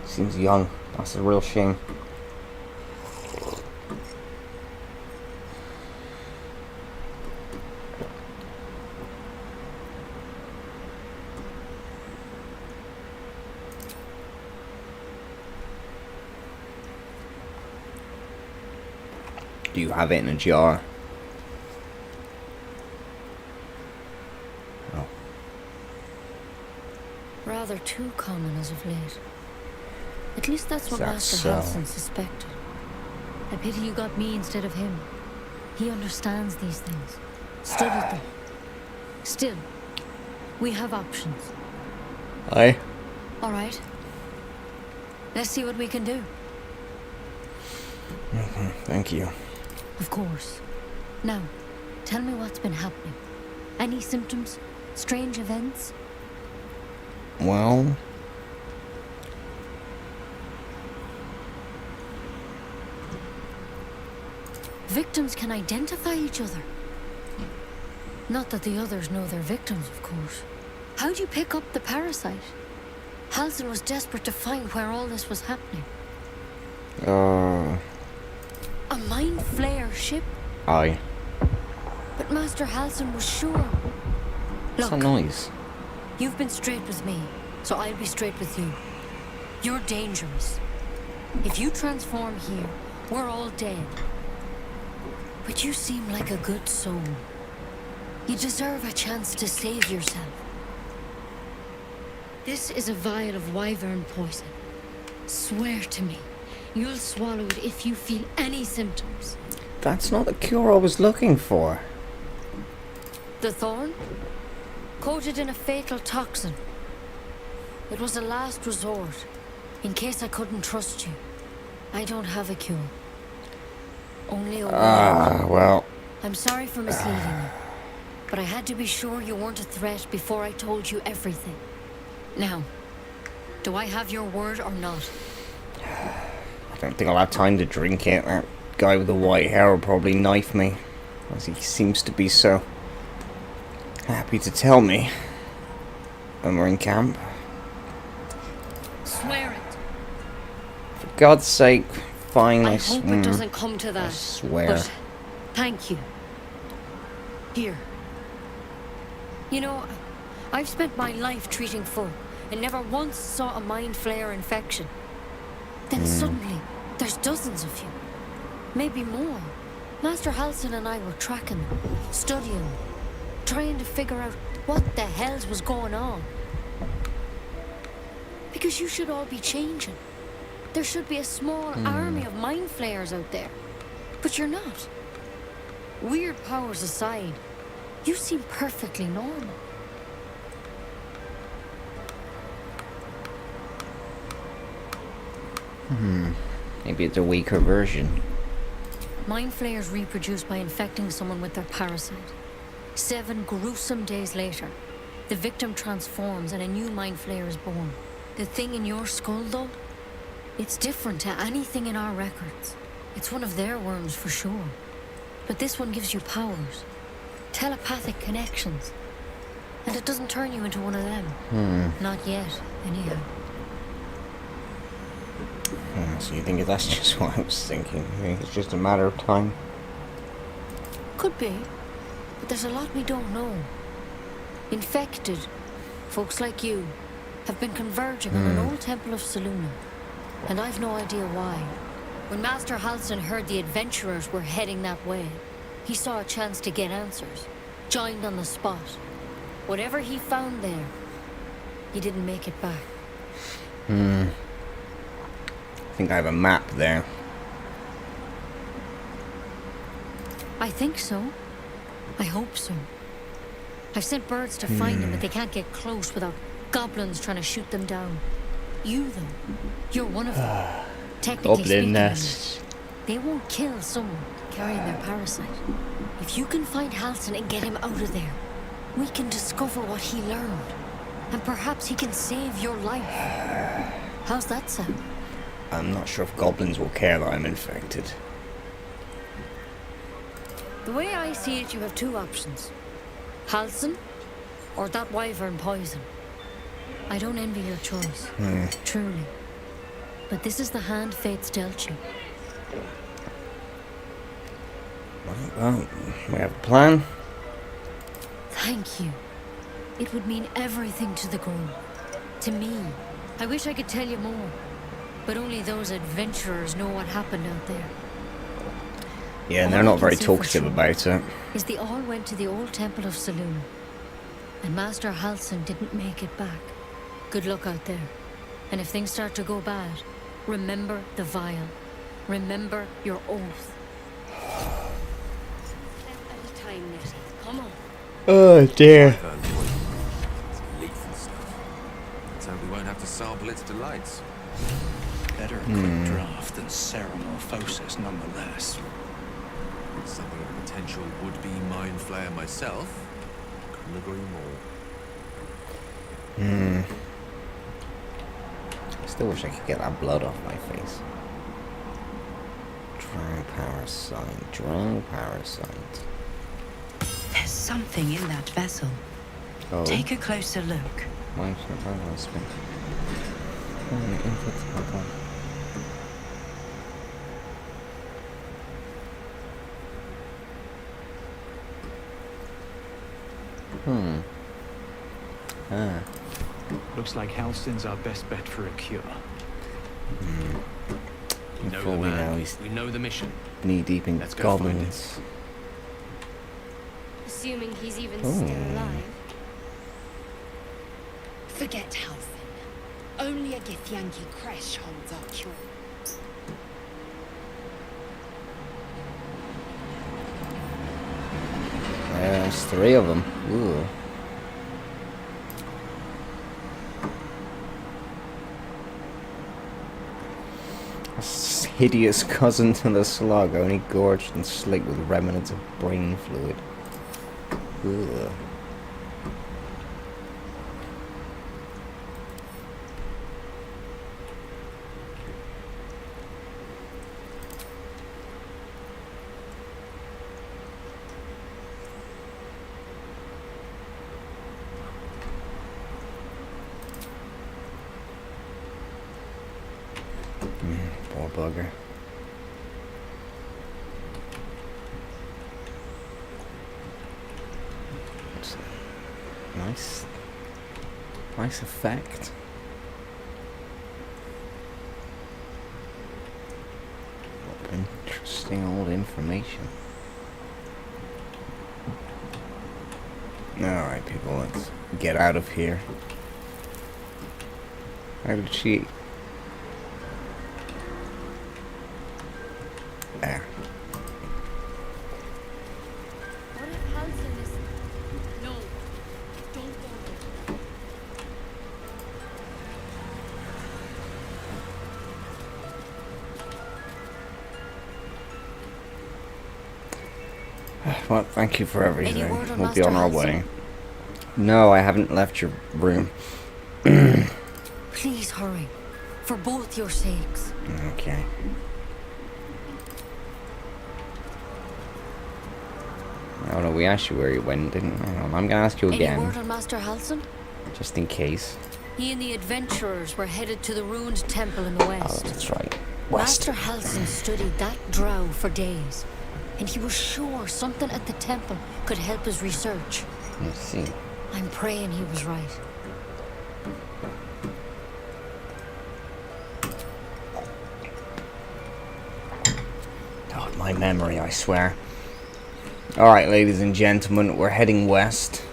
Seems young. That's a real shame. Do you have it in a jar? Oh.
Rather too common as of late. At least that's what Master
so?
Halson suspected. I pity you got me instead of him. He understands these things. Studied them. Still, we have options.
Aye.
Alright. Let's see what we can do.
Thank you.
Of course. Now, tell me what's been happening. Any symptoms? Strange events?
Well...
Victims can identify each other. Not that the others know they're victims, of course. How'd you pick up the parasite? Halson was desperate to find where all this was happening. A mind flayer ship?
Aye.
But Master Halson was sure.
What's that
Look,
noise?
you've been straight with me, so I'll be straight with you. You're dangerous. If you transform here, we're all dead. But you seem like a good soul. You deserve a chance to save yourself. This is a vial of wyvern poison. Swear to me, you'll swallow it if you feel any symptoms.
That's not the cure I was looking for.
The thorn? Coated in a fatal toxin. It was a last resort, in case I couldn't trust you. I don't have a cure. Only a warning.
Well.
I'm sorry for misleading you, but I had to be sure you weren't a threat before I told you everything. Now, do I have your word or not?
I don't think I'll have time to drink it. That guy with the white hair will probably knife me. As he seems to be so happy to tell me when we're in camp.
Swear it.
For God's sake, fine,
I hope it doesn't come to that.
I swear.
But thank you. Here. You know, I've spent my life treating folk and never once saw a mind flare infection. Then suddenly, there's dozens of you. Maybe more. Master Halsin and I were tracking them, studying them, trying to figure out what the hells was going on. Because you should all be changing. There should be a small army of mind flayers out there. But you're not. Weird powers aside, you seem perfectly normal.
Maybe it's a weaker version.
Mind flayers reproduce by infecting someone with their parasite. 7 gruesome days later, the victim transforms and a new mind flayer is born. The thing in your skull, though, it's different to anything in our records. It's one of their worms for sure. But this one gives you powers, telepathic connections. And it doesn't turn you into one of them. Not yet, anyhow.
So you think that's just what I was thinking? You think it's just a matter of time?
Could be, but there's a lot we don't know. Infected, folks like you, have been converging on an old temple of Siluna, and I've no idea why. When Master Halsin heard the adventurers were heading that way, he saw a chance to get answers, joined on the spot. Whatever he found there, he didn't make it back.
I think I have a map there.
I think so. I hope so. I've sent birds to find them, but they can't get close without goblins trying to shoot them down. You, though, you're one of them. Technically speaking,
nest.
they won't kill someone carrying their parasite. If you can find Halsin and get him out of there, we can discover what he learned. And perhaps he can save your life. How's that sound?
I'm not sure if goblins will care that I'm infected.
The way I see it, you have 2 options. Halsin, or that wyvern poison. I don't envy your choice, truly. But this is the hand fate's dealt you.
Well, we have a plan.
Thank you. It would mean everything to the group. To me. I wish I could tell you more. But only those adventurers know what happened out there.
Yeah, and they're not very talkative about it.
Is they all went to the old temple of Siluna. And Master Halsin didn't make it back. Good luck out there. And if things start to go bad, remember the vial. Remember your oath. At a time, Nettie. Come on.
Oh dear.
It's lethal stuff. Let's hope we won't have to sample its delights.
Better a quick draft than ceramorphosis, nonetheless.
Something of a potential would-be mind flayer myself. Couldn't agree more.
I still wish I could get that blood off my face. Drow parasite.
There's something in that vessel.
Oh.
Take a closer look.
Looks like Halsin's our best bet for a cure.
We know
Before
the
we
man.
know he's
We know the mission.
knee deep in
Let's go find
goblins.
Assuming he's even
Oh.
still alive.
Forget Halsin. Only a Githyanki Kresh holds our cure.
There's 3 of them. Ooh. Hideous cousin to the slug, only gorged and slick with remnants of brain fluid. Ugh. Poor bugger. It's nice. Nice effect. Interesting old information. Alright, people, let's get out of here. How did she... There.
What if Hansen is... No, don't go
there. Well, thank you for everything.
Any word on
We'll be
Master
on our
Hansen?
way. No, I haven't left your room.
Please hurry. For both your sakes.
Okay. Oh no, we asked you where you went, didn't we? Hang on, I'm gonna ask you
Any
again.
word on Master Halsin?
Just in case.
He and the adventurers were headed to the ruined temple in the west.
Oh, that's right. West.
Master Halsin studied that drow for days, and he was sure something at the temple could help his research.
Let's see.
I'm praying he was right.
God, my memory, I swear. Alright, ladies and gentlemen, we're heading west.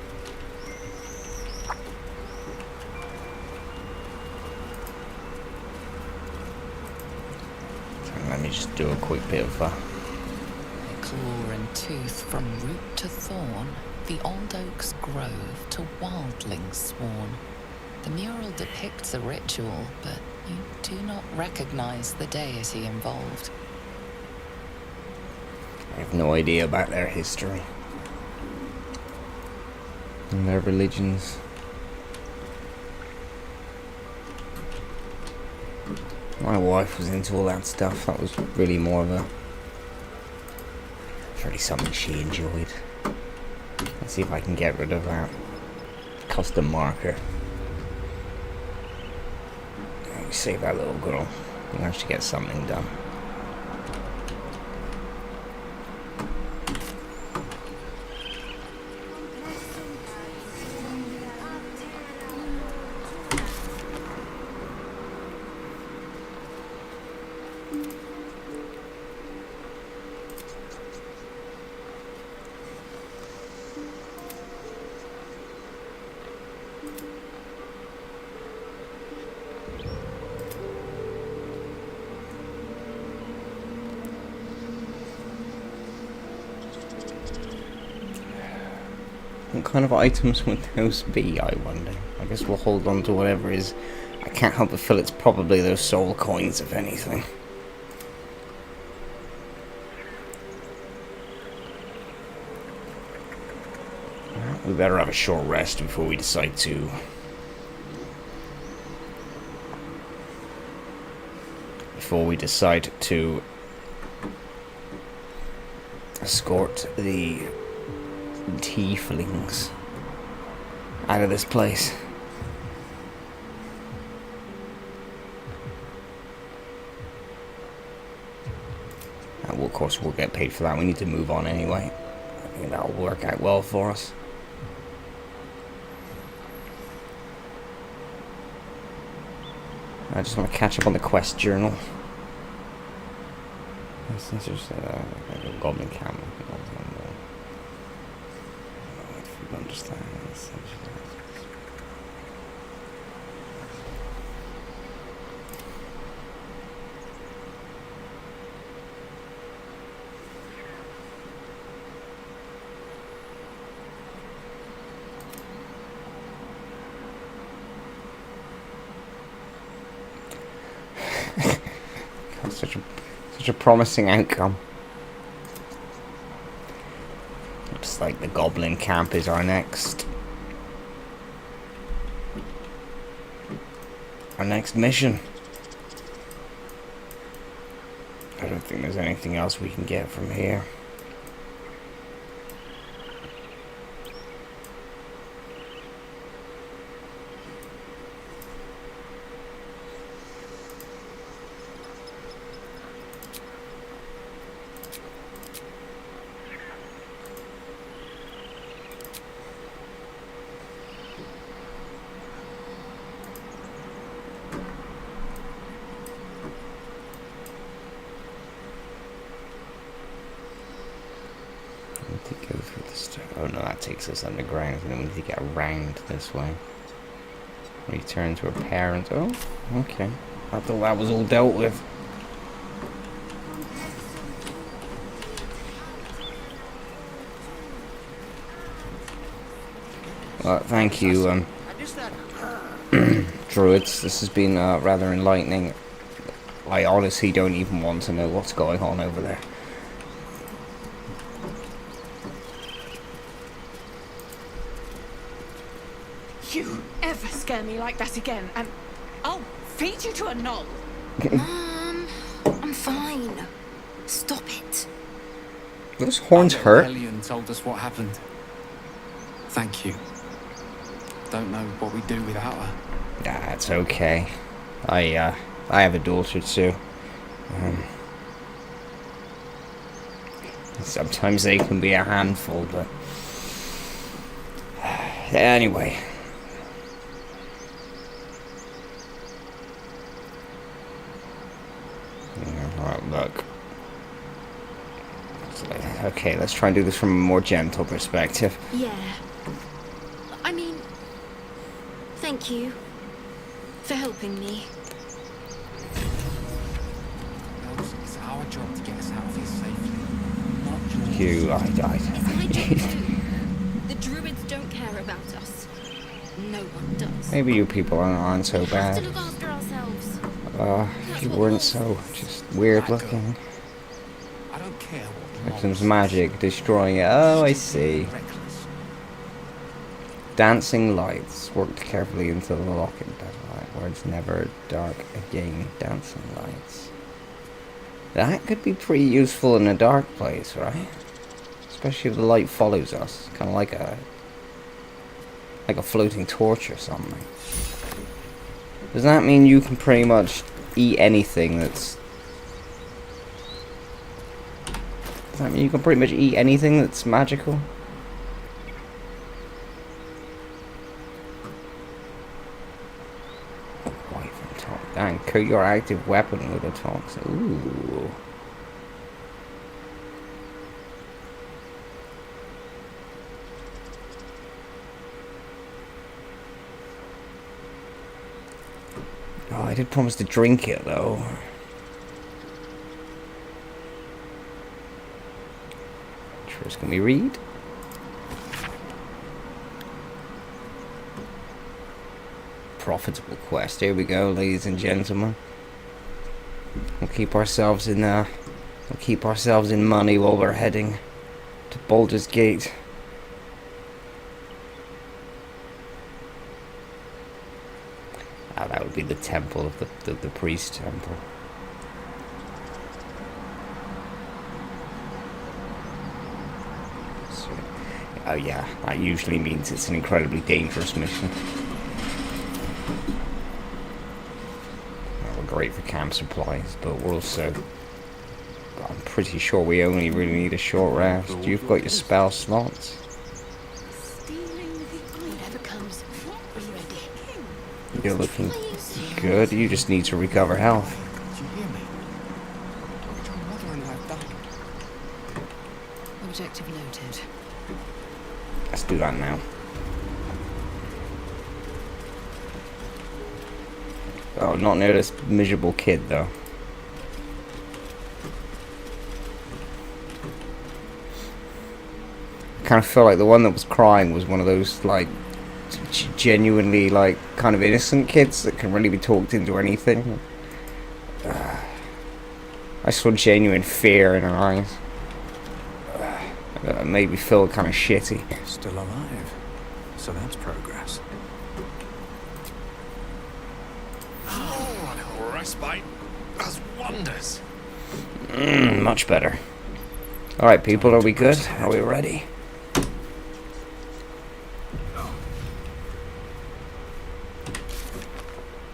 So let me just do a quick bit of
Claw and tooth from root to thorn, the old oak's grove to wildlings sworn. The mural depicts a ritual, but you do not recognize the deity involved.
I have no idea about their history and their religions. My wife was into all that stuff. That was really more of a... really something she enjoyed. Let's see if I can get rid of that custom marker. Let me save that little girl. We can actually get something done. What kind of items would those be, I wonder? I guess we'll hold on to whatever is. I can't help but feel it's probably those soul coins, if anything. Well, we better have a short rest before we decide to... escort the tieflings out of this place. Well, of course, we'll get paid for that. We need to move on anyway. I think that'll work out well for us. I just want to catch up on the quest journal. Since there's a goblin camp. If you understand this. Such a promising outcome. Looks like the goblin camp is our next mission. I don't think there's anything else we can get from here. to go through the store. Oh no, that takes us underground, and then we need to get around this way. Return to her parents. Oh, okay. I thought that was all dealt with. Well, thank you, druids. This has been rather enlightening. I honestly don't even want to know what's going on over there.
You ever scare me like that again, and I'll feed you to a knoll.
Mom, I'm fine. Stop it.
Those horns hurt.
Hellion told us what happened. Thank you. Don't know what we'd do without her.
That's okay. I have a daughter too. Sometimes they can be a handful, but anyway. Alright, look. Okay, let's try and do this from a more gentle perspective.
Yeah. I mean, thank you for helping me.
It's our job to get us out of here safely. Not yours.
You, I died.
The druids don't care about us. No one does.
Maybe you people aren't so
We have to
bad.
look after ourselves.
If you weren't so just weird looking.
I don't care what
Victim's magic, destroying it. Oh, I see. Dancing lights. Worked carefully into the lock and light. Words never dark again. Dancing lights. That could be pretty useful in a dark place, right? Especially if the light follows us. Kind of like a floating torch or something. Does that mean you can pretty much eat anything that's... Does that mean you can pretty much eat anything that's magical? Wyvern talk. Dang, coat your active weapon with a toxin. Ooh. Oh, I did promise to drink it though. First, can we read? Profitable quest. Here we go, ladies and gentlemen. We'll keep ourselves in money while we're heading to Baldur's Gate. Ah, that would be the temple of the priest temple. Oh yeah, that usually means it's an incredibly dangerous mission. Well, we're great for camp supplies, but we're also... I'm pretty sure we only really need a short rest. You've got your spell slots. You're looking good, you just need to recover health.
Did you hear me? Your mother and I have died.
Objective noted.
Let's do that now. Oh, not near this miserable kid, though. I kind of felt like the one that was crying was one of those, like, genuinely, like, kind of innocent kids that can really be talked into anything. I saw genuine fear in her eyes. It made me feel kind of shitty.
Still alive. So that's progress.
Oh, a little respite does wonders.
Much better. Alright, people, are we good? Are we ready?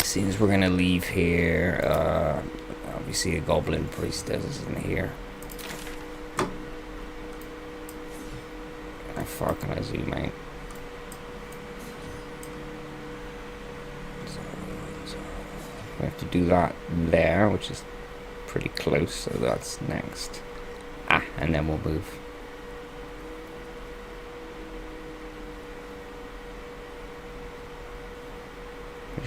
Seems we're gonna leave here. Obviously, a goblin priestess isn't here. How far can I zoom out? We have to do that there, which is pretty close, so that's next. Ah, and then we'll move.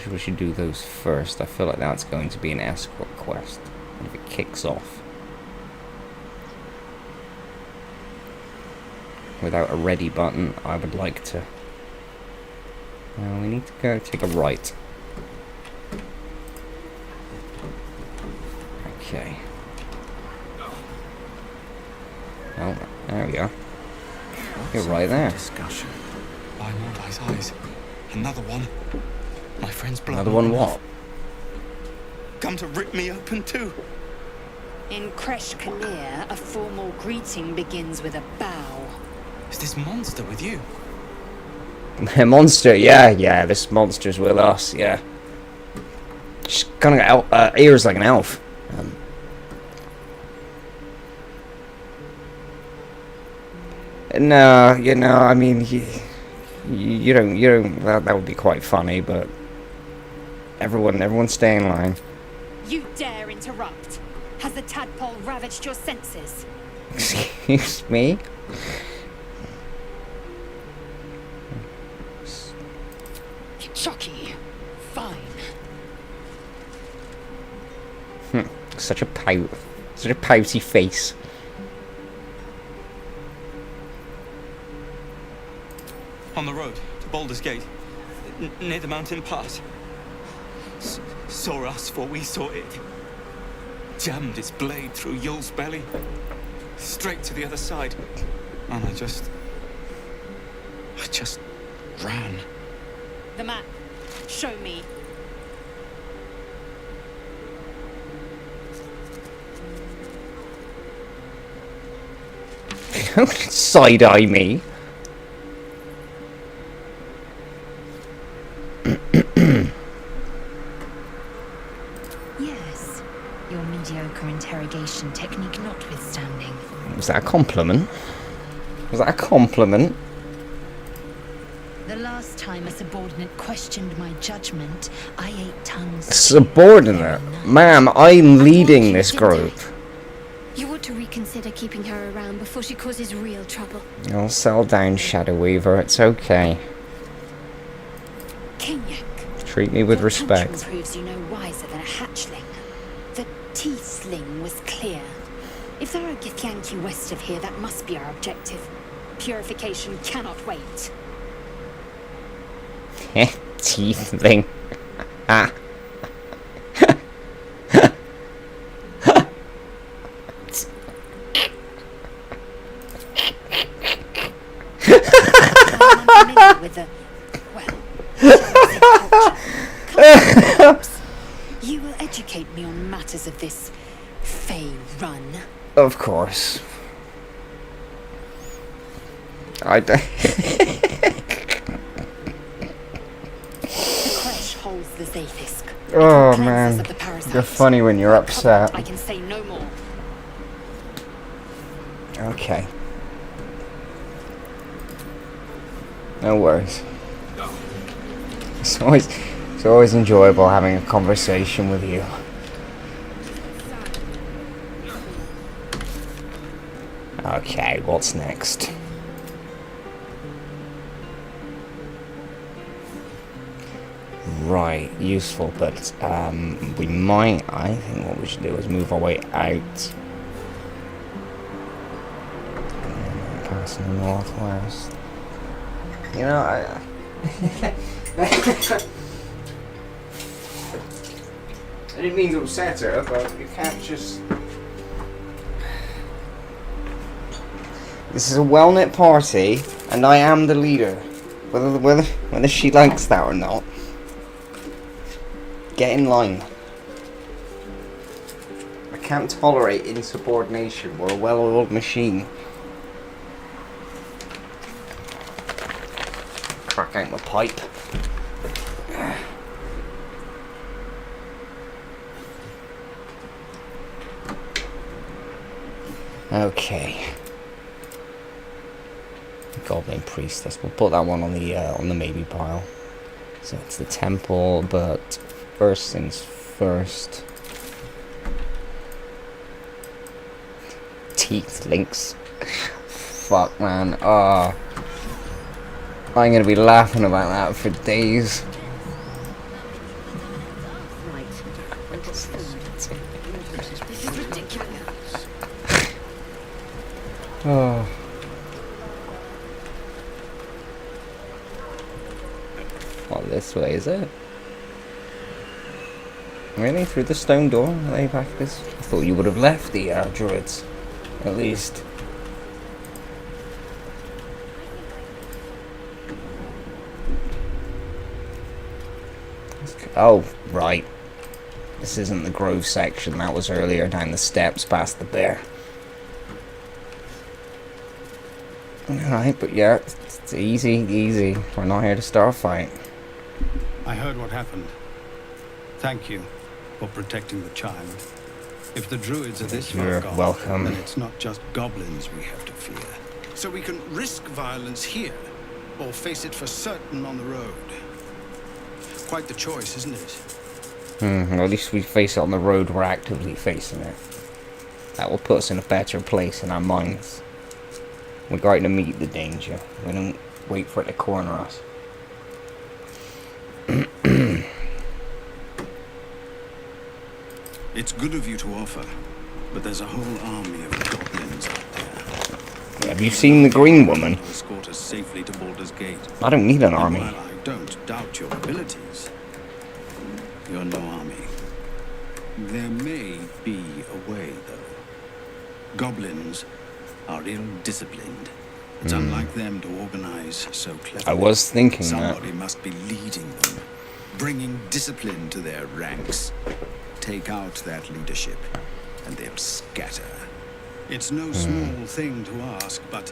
We should do those first. I feel like that's going to be an escort quest. And if it kicks off without a ready button, I would like to... we need to go take a right. Okay. Oh, there we are. You're right there.
Discussion. By Mordai's eyes. Another one. My friend's blood.
Another one what?
Come to rip me open too.
In Kresh Kalir, a formal greeting begins with a bow.
Is this monster with you?
Monster, yeah, this monster's with us, yeah. She's kind of got ears like an elf. No, you know, I mean, you don't, that would be quite funny, but everyone stay in line.
You dare interrupt? Has the tadpole ravaged your senses?
Excuse me?
Chucky, fine.
Such a pouty face.
On the road to Baldur's Gate, near the mountain pass. Saw us before we saw it. Jammed its blade through Yul's belly, straight to the other side. And I just ran.
The map. Show me.
Don't side-eye me.
Yes. Your mediocre interrogation technique notwithstanding.
Was that a compliment? Was that a compliment?
The last time a subordinate questioned my judgment, I ate tons.
Subordinate? Ma'am, I'm leading this group.
You ought to reconsider keeping her around before she causes real trouble.
I'll settle down, Shadow Weaver. It's okay.
Kinyak.
Treat me with
Your
respect.
tantrum proves you no wiser than a hatchling. The T-sling was clear. If there are Githyanki west of here, that must be our objective. Purification cannot wait.
Teeth thing. Ah.
With the, well, you will educate me on matters of this Fey run.
Of course.
The Kresh holds the Zayfisk.
Oh man, you're funny when you're upset.
I can say no more.
Okay. No worries. It's always enjoyable having a conversation with you. Okay, what's next? Right, useful, but we might. I think what we should do is move our way out. Passing the northwest. You know, I didn't mean to upset her, but you can't just. This is a well-knit party, and I am the leader, whether she likes that or not. Get in line. I can't tolerate insubordination. We're a well-oiled machine. Crack out my pipe. Okay. Goblin Priestess. We'll put that one on the maybe pile. So it's the temple, but first things first. Teeth links. Fuck, man. I'm gonna be laughing about that for days. Oh. Well, this way, is it? Really? Through the stone door? Are they back this? I thought you would have left the druids. At least. Oh, right. This isn't the grove section. That was earlier down the steps past the bear. Alright, but yeah, it's easy. We're not here to start a fight.
I heard what happened. Thank you for protecting the child. If the druids are this far
You're
gone,
welcome.
then it's not just goblins we have to fear. So we can risk violence here, or face it for certain on the road. Quite the choice, isn't it?
Well, at least we face it on the road. We're actively facing it. That will put us in a better place in our minds. We're going to meet the danger. We don't wait for it to corner us.
It's good of you to offer, but there's a whole army of goblins out there.
Have you seen the green woman?
To escort us safely to Baldur's Gate.
I don't need an
And
army.
while I don't doubt your abilities, you're no army. There may be a way, though. Goblins are ill-disciplined. It's unlike them to organize so cleverly.
I was thinking
Somebody must be leading them, bringing discipline to their ranks. Take out that leadership, and they'll scatter. It's no small thing to ask, but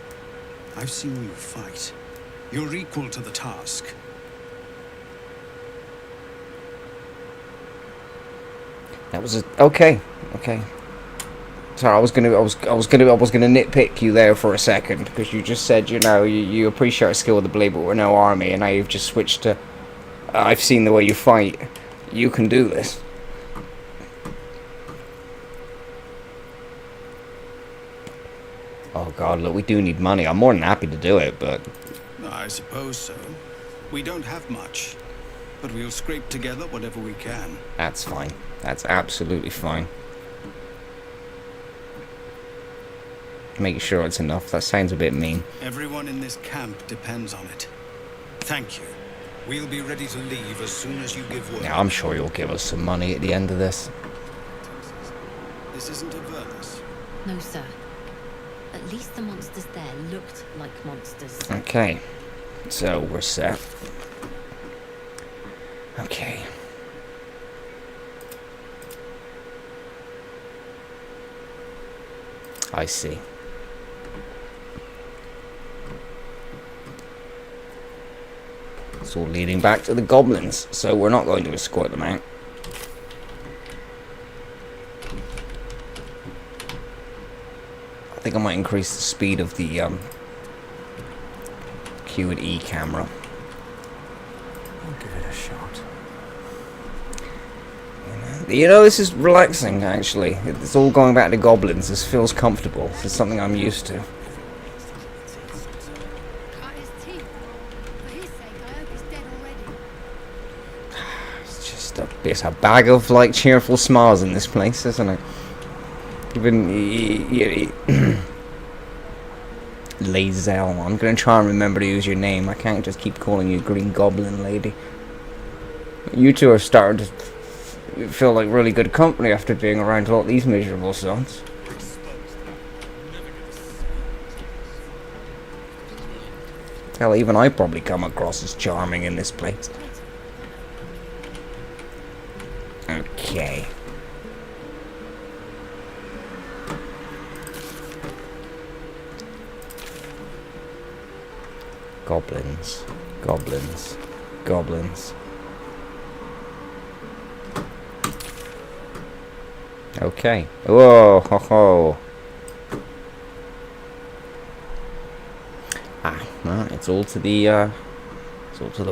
I've seen you fight. You're equal to the task.
That was okay. Sorry, I was gonna nitpick you there for a second because you just said you appreciate skill with the blade, but we're no army, and now you've just switched to. I've seen the way you fight. You can do this. Oh God, look, we do need money. I'm more than happy to do it, but
I suppose so. We don't have much, but we'll scrape together whatever we can.
that's fine. That's absolutely fine. Make sure it's enough. That sounds a bit mean.
Everyone in this camp depends on it. Thank you. We'll be ready to leave as soon as you give word.
Yeah, I'm sure you'll give us some money at the end of this.
This isn't Avernus.
No, sir. At least the monsters there looked like monsters.
Okay, so we're set. Okay. I see. It's all leading back to the goblins, so we're not going to escort them out. I think I might increase the speed of the Q and E camera.
I'll give it a shot.
You know, this is relaxing, actually. It's all going back to goblins. This feels comfortable. This is something I'm used to. It's a bag of, like, cheerful smiles in this place, isn't it? Even... Lazel. I'm going to try and remember to use your name. I can't just keep calling you Green Goblin Lady. You two are starting to feel like really good company after being around a lot of these miserable sons. Hell, even I probably come across as charming in this place. Okay. Goblins. Goblins. Goblins. Okay. Whoa, ho, ho. Ah, well, it's all to the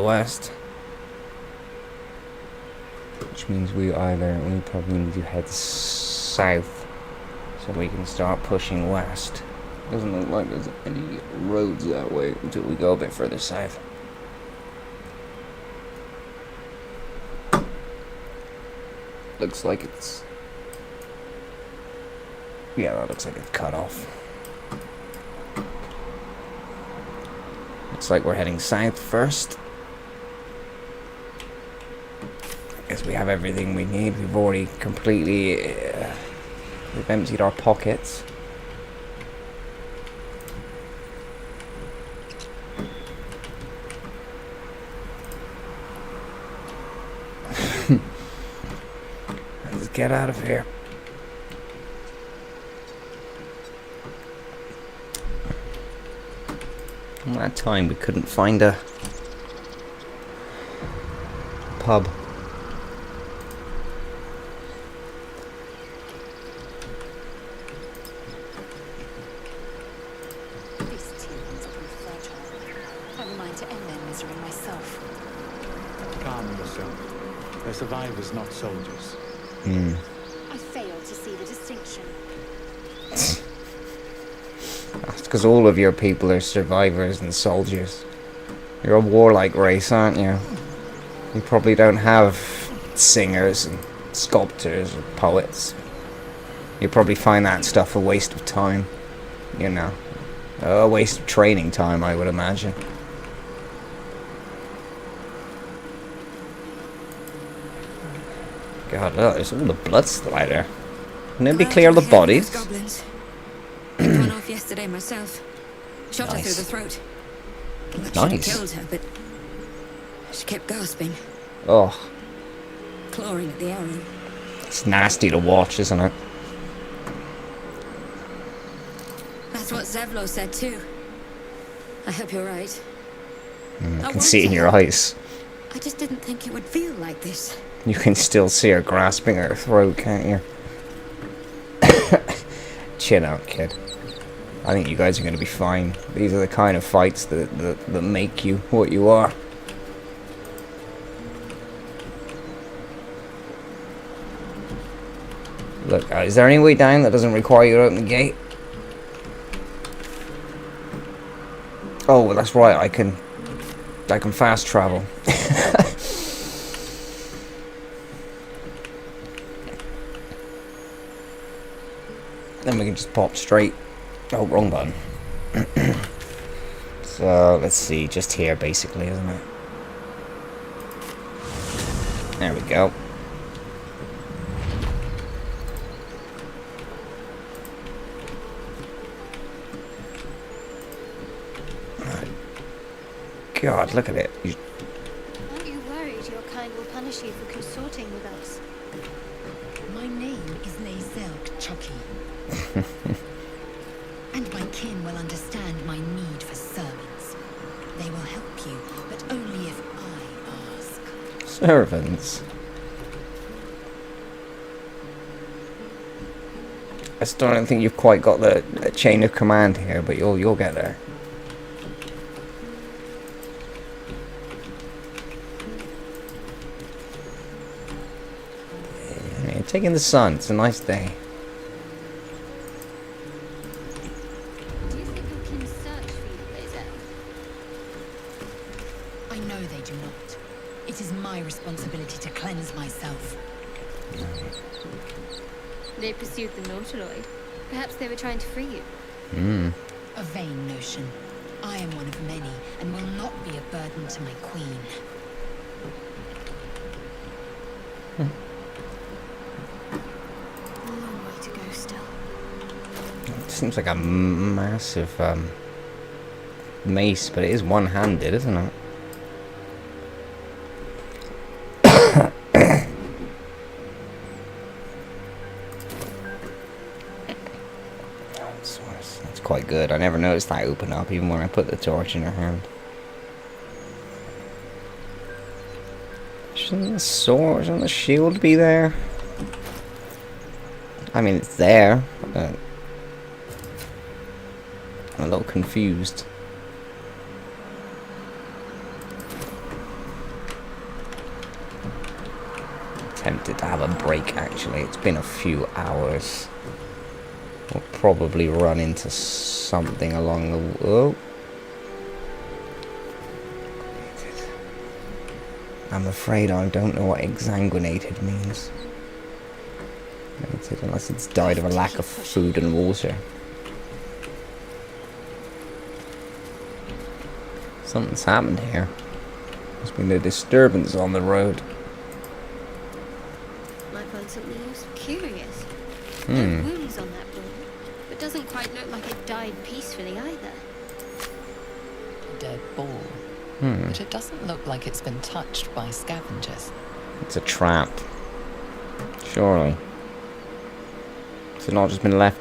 west. Which means we probably need to head south so we can start pushing west. Doesn't look like there's any roads that way until we go a bit further south. Looks like it's... Yeah, that looks like it's cut off. Looks like we're heading south first. I guess we have everything we need. We've already completely... we've emptied our pockets. Let's get out of here. All that time we couldn't find a pub.
These teens are fragile. I remind to end their misery myself.
Calm yourself. They're survivors, not soldiers.
I fail to see the distinction.
That's because all of your people are survivors and soldiers. You're a warlike race, aren't you? You probably don't have singers and sculptors or poets. You probably find that stuff a waste of time. You know. A waste of training time, I would imagine. God, look, there's all the blood splatter. Can anybody clear the bodies?
Goblins. Ran off yesterday myself. Shot her through the throat.
Nice.
Should have killed her, but she kept gasping,
Oh,
clawing at the arrow.
it's nasty to watch, isn't it?
That's what Zevlo said too. I hope you're right.
I can see it in your eyes.
I just didn't think it would feel like this.
You can still see her grasping her throat, can't you? Chill out, kid. I think you guys are going to be fine. These are the kind of fights that make you what you are. Look, is there any way down that doesn't require you to open the gate? Oh, well, that's right. I can fast travel. Then we can just pop straight. Oh, wrong button. So, let's see. Just here, basically, isn't it? There we go. God, look at it.
Aren't you worried your kind will punish you for consorting with us?
My name is Lazelk Chucky. And my kin will understand my need for servants. They will help you, but only if I ask.
Servants. I still don't think you've quite got the chain of command here, but you'll get there. Yeah, taking the sun. It's a nice day.
Do you think your kin search for you, Lazer?
I know they do not. It is my responsibility to cleanse myself.
They pursued the Nautiloid. Perhaps they were trying to free you.
A vain notion. I am one of many, and will not be a burden to my queen.
A long way to go still.
It seems like a massive mace, but it is one-handed, isn't it? That's quite good. I never noticed that open up, even when I put the torch in her hand. Shouldn't the sword, shouldn't the shield be there? I mean, it's there, but I'm a little confused. Tempted to have a break, actually. It's been a few hours. We'll probably run into something along the... Oh. I'm afraid I don't know what exsanguinated means. Unless it's died of a lack of food and water. Something's happened here. There's been a disturbance on the road.
Might find something else curious.
Hmm.
No wounds on that bull, but doesn't quite look like it died peacefully either.
A dead bull. But it doesn't look like it's been touched by scavengers.
It's a trap. Surely. It's not just been left.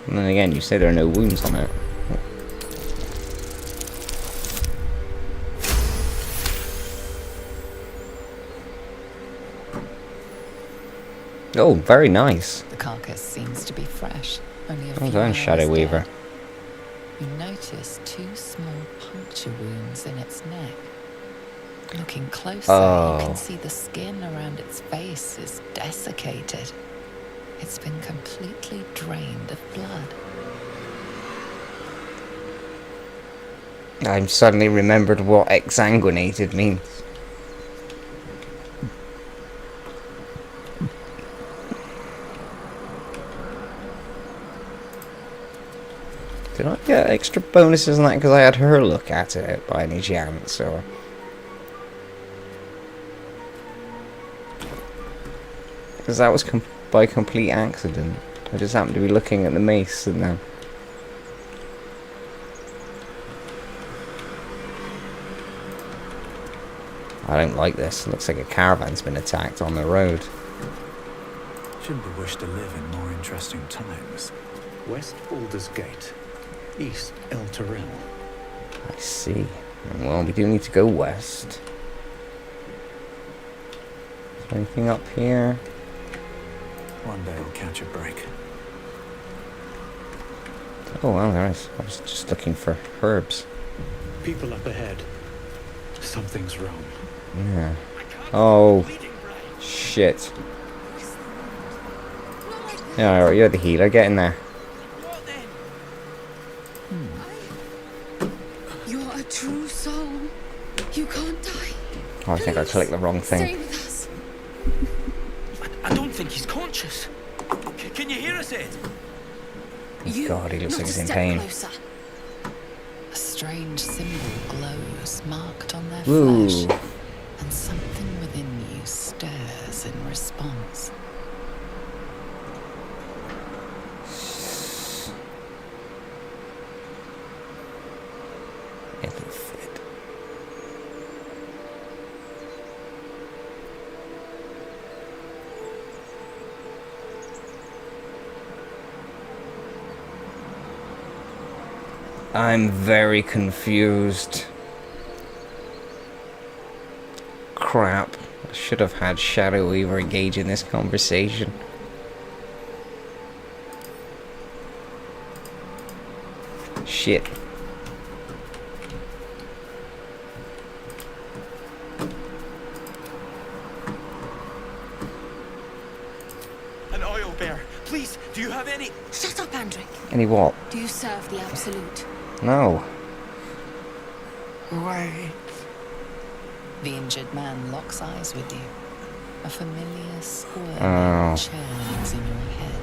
And then again, you say there are no wounds on it. Oh, very nice.
The carcass seems to be fresh. Only a
Well
few
done,
hours
Shadow
dead.
Weaver.
You notice 2 small puncture wounds in its neck. Looking closer, you can see the skin around its face is desiccated. It's been completely drained of blood.
I've suddenly remembered what exsanguinated means. Did I get extra bonuses on that because I had her look at it by any chance, or? Because that was by complete accident. I just happened to be looking at the mace and then... I don't like this. It looks like a caravan's been attacked on the road.
Shouldn't we wish to live in more interesting times? West Baldur's Gate, East El Terrell.
I see. Well, we do need to go west. Is there anything up here?
One day I'll catch a break.
Oh, well, there is. I was just looking for herbs.
People up ahead. Something's wrong.
Yeah. Oh, shit. Yeah, alright, you're the healer. Get in there.
You're a true soul. You can't die.
Oh, I think I clicked the wrong
Stay
thing.
with us.
I don't think he's conscious. Can you hear us, Ed?
God, he looks
Not
like he's
a
in
step
pain.
closer.
A strange symbol glows, marked on their
Ooh.
flesh, and something within you stirs in response.
It'll fit. I'm very confused. Crap. I should have had Shadow Weaver engage in this conversation. Shit.
An oil bear. Please, do you have any?
Shut up, Andric.
Any what?
Do you serve the Absolute?
No.
Wait.
The injured man locks eyes with you. A familiar squirming
Oh.
churns in your head.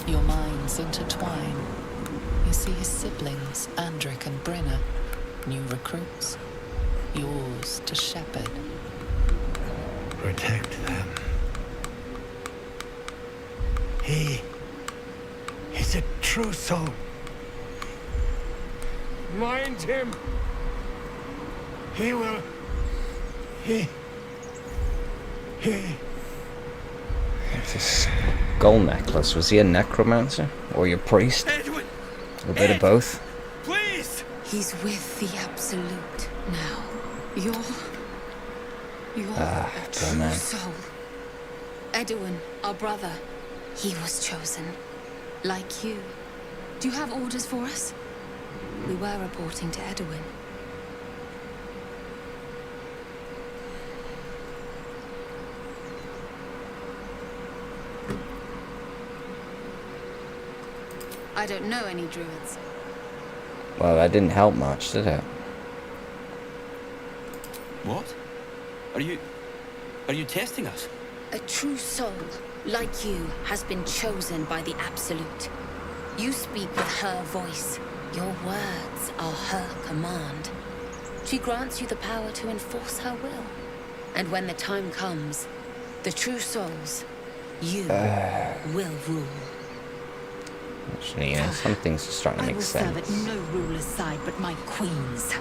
Your minds intertwine. You see his siblings, Andric and Brenna, new recruits. Yours to shepherd.
Protect them. He's a true soul. Mind him. He will. He.
It's a skull necklace. Was he a necromancer? Or your priest?
Edwin!
A bit of both?
Please!
He's with the Absolute now. You're
Ah,
a
poor
true
man.
soul. Edwin, our brother, he was chosen. Like you. Do you have orders for us? We were reporting to Edwin. I don't know any druids.
Well, that didn't help much, did it?
What? Are you testing us?
A true soul, like you, has been chosen by the Absolute.
You speak with her voice. Your words are her command. She grants you the power to enforce her will. And when the time comes, the true souls, you will rule.
Actually, yeah, some things are starting to make sense.
I will serve at no ruler's side but my queen's.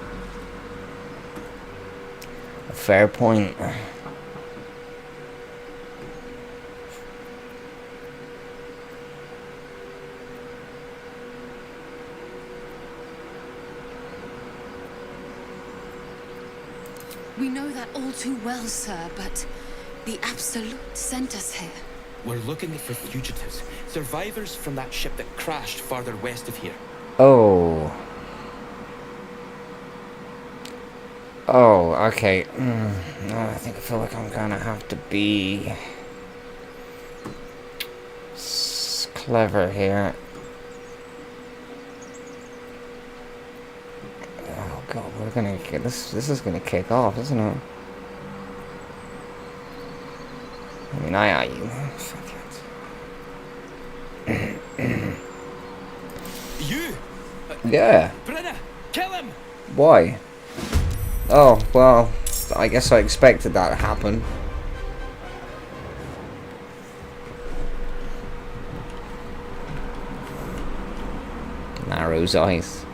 A fair point.
We know that all too well, sir, but the Absolute sent us here.
We're looking for fugitives, survivors from that ship that crashed farther west of here.
Oh. Oh, okay. I think I feel like I'm gonna have to be clever here. Oh god, we're gonna get this. This is gonna kick off, isn't it? I mean,
You?
Yeah.
Brenna, kill him!
Why? Oh, well, I guess I expected that to happen. Narrow's eyes.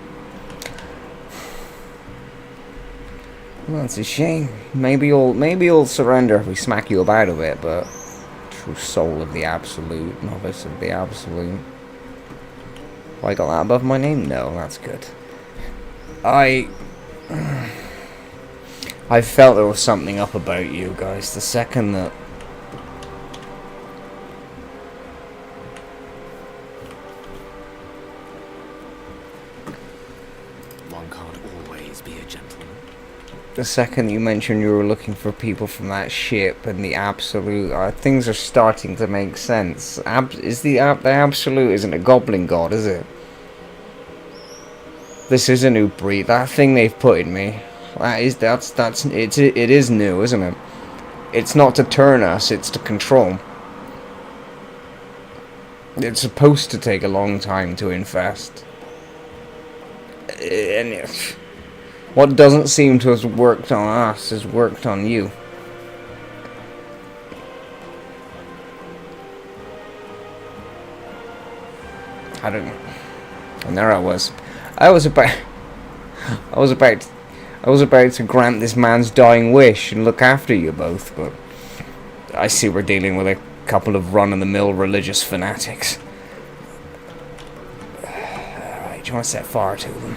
Well, that's a shame. Maybe you'll surrender if we smack you about a bit, but true soul of the Absolute, novice of the Absolute. Have I got that above my name? No, that's good. I felt there was something up about you guys the second that
one can't always be a gentleman.
the second you mentioned you were looking for people from that ship and the Absolute, things are starting to make sense. The Absolute isn't a goblin god, is it? This is a new breed. That thing they've put in me. It is new, isn't it? It's not to turn us, it's to control. It's supposed to take a long time to infest. And what doesn't seem to have worked on us has worked on you. I don't know. And there I was. I was about to grant this man's dying wish and look after you both, but I see we're dealing with a couple of run-of-the-mill religious fanatics. Alright, do you want to set fire to them?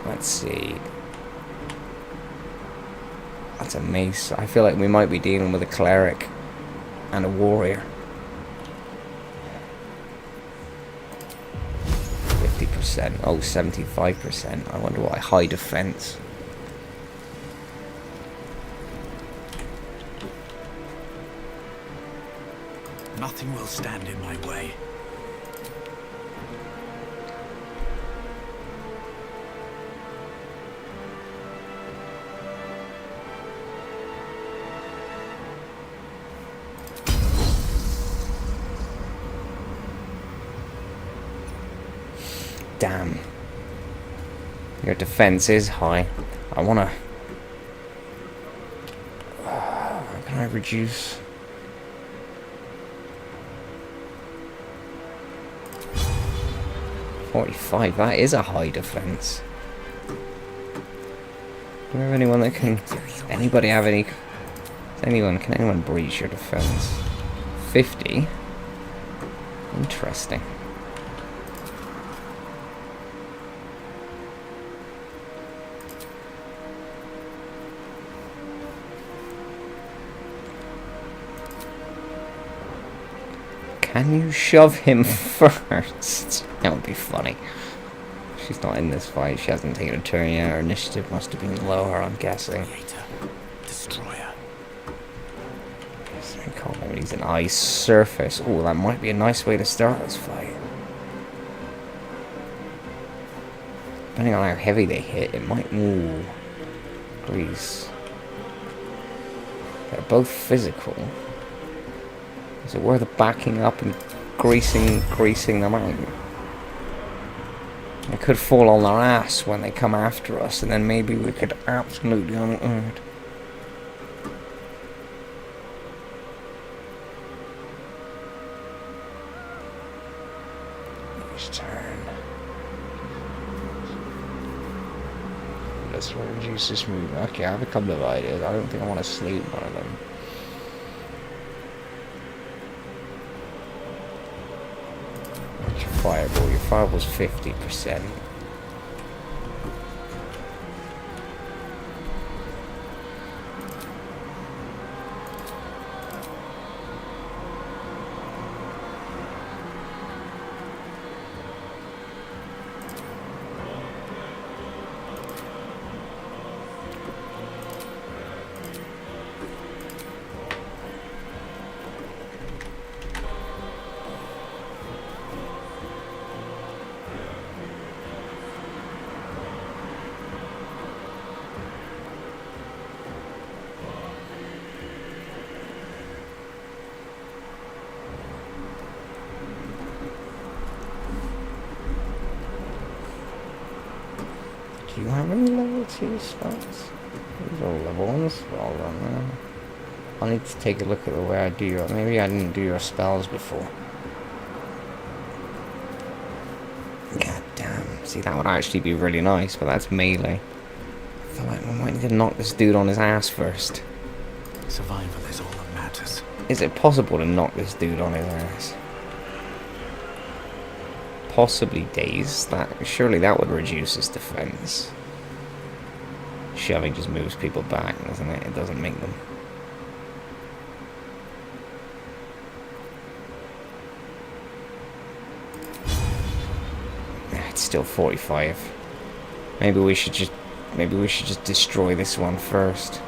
Let's see. That's a mace. I feel like we might be dealing with a cleric and a warrior. 50%. Oh, 75%. I wonder why. High defense.
Nothing will stand in my way.
Damn. Your defense is high. I wanna... can I reduce... 45, that is a high defense. Do we have anyone that can... Anybody have any... Can anyone breach your defense? 50? Interesting. Can you shove him first? That would be funny. She's not in this fight. She hasn't taken a turn yet. Her initiative must have been lower, I'm guessing.
Destroyer.
I can't remember. He's an ice surface. Oh, that might be a nice way to start this fight. Depending on how heavy they hit, it might... Ooh. Grease. They're both physical. Is it worth backing up and greasing them out. They could fall on their ass when they come after us, and then maybe we could absolutely unearth. Next turn. Let's reduce this move. Okay, I have a couple of ideas. I don't think I want to sleep one of them. Fireball. Your fireball's 50%. Do you have any level 2 spells? These are all level 1s. Well done there. I need to take a look at the way I do your... Maybe I didn't do your spells before. God damn. See, that would actually be really nice, but that's melee. I feel like we might need to knock this dude on his ass first.
Survival is all that matters.
Is it possible to knock this dude on his ass? Possibly daze. Surely that would reduce his defense. Shoving just moves people back, doesn't it? It doesn't make them. It's still 45. Maybe we should just destroy this one first.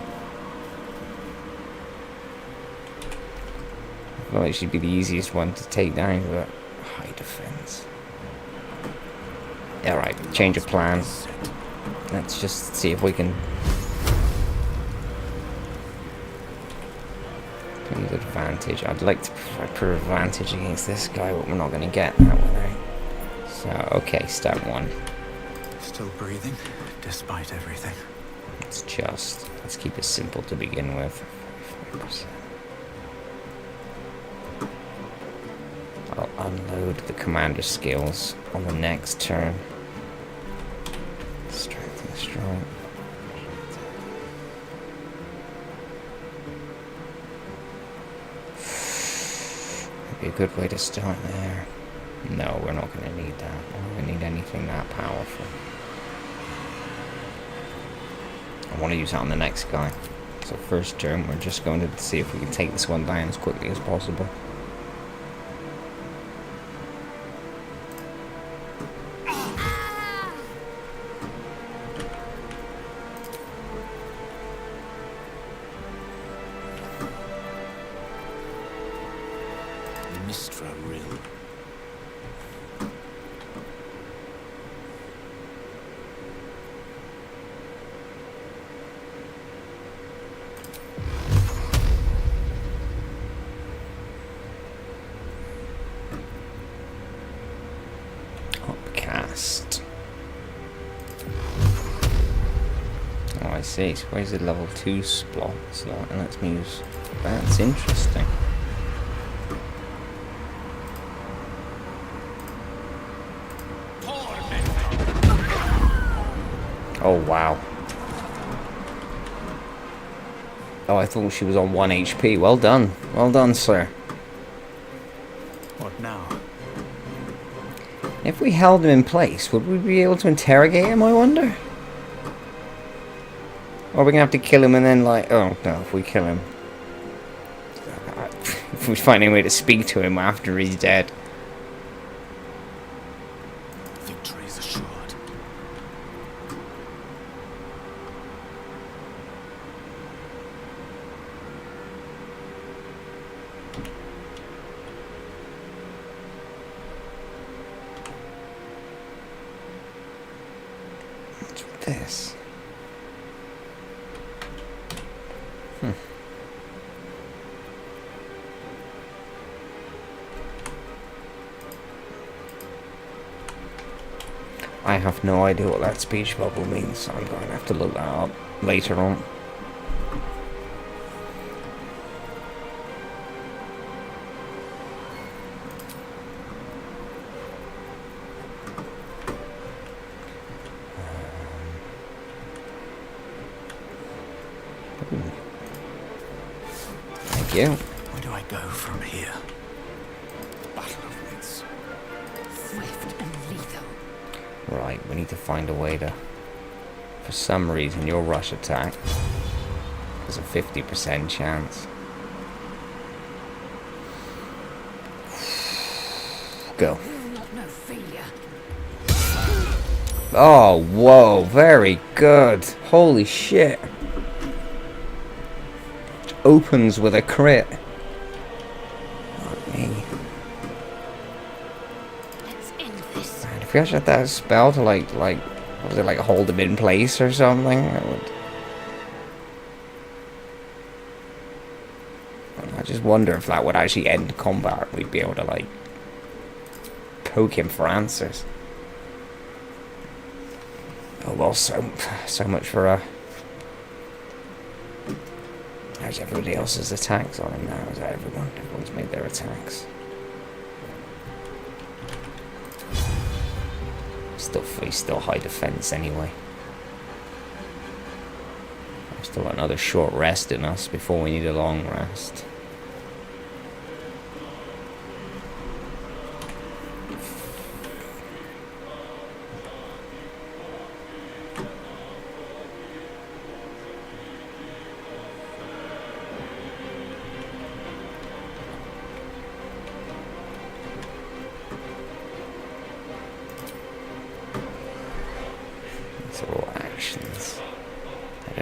I feel like it should be the easiest one to take down, but high defense. Alright, change of plan. Let's just see if we can... Need advantage. I'd like to put advantage against this guy, but we're not going to get that one, right? So, okay, step 1.
Still breathing, despite everything.
Let's keep it simple to begin with. 45%. I'll unload the commander skills on the next turn. Strength and strong. Maybe a good way to start there. No, we're not going to need that. We're not going to need anything that powerful. I want to use that on the next guy. So first turn, we're just going to see if we can take this one down as quickly as possible. I see. So where's the level 2 slot? And let's use... That's interesting. Oh, wow. Oh, I thought she was on 1 HP. Well done. Well done, sir.
What now?
If we held him in place, would we be able to interrogate him, I wonder? Or are we going to have to kill him and then, like... Oh, no, if we kill him... If we find any way to speak to him after he's dead.
Victory is assured.
What's with this? I have no idea what that speech bubble means, so I'm going to have to look that up later on. Thank you.
Where do I go from here? Battle of wits.
Swift and lethal.
Right, we need to find a way to... For some reason, your rush attack has a 50% chance. Go. Oh, whoa, very good. Holy shit. It opens with a crit. Fuck me. Man, if we actually had that spell to like, what was it, like hold him in place or something? That would... I just wonder if that would actually end combat. We'd be able to like poke him for answers. Oh well, so much for how's everybody else's attacks on him now? Is that everyone? Everyone's made their attacks. He's still high defense anyway. I've still got another short rest in us before we need a long rest.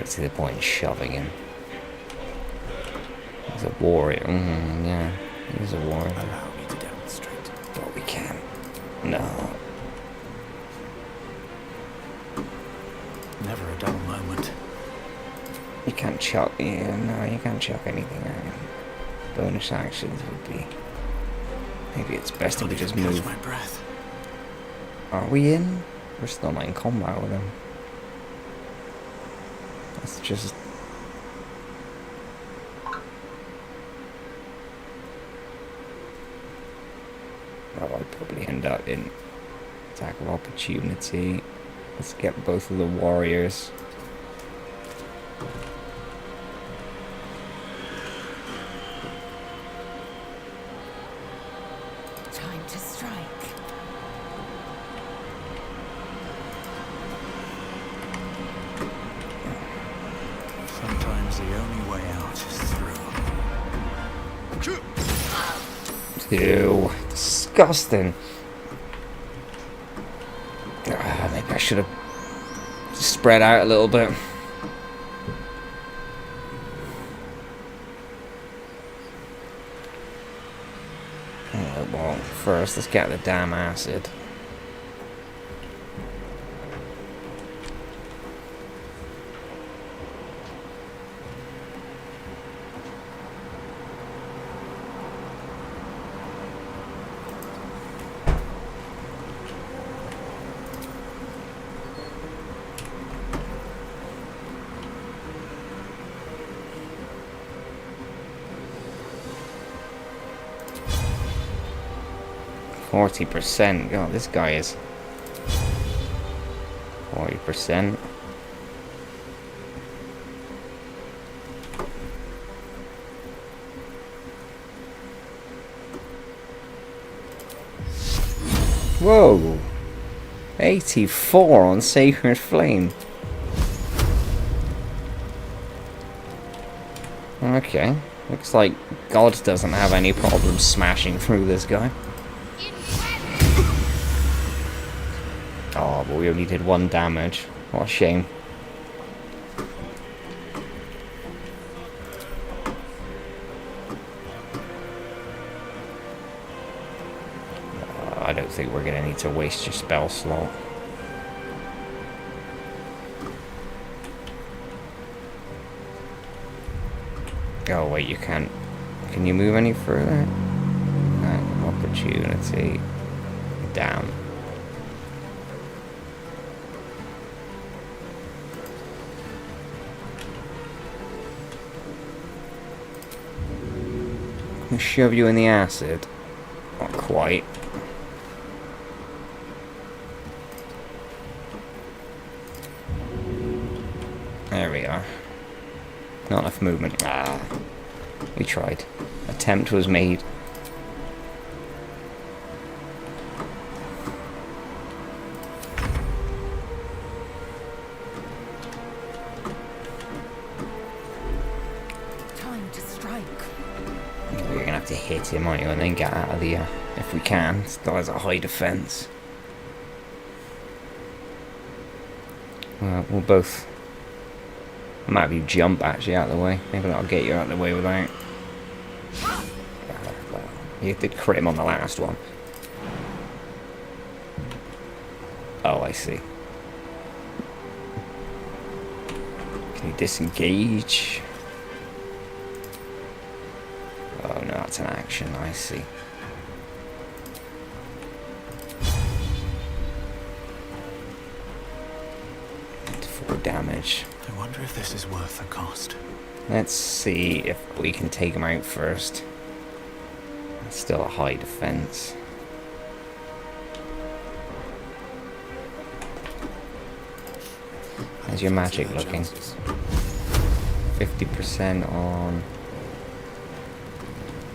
To the point in shoving him. He's a warrior. Yeah, he's a warrior.
Allow me to demonstrate.
But we can't. No.
Never a dull moment.
You can't chuck. Yeah, no, you can't chuck anything at him. Bonus actions would be. Maybe it's best if we just move.
My breath.
Are we in? We're still not in combat with him. That's just... Well, I'd probably end up in attack of opportunity. Let's get both of the warriors.
Time to strike.
Sometimes the only way out is through.
Ew, disgusting. Maybe I should have spread out a little bit. Well, first let's get the damn acid. %. God, this guy is 40%. Whoa! 84 on Sacred Flame. Okay. Looks like God doesn't have any problem smashing through this guy. Oh, but we only did 1 damage. What a shame. I don't think we're going to need to waste your spell slot. Oh, wait, you can't. Can you move any further? Opportunity. Damn. Shove you in the acid. Not quite. There we are. Not enough movement. Ah. We tried. Attempt was made.
Time to strike.
We're gonna have to hit him, aren't you, and then get out of the if we can. Still has a high defense. We'll both. I might have you jump actually out of the way. Maybe that'll get you out of the way without. Well, you did crit him on the last one. Oh, I see. Can you disengage? Oh no, that's an action, I see. Damage.
I wonder if this is worth the cost.
Let's see if we can take him out first. It's still a high defense. How's your magic looking? 50% on...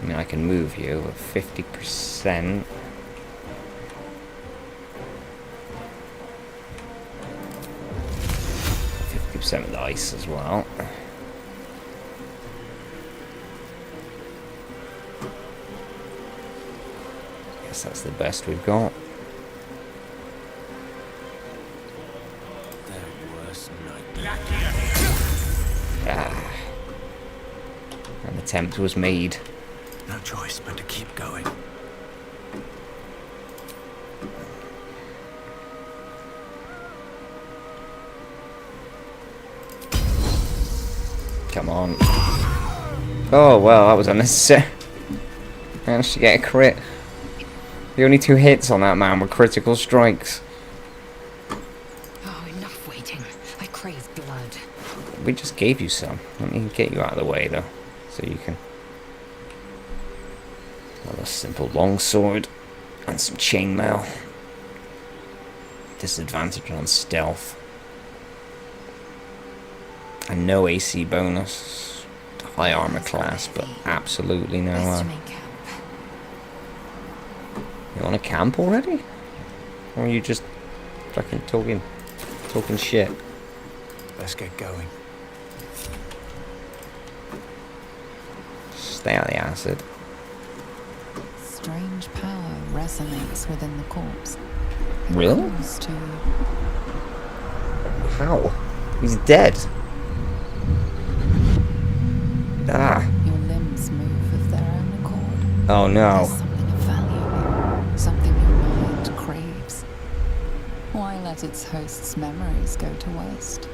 I mean, I can move you with 50%. Of the ice as well. Guess that's the best we've got. Ah. An attempt was made.
No choice but to keep going.
Come on. Oh, well, that was unnecessary. Managed to get a crit. The only 2 hits on that man were critical strikes.
Oh, enough waiting. I crave blood.
We just gave you some. Let me get you out of the way, though. So you can... Well, a simple longsword. And some chainmail. Disadvantage on stealth. And no AC bonus. High armor class, but absolutely no. You want to camp already? Or are you just fucking talking shit?
Let's get going.
Stay out of the acid.
Strange power resonates within the corpse.
Really?
Calls to you.
How? He's dead. Ah.
Your limbs move of their own accord.
Oh no.
There's something of value, something your mind craves. Why let its host's memories go to waste?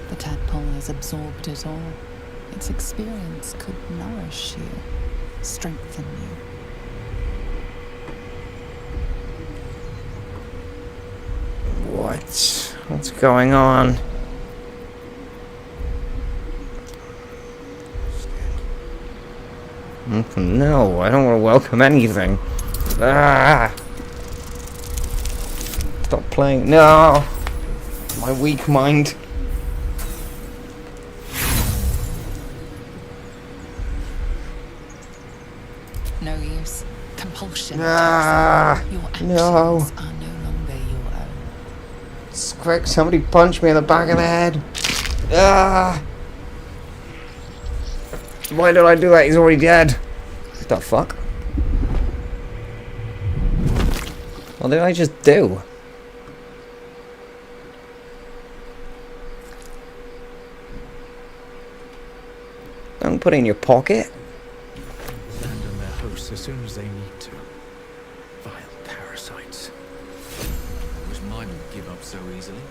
The tadpole has absorbed it all. Its experience could nourish you, strengthen you.
What's going on? No, I don't want to welcome anything. Ah! Stop playing. No! My weak mind.
No use. Compulsion.
Ah!
Your actions
No!
are no longer your own.
Quick, somebody punch me in the back of the head. Ah! Why did I do that? He's already dead. What the fuck? What did I just do? Don't put it in your pocket.
Abandon their hosts as soon as they need to. Vile parasites.
I wish mine would give up so easily,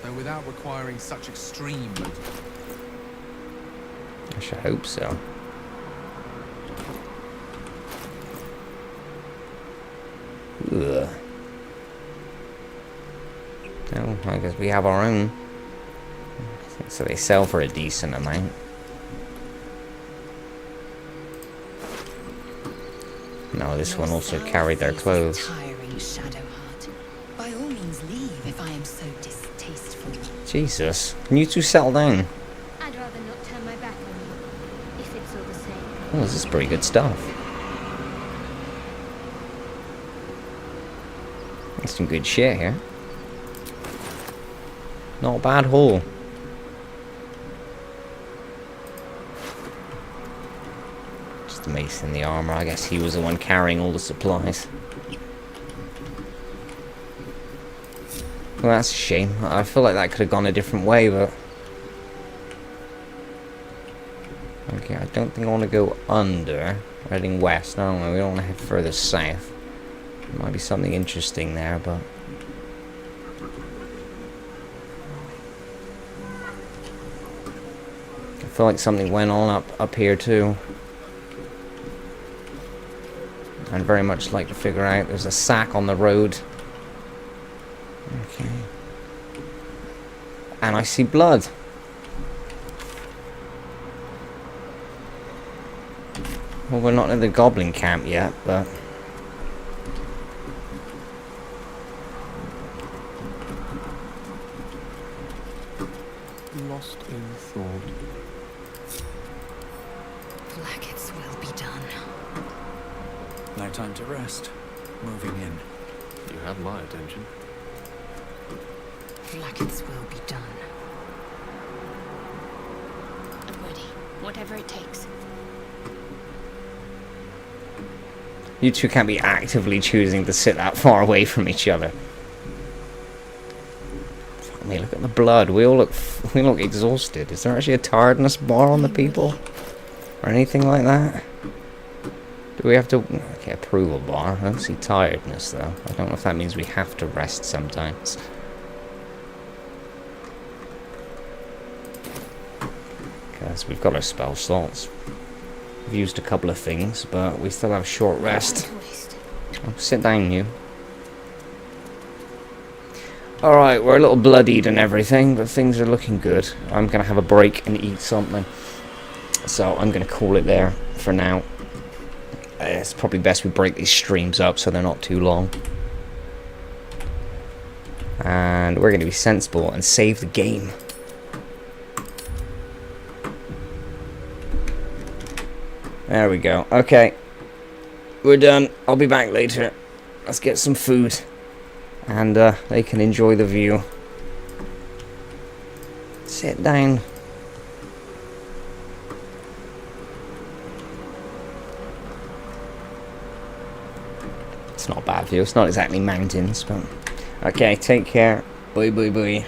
though without requiring such extreme motive.
I should hope so. Ugh. No, I guess we have our own. So they sell for a decent amount. No, this one also carried their clothes.
Tiring Shadowheart. By all means leave if I am so distasteful.
Jesus, can you two settle down?
I'd rather not turn my back on you, if it's all the same.
Oh, this is pretty good stuff. That's some good shit here. Not a bad haul. Just the mace and the armor. I guess he was the one carrying all the supplies. Well, that's a shame. I feel like that could have gone a different way, but... Okay, I don't think I want to go under. We're heading west. No, we don't want to head further south. There might be something interesting there, but... I feel like something went on up here too. I'd very much like to figure out. There's a sack on the road. Okay. And I see blood. Well, we're not in the goblin camp yet, but...
Lost in thought.
Blackets will be done.
No time to rest. Moving in.
You have my attention.
Blackets will be done.
I'm ready. Whatever it takes.
You two can't be actively choosing to sit that far away from each other. Fuck me, look at the blood. We look exhausted. Is there actually a tiredness bar on the people? Or anything like that? Do we have to... Okay, approval bar. I don't see tiredness, though. I don't know if that means we have to rest sometimes. Because we've got our spell slots. We've used a couple of things, but we still have short rest. Oh, sit down, you. Alright, we're a little bloodied and everything, but things are looking good. I'm going to have a break and eat something. So I'm going to call it there for now. It's probably best we break these streams up so they're not too long. And we're going to be sensible and save the game. There we go. Okay. We're done. I'll be back later. Let's get some food. And they can enjoy the view. Sit down. It's not a bad view. It's not exactly mountains, but... Okay, take care. Bye, bye, bye.